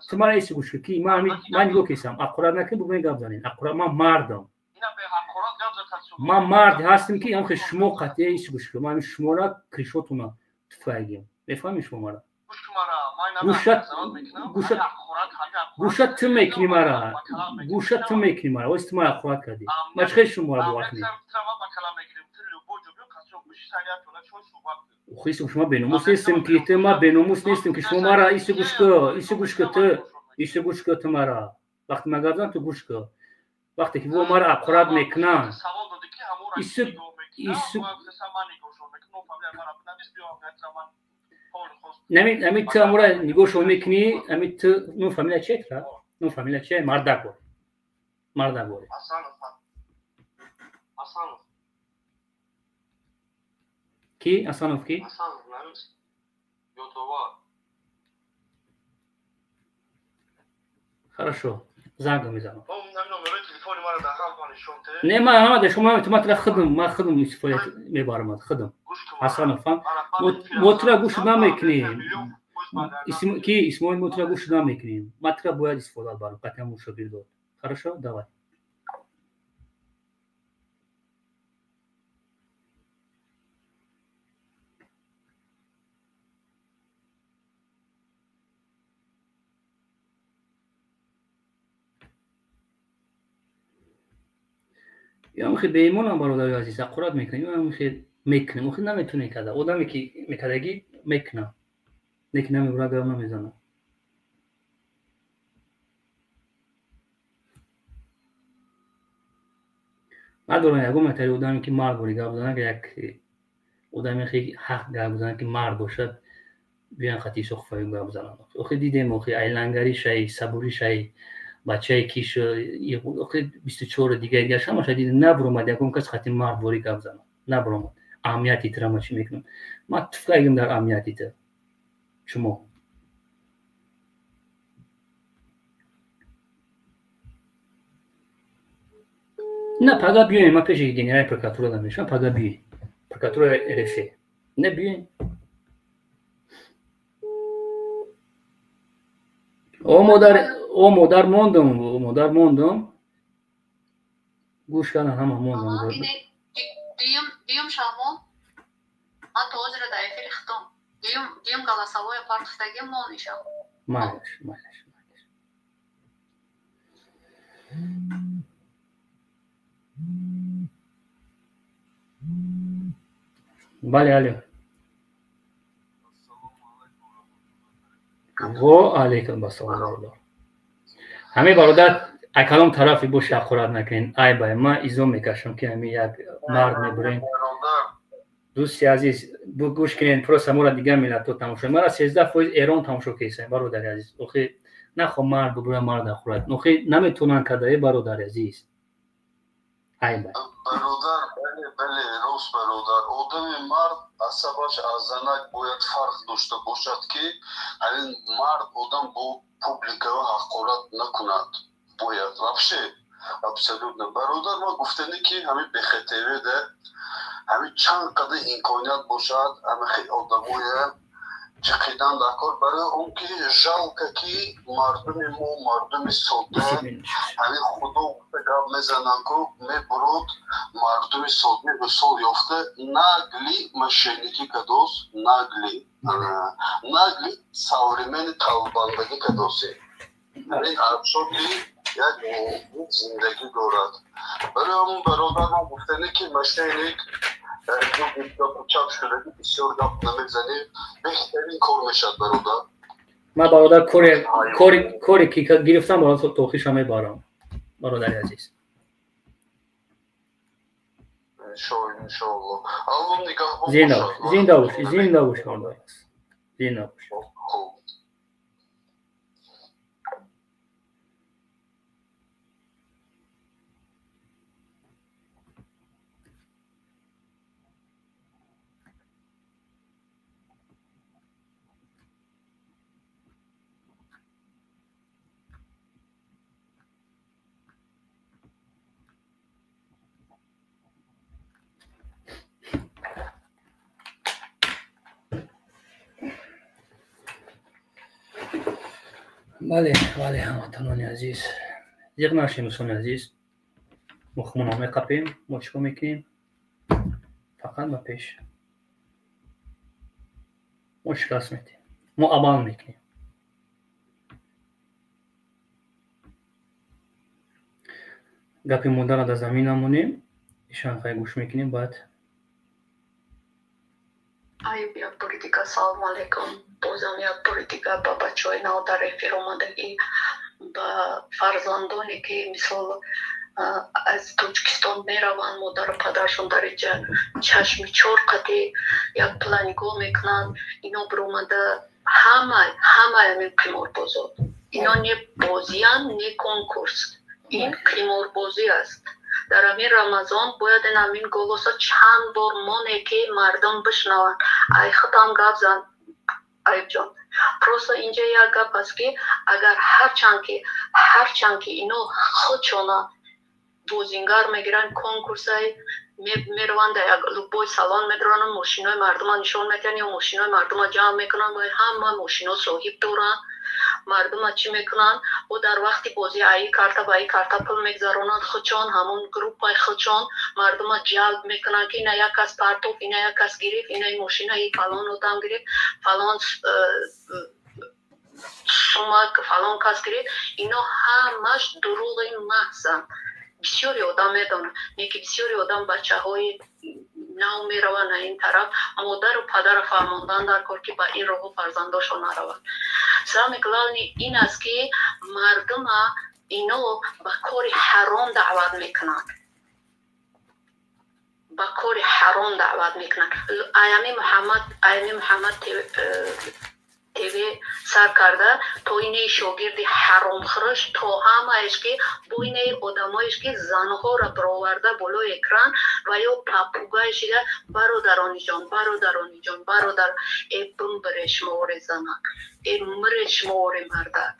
تو من ایسی گوش کن که من نگو کسیم اخراج نکنم بگوین گفت زنین اخراج من مردم من مرد هستم که هم شما قطعه ایسی گوش کن من شما را کریشوتونا تفایگیم بفهمی شما را گوشت تو میکنی مرا گوشت تو میکنی مرا واسه مرا خواهد کردی ما چه شما را باور کنی خیلی شما بیناموس نیستم که تو ما بیناموس نیستم که شما مرا ایسی گوش کن تو مرا وقتی من گفتم تو گوش کن وقتی که وہ مرا اقرار میکنن ایسی نمی تو امورا نگوش رو میکنی امی تو نو فامیلا چه کرد؟ نو فامیلا چه؟ مردک بوری کی؟ اسانوف کی؟ хорошо زنگ میزنم نه ما همه شما تو مطلع خدم ما خدم استفاده میبارم خدم اسانوف مطلع گوش نمیکنیم اسماعیل مطلع گوش نمیکنیم مطلع باید استفاده بارم قطعا موشو بیرداد хорошо давай یا میخوای به ایمان هم برادر عزیز اقرار میکنی یا میخوای میکنی میخوای نمیتونی کرده آدمی که میکردگی میکنه نیک نمیبره گام نمیزنه ندارم یکم متری آدمی که مرد بوری گام بزنه که یک آدمی خیلی حق گام بزنه که مرد باشد بیان خطی سخفایی گام بزنه آخه دیدیم آخه ایلنگری شای صبوری شای بچه کیش آخه 24 دیگه همه شاید نبرومد یکم کس خطی مرد بوری گام بزنه نبرومد اهمیتی ترا چی میکنم ما تفکریم در اهمیتی تر شما نه پگا بیاین ما پیش گنرال پرکاتورا دمیشم پگا بیاین پرکاتورا RFE نه بیاین او مادر موندم گوش کردن همه موندم دیوم شما ما توجه را دایفی ریختم دیوم گلاسوای پارتختگی مونیشم مالش بله و علیکم السلام همه برادر اکلام طرفی بو شب خورد نکنین ای بای ما ایزو میکشم که همین یک مرد میبرین دوستی عزیز بو گوش کنین پروسه مورا دیگه میلاد تو تماشا مرا 13% ایران تماشا کیسه برادر عزیز اوخی نخو مرد ببره مرد خورد اوخی نمیتونن کدای برادر عزیز ای بای برادر بله راست برادر آدم مرد عصبش از زنک باید فرق داشته باشد که همین مرد آدم با پوبلیکا حقارت نکند باید вообще абсолютно برادر ما گفتنی که همین بخطره ده همین چند قدر امکانیت باشد همین خیلی آدمای چقیدن دکار برای اون که جالکه که مردم ما مردم ساده همین خدا گفت میزنن که میبرود مردم ساده به سال یافته نگلی مشینیکی کدوس نگلی ساوریمن قلبندگی کدوسی همین افشوکی یک زندگی دارد برای اون برادر ما گفتنی که مشینیک چاپ شده بسیار گپ نمیزنی بهترین کار میشد برادر ما برادر کوری که گرفتم برادر توخیش همه بارم برادر عزیز انشاءالله الان نگاه با زنده باش برادر زنده باش بله هموطنان عزیز زیغ نشیم دوستان عزیز مخمون همه قپیم ما چکو میکنیم فقط ما پیش ما شکست میتیم ما عمل میکنیم گپی مونده را در زمین همونیم ایشان خواهی گوش میکنیم باید بیا پولیتیکا سلام علیکم بازم یک پولیتیکا با بچه های نو در رفیر اومدگی با فرزندانی که مثل از توجکستان میروند مادر و پدرشون در اینجا چشمی چور قطعی یک پلانگو میکنن اینا برومده همه همین قمار بازار اینا نه بازیان نه کنکورس این قمار بازی است در همین رمضان باید این همین گلوسا چند بار مونه که مردم بشنوند ای خطام گپ زن ایب جان پروسا اینجا یک گپ است که اگر هرچند که اینو خودشون بوزینگار میگیرن کنکورس های میروند یک لوبوی سالان میدرانن ماشین های مردم ها نشون میتن یا ماشین های مردم ها جمع میکنن و همه ماشین ها صاحب دارن مردم ها چی میکنن و در وقتی بازی ای کارتا با ای کارتا پل میگذارونن خودشون همون گروپ های خودشون مردم ها جلب میکنن که اینا یک کس پرتوف اینا یک کس گریف اینا ماشین های فلان آدم گریف فلان سومک فلان کس گریف اینا همش دروغ محضن بسیاری آدم میدونن که بسیاری آدم بچه های نو میرون این طرف مادر و پدر فرماندن در کار که با این راه فرزنداشون نروند. سلام کلان این است که مردم اینو به کار حرام دعوت میکنن، به کار حرام دعوت میکنن. ایامی محمد تیوی سر کرده تا این شاگرد حرام خورش تا همهش که با این آدمایش که زنها را برآورده بالای اکران و یا پاپوگای شده برادرانی جان برادر ای بمبر شمار زنک ای مر شمار مردک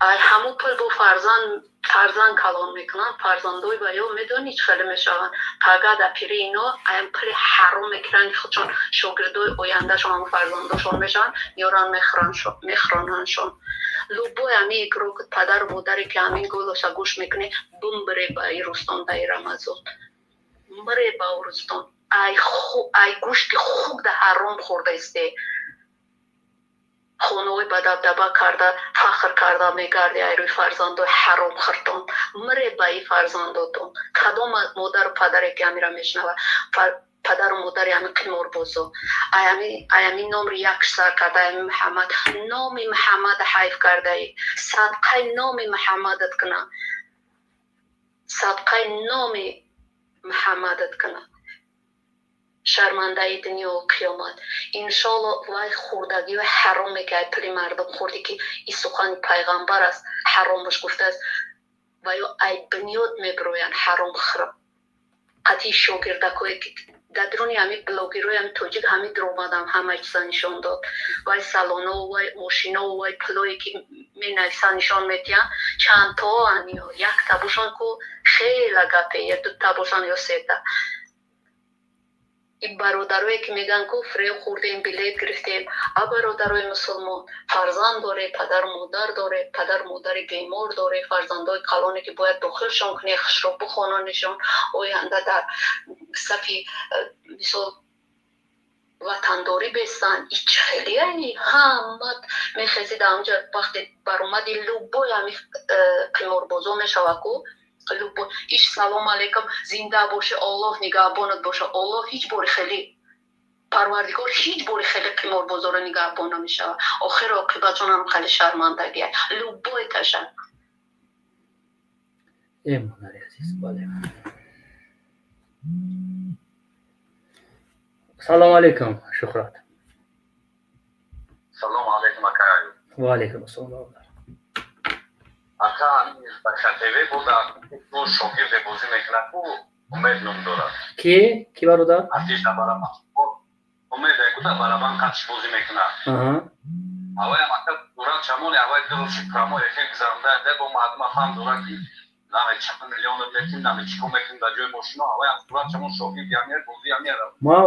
ای همو پل با فرزند کلان میکنن. فرزندوی و یا میدونی چه خیلی میشون پگه در پیری اینا ایم پل حرام میکنن خودشون شاگردوی آینده شون همو فرزنداشون میشن میارن میخراننشون. لوبوی همی اگرو که پدر و مادری که همین گلوشا گوش میکنه بمبره با ای رستان در رمضان مره با رستان ای گوشت خوب در حرام خورده استه خونوی به دبدبه کرده فخر کرده میگردی ای روی فرزندو حرام خورتون مره با ای فرزنداتون. کدام مادر و پدری که همی را میشنوه پدر و مادری همی قیمار بازو ایمی نام رو یک سر کرده ایمی محمد نام محمد حیف کرده ای صدقه نام محمدت کنه صدقه نام محمدت کنه شرمنده ای دنیا و قیامت. انشالله وای خوردگی و حرامی که پلی مردم خوردی که این سخن پیغمبر است حرامش گفته است و یا ای بنیاد میبروین حرام خرم قطعی شاگردکوی که در درونی همی بلاگیروی همی توجیک همی در اومدم همه چیزا نشان داد وای سالانه و وای ماشینا و وای پلوی که می نویسن نشان میتین چند تا همی یک تابوشان که خیلی گپه یا دو تابوشان یا سه تا این برادرایی که میگن که فریب خوردیم بلیت گرفتیم برادرای مسلمان فرزند داره پدر مادر داره پدر مادری بیمار داره فرزندای کلانی که باید داخلشان کنی خشراب بخوانانشان آینده در صفی مثال وطنداری بستن این خیلی هایی همت میخیزید همجا وقتی بر اومدی لوبای همی قیمار بازو میشوه که ایش سلام علیکم زنده باشه الله نگهبانت باشه الله هیچ باری خیلی پروردگار هیچ باری خیلی قیمار بازار نگهبان نمیشه آخر عاقبتشون هم خیلی شرمندگیه لوبای تشن. مادر عزیز بله. سلام علیکم شکرات. سلام علیکم اکای. و علیکم السلام. اکا بخاطر بود تو شاگرد بازی میکنه تو امید نام داره کی برادر آتیش برام امید کوتا برام کاتش بازی میکنه اوای اکا دوران چمون اوای دروش پرامو یک گزارنده ده با مردم فهم دوران کی نام چند میلیون دلار نام چیکو میکنه در جای ماشینا اوای دوران چمون شاگرد یعنی بازی یعنی ما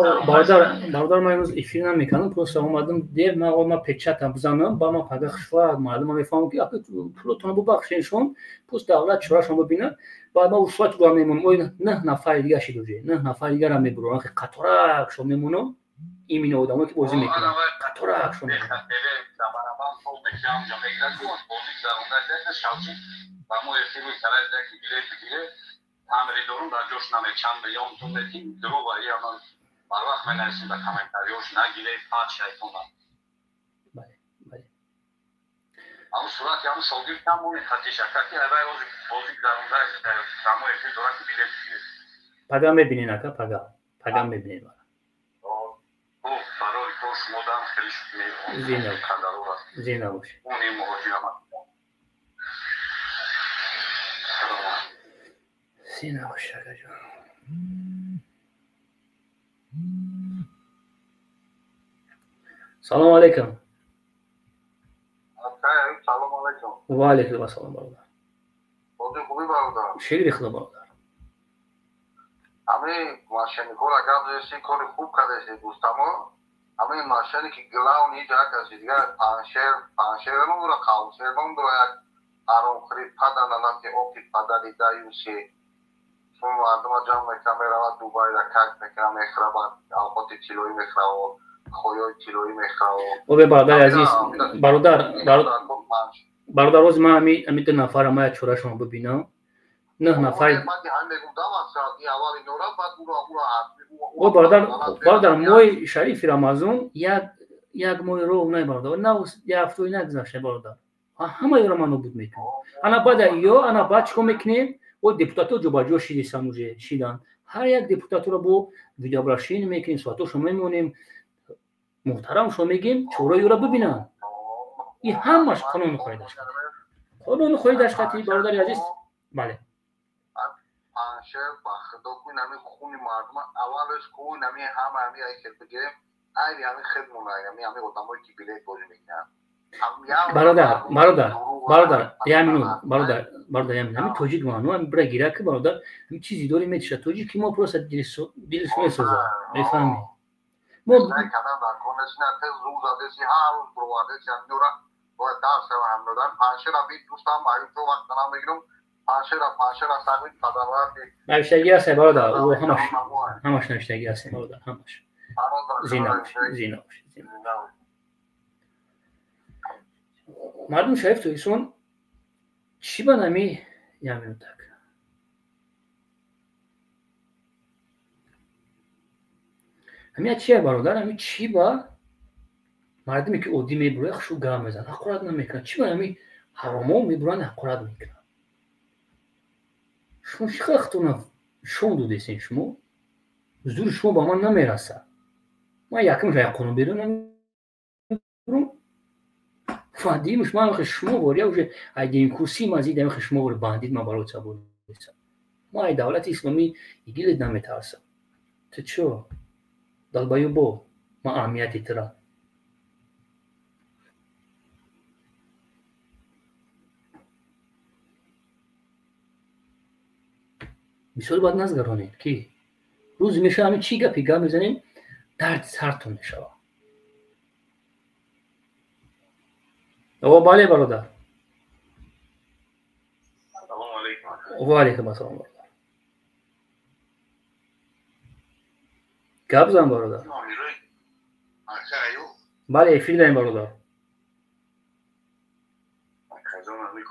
برادر ما امروز افیر نمیکنم پس اومدم دیر ما پچتم بزنم با ما پگه خشوار معلومه میفهمم که پولتون رو ببخشینشون پس دولت چراشون ببینه بعد ما وسوات رو میمونم نه نفر دیگه شیدوجه نه نفر دیگه رو میبرن که قطرک شو میمونم این آدمایی که بازی میکنن قطرک شو میمونن ما افیروی کرده که بگیره همری دارون در جوش نمی چند میلیون تون بکیم درو بایی اما بر وقت می نرسیم به کامنتاریوش نگیره پاچ شایتونه بله اما صورت همون شاگرد هم مونی خطی شکرکی اوه بازی گذارونده همو افیر دارن که بیلیت بگیره پگه میبینین اکا پگه میبینین برای تو شما دارم خیلی شد زینه باشه اونی مهاجی هم زینه باشه اکا جان. سلام علیکم. سلام علیکم. و علیکم السلام برادر. بازی خوبی برادر. خیلی خوب برادر. همین ماشینی کار اگر داشتی کار خوب کردی دوستامو. همین ماشینی که گلاو نیجا کسی دیگه پانشیر نمیره کاوشیر نمیره آرام خرید پدر نلات اوکی پدر دیدایوسی. چون مردم جمع کامرا و دوباره کارت میکنم میخرابات آقای چیلوی میخراب خویای چیلوی میخراب. او به برادر عزیز برادر برادر روز ما امی دو نفر ما چورا شما ببینم 9 نفر و برادر موی شریف رمضان یک موی رو اونای برادر نه یک هفته نگذشته برادر همه رو منو بود میکنه انا بعد چیکار میکنیم و депутатو جوباجو شیدن هر یک депутатو رو با ویدیو براشین میکنیم صحبتو شما میمونیم محترم شما میگیم چورا رو ببینن این همش قانون خواهی داشتی برادر عزیز بله پنشر بخدا کوی نمی خونی مردم اولش کوی نمی همه ایکل بگیریم ایلی همی خدمونه همی آدمایی که بیلیت بازی میکنن برادر یامین همی توجیه گوانو همی برای گیره که برادر همی چیزی داری میتشه توجیه که ما پروسا دلش میسازه میفهمی ما کدن در کنشی نه تز روز آدشی هر روز برواده چی همی دورا باید درس هم دادن پنشر هم بید دوستم باید تو وقت نام بگیرم پنشر سقوید قدرواتی نوشتگی هسته برادر او همش نوشتگی هسته برادر همش زینا باشه مردم شریف تویسون چی با نمی یامینو تک همین چیه برادر همین چی با مردمی که اودی میبروه خشو گام میزن حقورت نمیکنن چی با همین حرامو میبرن حقورت میکنن شما چی خختونه شما دو دیسین شما زور شما با من نمیرسه ما یکم جای قانون بیرون نمیبرم فهدیمش ما میخواه شما باریا وجه اگه این کرسی مزید میخواه شما بار باندید ما برای چه بود ما ای دولت اسلامی ایگیلت نمیترسه تو چو دل بایو با ما اهمیتی ترا بسیار باید نزگرانید که روز میشه همین چی گپی گپ میزنیم درد سرتون میشه او بله برادر سلام علیکم و علیکم السلام برادر گپ زن برادر بله افیل داریم برادر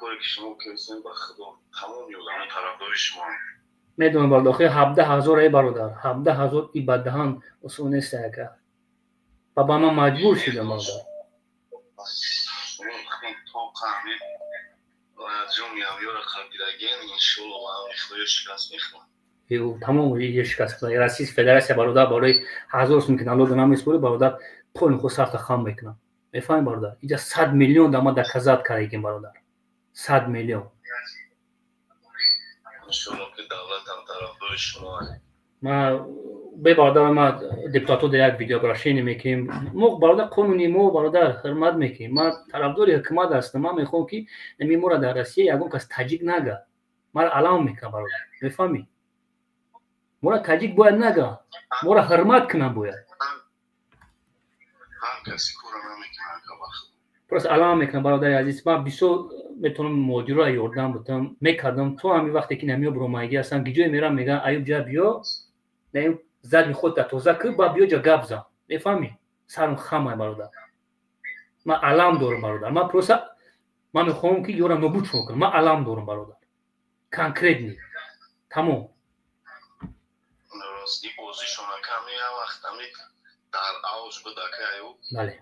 کاری که شما کردین با خدا تمام یادم طرفدار شما میدونم برادر آخه 17000 ای برادر 17000 ای بدهان اصول نیست که بابا ما مجبور شدم برادر تو قهمی جون یاویور خاطرگین ان شاء الله خوی شکست میخوام یو تمام یه شکست کنه رئیس فدراسیون برادر برای 1000 سوم که نالو دونم اسپور برادر پول خو سرت خام میکنه میفهمی برادر اینجا 100 میلیون دما در کزات کاریگیم برادر 100 میلیون شما که دولت هم طرفدار شما ما به برادر ما دیپلاتو در یک ویدیو براشین میکنیم ما برادر قانونی ما برادر حرمت میکنیم ما طرفدار حکومت هستم ما میخوام که نمیمورا در روسیه یگون کس تاجیک نگه ما علام میکنه برادر میفهمی مورا تاجیک باید نگه مورا حرمت کنه باید هم کسی کورا نمیکنه که وقت پس علام میکنه برادر عزیز ما بیسو میتونم مدیرای یوردان بودم میکردم تو همین وقتی که نمیو برومایگی هستم گیجوی میرم میگه ایوب جا بیا نیم زد خود تا توزا که با بیا جا گابزا میفهمی سرم خامه برادر ما علام دارم برادر ما پروسا ما میخوام که یورا نبود کنم ما علام دارم برادر کانکریت نی تمام درستی بازی شما کمی وقت همی در آوش بوده که ایوب بله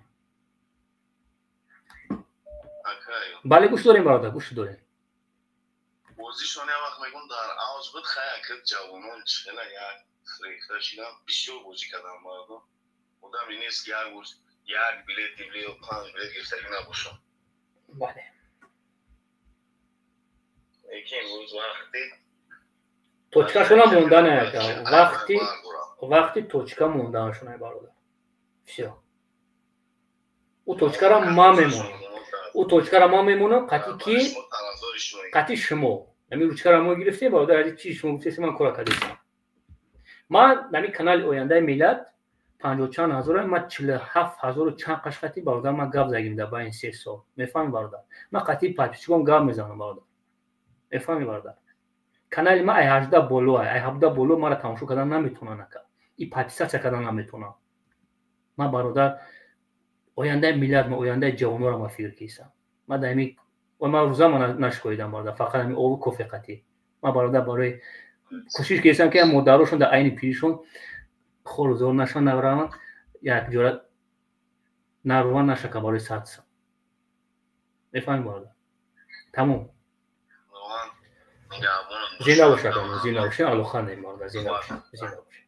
بله گوش داریم برادر گوش داریم بازیشون یه وقت میگن در آوش بود خیلی که جوانان چهله یک فریخته شدن بسیار بازی کردن مردم بودم این نیست که یک بلیت و 5 بلیت گرفتگی نباشم بله یکی امروز وقتی توچکا شما موندانه وقتی توچکا موندان شما برادر بسیار او توچکا را ما میمونم قطعی کی قطعی شما نمی روچکا را ما گرفتیم برادر عزیز چی شما گفتید من کار کردم ما نمی کانال آینده ملت 50 چند هزار ما 47000 چند قشقتی برادر ما گاب زدیم در این 3 سال میفهمی برادر ما قطعی پاتیشگون گاب میزنم برادر میفهمی برادر کانال ما 18 بولو 17 بولو ما را تماشا کردن نمیتونه نکرد این پاتیسا چه کردن نمیتونه ما برادر آینده ملت ما آینده جوانان را ما فکر کیسم ما دائمی و من روزا من نشکویدم برادر، فقط همین آب کافی قطعی. من برادر برای کوشش کردم که مادرشون در عین پیرشون خورزور نشون نبرن، یک جورت نروان نشکن برای 100 سال. بفهمید برادر. تمام. زنده باشید، زنده باشید. الله خان برادر، زنده باشید، زنده باشید.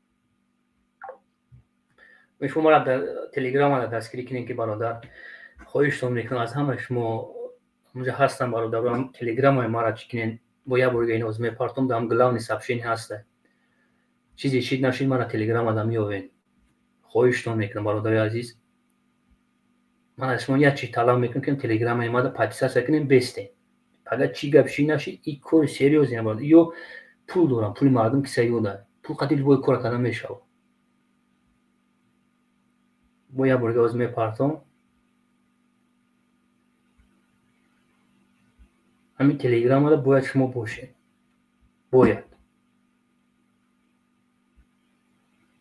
و شما را در تلگرام را دستگیری کنین که برادر خواهشتون میکنم از همه شما اونجا هستن برادر، تلگرام ما را چکنین با یه برگه این از میپارتم دام گلاونی سبشین هسته چیزی شید نشید مرا تلگرام آدم میوین. خواهشتون میکنم برادر عزیز، من از شما یه چی طلب میکنم که تلگرام ما را پاتیسا سکنین بستین. فقط چی گپ شید نشید، این کار سریوس نه برادر. یا پول دارم، پول مردم که سیو داره، پول قدیل باید کار کردن میشه. با یه برگه از میپارتم همین تلگرام را باید شما باشه. باید.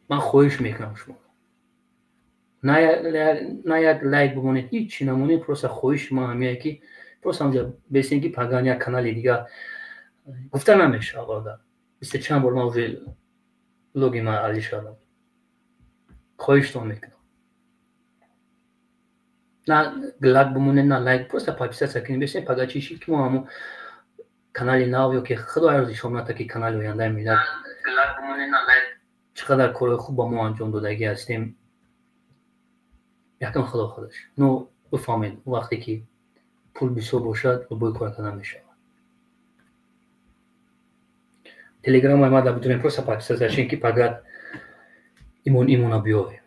من خواهش میکنم شما نه یک لایک بمونید، هیچی نمونید. پروسه خواهش ما همیه که پروسه همجا بسید که پگان یک کانال دیگه گفته نمیشه برادر. بیست چند بار ما ویل لوگی ما علی شدم. خواهشتون میکنم نه لایک بمونید نه لایک، پروسه پاپیسا سکنید بسید پگا چیشید که ما همون کانال ناویو که خدا عرضی شما تا که کانال وینده میلاد لایک بمونید نه لایک چقدر کار خوب با ما انجام دادگی هستیم. یکم خدا خودش نو بفهمید وقتی که پول بیسو باشد و باید کار کردن میشه. تلگرام ما در بدون پروسه پاکستان زشین که فقط ایمونا بیاوه.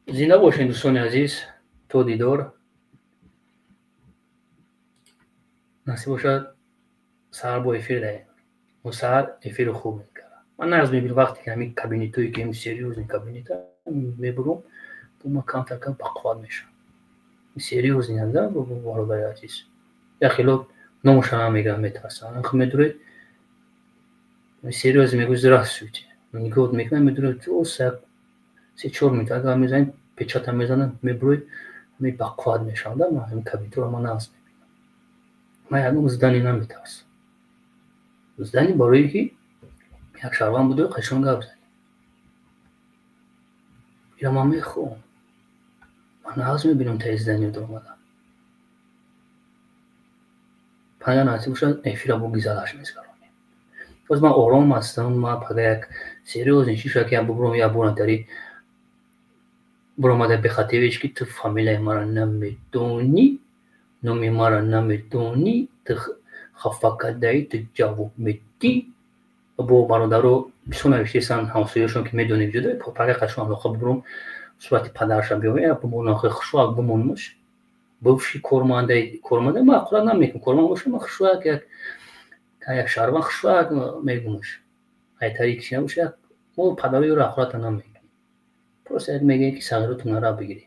زنده باشین دوستان عزیز. تو دیدار نصیب باشد سهر با افیر دهیم و سهر افیر خوب میکنم. من نرز میبینم وقتی که همین کابینیتوی که همین سریوز این کابینیت میبرم با ما کم ترکم بقواد میشم. این سریوز این هنده با برادر عزیز یا خیلی نموشنم میگم میترسم. من خیلی میدوره این سریوز میگوز راست سویده میگود میکنم میدوره جو سی چور میده اگر میزنیم پیچات هم میزنم میبروی می بقواد میشم در من همین کابینیتو رو ما ناز میبینم. من یکم زدنی نمیترسم. زدنی برای که یک شروان بوده قشنگ گپ زنیم. ایرا من میخوام من ناز میبینم تا زدنی رو اومدم. پنجا نصیب شد افیرا با گیزالش میزگرانیم. باز من آرام هستم. من پدا یک سریوز این شیشه که ببرم یا برم تاری برآمده به خاطرش که تو فامیل ما را نمیدونی، نمی ما را نمیدونی، تو خفه کردی، تو جواب میدی. با برادرو بیشتر نوشتیستن همسایه‌شون که میدونی وجوده پاپاگه قشنگ لخت برم صورت پدرشم بیاوه با مناخ خشوع بمونمش بوشی کورمانده ما اقلا نمیکنم کورمان باشه ما خشوع که یک شهروان خشوع میگمش ای طریقش نباشه ما پدری رو اخلاط نمیکنیم. پروسه میگه که صغیرتون را بگیری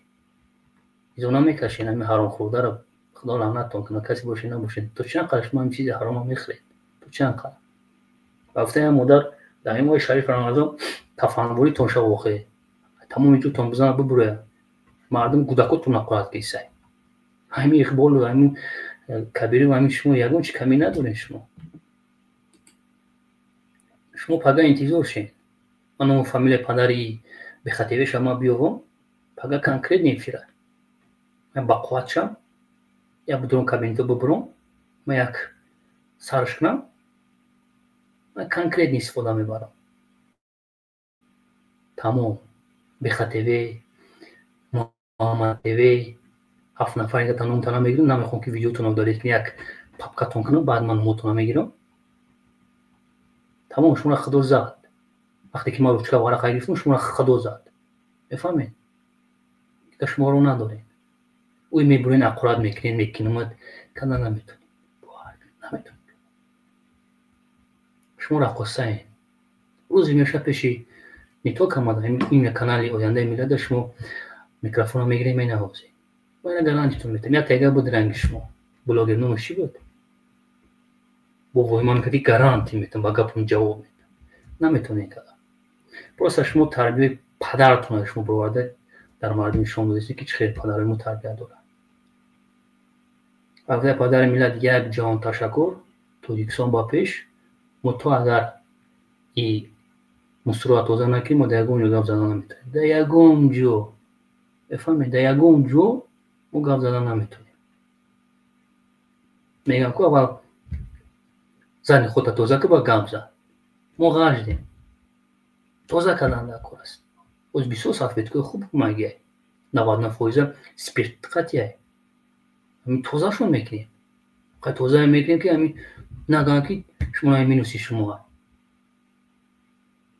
ایزونا میکشین همین حرام خورده رو خدا لعنتتون کنه کسی باشه نباشه. تو چند قدرش ما همین چیز حرام میخورید؟ تو چند قدر رفته هم مادر در این ماه شریف رمضان تفنگوری تونشه واقعی تمام اینجور تون بزنه ببره مردم گودکاتون نقرات کیسه همین اقبال و همین کبیری و همین شما یکون چی کمی ندارین. شما پگه انتظار شین من اون فامیل پدری به خاطر شما بیاوم پگه کنکریت نمیفیره من با قوت شم یا بدون کابینتو ببرم من یک سرش کنم من کنکریت نیست فدا میبرم تمام به خاطر محمد تیوی 7 نفر که تنها میگیرم نمیخوام که ویدیوتون رو دارید که یک پاپکاتون کنم بعد من موتون میگیرم تمام شما خدا زد. وقتی که ما رو چکا ورقه گرفتیم شما خدا زد. بفهمید که شما رو ندارین اوی میبرین اقراد میکنین میکنمت کنه نمیتونین شما را قصه این روزی میشه پیشی نیتو کماده این کانالی آینده میلاد شما میکروفون رو میگیریم این نوازی و اینا گارانتیتون میتونم یا تیگه بود رنگ شما بلاگر نومش چی بود با وایمان کدی گارانتی میتونم با گپون جواب میتونم نمیتونی که پروسه شما تربیت پدرتون شما برورده در مورد شما بودید که چه خیلی پدر ما تربیت داره وقتی پدر میلاد یک جان تشکر تو یکسان با پیش ما تو اگر ای مصروعات وزن نکنیم ما در یکم جو گفت زدن نمیتونیم در یکم جو بفهمید در یکم جو ما گفت زدن نمیتونیم میگم که اول زن خودت توزه که با گفت زد ما غاجدیم توزه کردن در کار است از 20 ساعت بیت که خوب مگه 99% سپیرت قطعه همین توزه شون میکنیم که توزه میکنیم که همین نگاه که شما مینوسی شما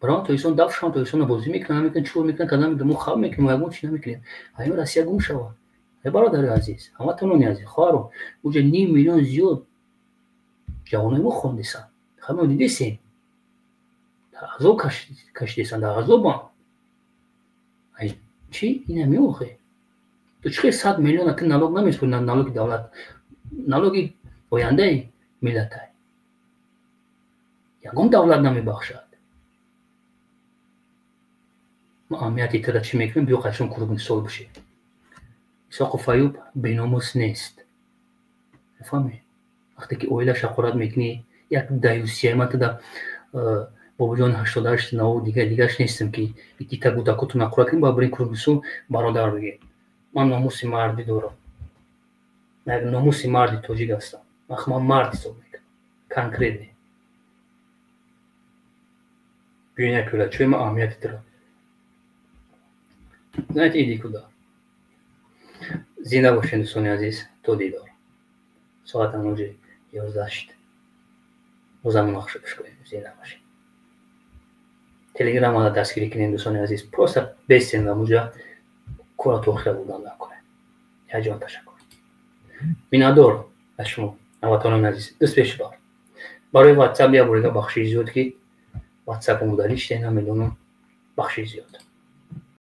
برای تویسون دفشان تویسون بازی میکنن چور میکنن کدام میکنن ما خواب میکنیم و چی نمیکنیم همین راستی گم شوا برادر عزیز همه تونون عزیز خواهرو اونجا 9 میلیون زیاد جوانای ما خوندیسن همه دیدیسین غذا کشیدیسن در غذا با چی این میوخه تو چه 100 میلیون اکن نالوگ نمیسپرن نالوگ دولت نالوگ آینده ملت یگم دولت نمیبخشد ما اهمیتی تر چی میکنیم بیو قشون کربن سال بشه اسحاق فیوب بیناموس نیست فهمی وقتی که اویلا شقارت میکنی یک دیوسیمت در بابا جان 88 9 دیگهش نیستم که یکی تا گوداکوتو نقرا کنیم با برین کربسو برادر بگه من ناموس مردی دارم من ناموس مردی توجیه هستم من مردی سو میکنم کنکریت بیونه کلا چوی ما اهمیتی تر نهایت ایدی کدا زنده باشین دوستان عزیز تو دیدار ساعت همونجا 11 شد و زمان آخشه بشکنیم زنده باشین تلگرام ها دستگیری کنین دوستان عزیز پروسه بیستین همونجا کورا توخیل بودن نکنه یه جان تشکر بینادور از شما هموطنان عزیز دست پیش بار برای واتساپ یا بریگا بخشی زیاد که واتساپ مداریش دینا میدونم بخشی زیاد